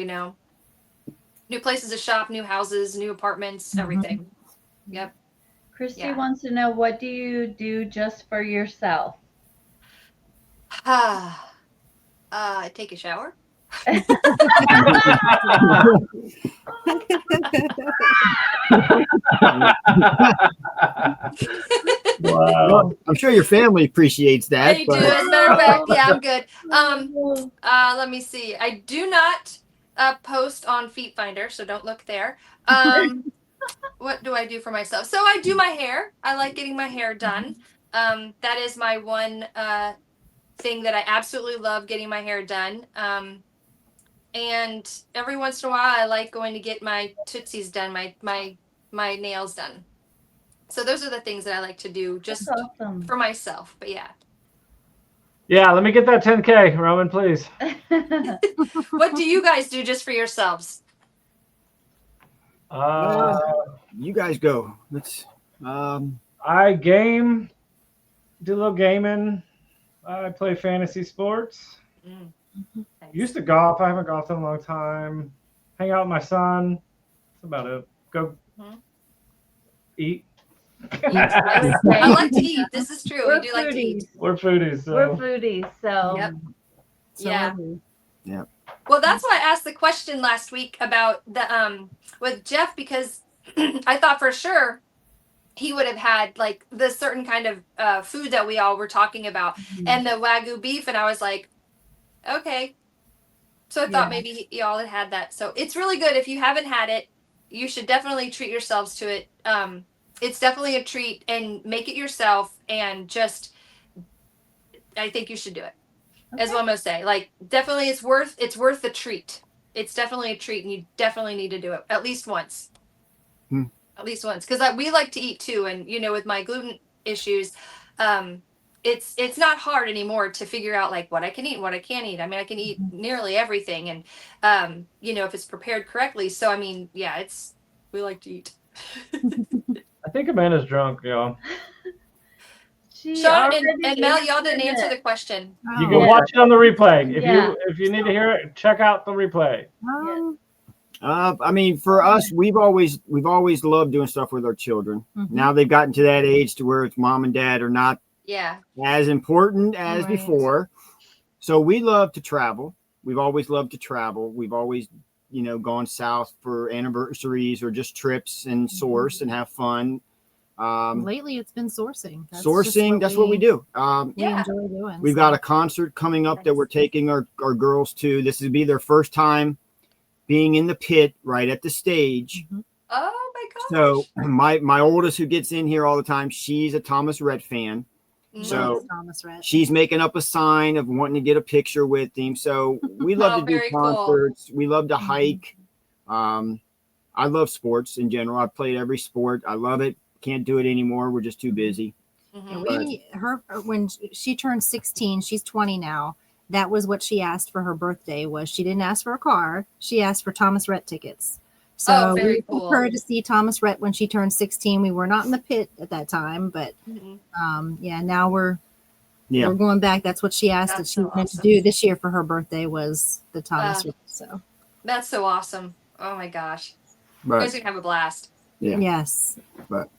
new places to shop, new houses, new apartments, everything. Yep. Christy Yeah. wants to know, what do you do just for yourself? I take a shower. Wow. I'm sure your family appreciates that. They do. But As a matter of fact, yeah, I'm good. Let me see. I do not post on Feet Finder, so don't look there. What do I do for myself? So I do my hair. I like getting my hair done. That is my one thing that I absolutely love, getting my hair done. And every once in a while, I like going to get my tootsies done, my nails done. So those are the things that I like to do just That's awesome. for myself. But yeah. Yeah, let me get that 10K, Roman, please. What do you guys do just for yourselves? you guys go. Let's. I game, do a little gaming. I play fantasy sports. Used to golf. I haven't golfed in a long time. Hang out with my son. That's about it. Go eat. I like to eat. This is true. We do like to eat. We're foodies. So. We're foodies, so Yep. So Yeah. are we. Yeah. Well, that's why I asked the question last week about the with Jeff, because I thought for sure he would have had like the certain kind of food that we all were talking about, and the Wagyu beef, and I was like, okay. So I thought maybe y'all had that. So it's really good. If you haven't had it, you should definitely treat yourselves to it. It's definitely a treat, and make it yourself, and just, I think you should do it. is what I'm gonna say. Like, definitely, it's worth the treat. It's definitely a treat, and you definitely need to do it at least once. At least once, because we like to eat too, and with my gluten issues, it's not hard anymore to figure out like what I can eat and what I can't eat. I mean, I can eat nearly everything, and if it's prepared correctly. So I mean, yeah, we like to eat. I think Amanda's drunk, y'all. Sean and Mel, y'all didn't answer the question. You can watch it on the replay. If you need to hear it, check out the replay. I mean, for us, we've always loved doing stuff with our children. Now they've gotten to that age to where it's mom and dad are not as important as before. So we love to travel. We've always loved to travel. We've always, gone south for anniversaries or just trips and source and have fun. Lately, it's been sourcing. That's what we do. We enjoy doing. We've got a concert coming up that we're taking our girls to. This will be their first time being in the pit right at the stage. Oh my gosh. So my oldest, who gets in here all the time, she's a Thomas Rhett fan. So she's making up a sign of wanting to get a picture with him. So we love to do concerts. Cool. We love to hike. I love sports in general. I've played every sport. I love it. Can't do it anymore. We're just too busy. When she turned 16, she's 20 now. That was what she asked for her birthday. She didn't ask for a car. She asked for Thomas Rhett tickets. So we took her to see Thomas Rhett when she turned 16. We were not in the pit at that time, but now we're going back. That's what she asked that she wanted to do this year for her birthday was the Thomas Rhett. So that's so awesome. Oh my gosh. You guys are gonna have a blast. Yeah. Yes. But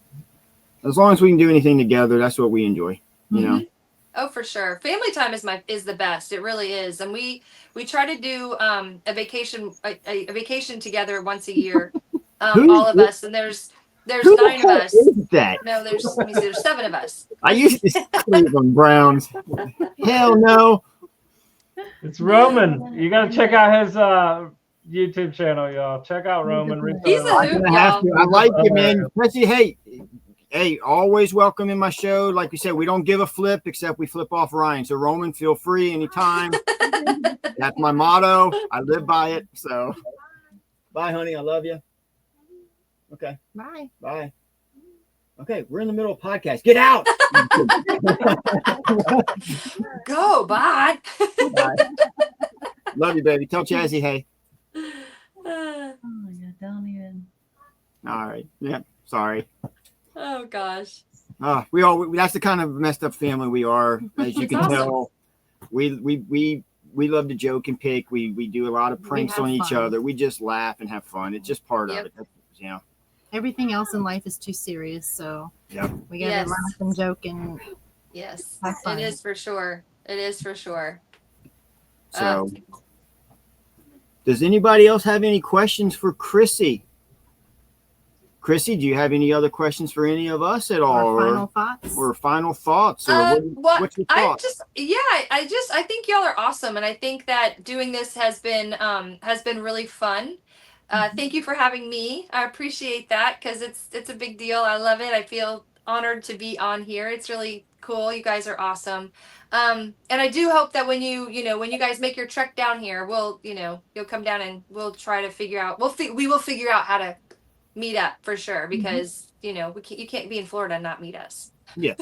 as long as we can do anything together, that's what we enjoy. You know. Oh, for sure. Family time is the best. It really is. And we try to do a vacation together once a year. All of us. And there's 9 of us. No, there's 7 of us. I used to Cleveland Browns. Hell no. It's Roman. You got to check out his YouTube channel, y'all. Check out Roman. He's a hoot, y'all. I like you, man. Chrissy, hey, always welcome in my show. Like we said, we don't give a flip except we flip off Ryan. So Roman, feel free anytime. That's my motto. I live by it. So bye, honey. I love you. Okay. Bye. Okay, we're in the middle of a podcast. Get out. Go. Bye. Bye. Love you, baby. Tell Chazzy hey. Oh my God, don't even. All right. Yeah. Sorry. Oh gosh. That's the kind of messed up family we are, as you can tell. We love to joke and pick. We do a lot of pranks on each other. We just laugh and have fun. It's just part of it. Everything else in life is too serious, so we gotta laugh and joke and have fun. It is for sure. So does anybody else have any questions for Crissy? Crissy, do you have any other questions for any of us at all? Or final thoughts? Or what's your thoughts? I think y'all are awesome, and I think that doing this has been really fun. Thank you for having me. I appreciate that because it's a big deal. I love it. I feel honored to be on here. It's really cool. You guys are awesome. And I do hope that when you guys make your trek down here, you'll come down and we'll try to figure out. We will figure out how to meet up for sure because you can't be in Florida and not meet us. Yeah.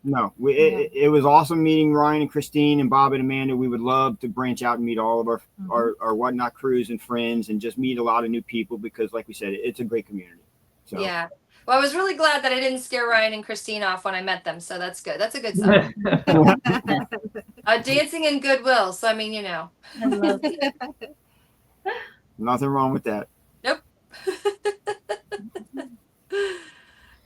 No, it was awesome meeting Ryan and Christine and Bob and Amanda. We would love to branch out and meet all of our Whatnot crews and friends and just meet a lot of new people because, like we said, it's a great community. So. Yeah. Well, I was really glad that I didn't scare Ryan and Christine off when I met them. So that's good. That's a good sign. Dancing in goodwill. So, I mean, I love it. Nothing wrong with that. Nope.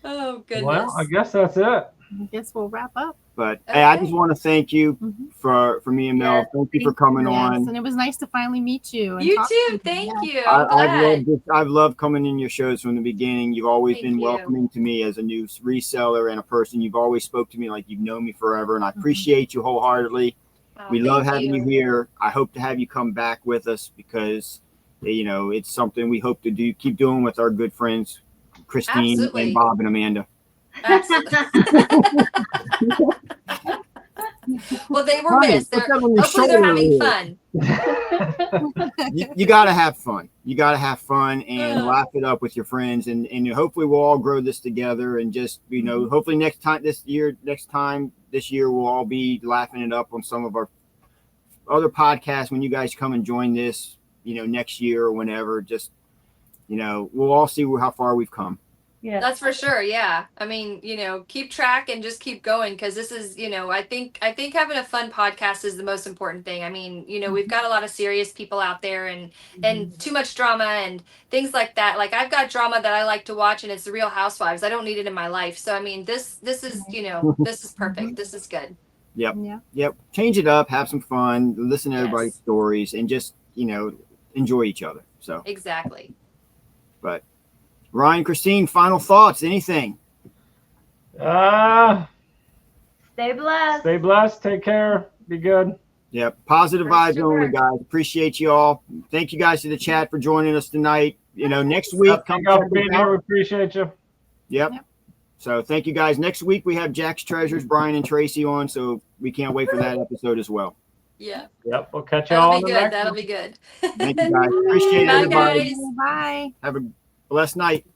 Oh, goodness. Well, I guess that's it. I guess we'll wrap up. But hey, I just want to thank you for me and Mel. Thank you for coming on. And it was nice to finally meet you. You too. Thank you. I've loved coming in your shows from the beginning. You've always been welcoming to me as a new reseller and a person. You've always spoke to me like you've known me forever, and I appreciate you wholeheartedly. We love having you here. I hope to have you come back with us because it's something we hope to keep doing with our good friends Christine and Bob and Amanda. Absolutely. Well, they were Honey, missed. put that on your Hopefully they're shoulder having here. fun. You got to have fun. You got to have fun and laugh it up with your friends. And hopefully we'll all grow this together and just, hopefully this year we'll all be laughing it up on some of our other podcasts when you guys come and join this, next year or whenever. Just, we'll all see how far we've come. Yeah, That's for sure. Yeah. I mean, keep track and just keep going. Cause this is, I think having a fun podcast is the most important thing. I mean, we've got a lot of serious people out there and too much drama and things like that. Like I've got drama that I like to watch and it's the Real Housewives. I don't need it in my life. So, I mean, this is, this is perfect. This is good. Yep. Yeah. Yep. Change it up, have some fun, listen to everybody's Yes. stories and just, enjoy each other. So, Exactly. but Ryan, Christine, final thoughts, anything? stay blessed. Stay blessed. Take care. Be good. Yep. Positive For vibes sure. only, guys. Appreciate you all. Thank you guys to the chat for joining us tonight. Next week, Thank you for being here. We appreciate you. Yep. Yep. So thank you guys. Next week we have Jack's Treasures, Brian and Tracy on. So we can't wait for that episode as well. Yeah. Yep. We'll catch you all That'll on be the good. next That'll one. be good. Thank you guys. Appreciate Bye, everybody. guys. Bye. Have a blessed night.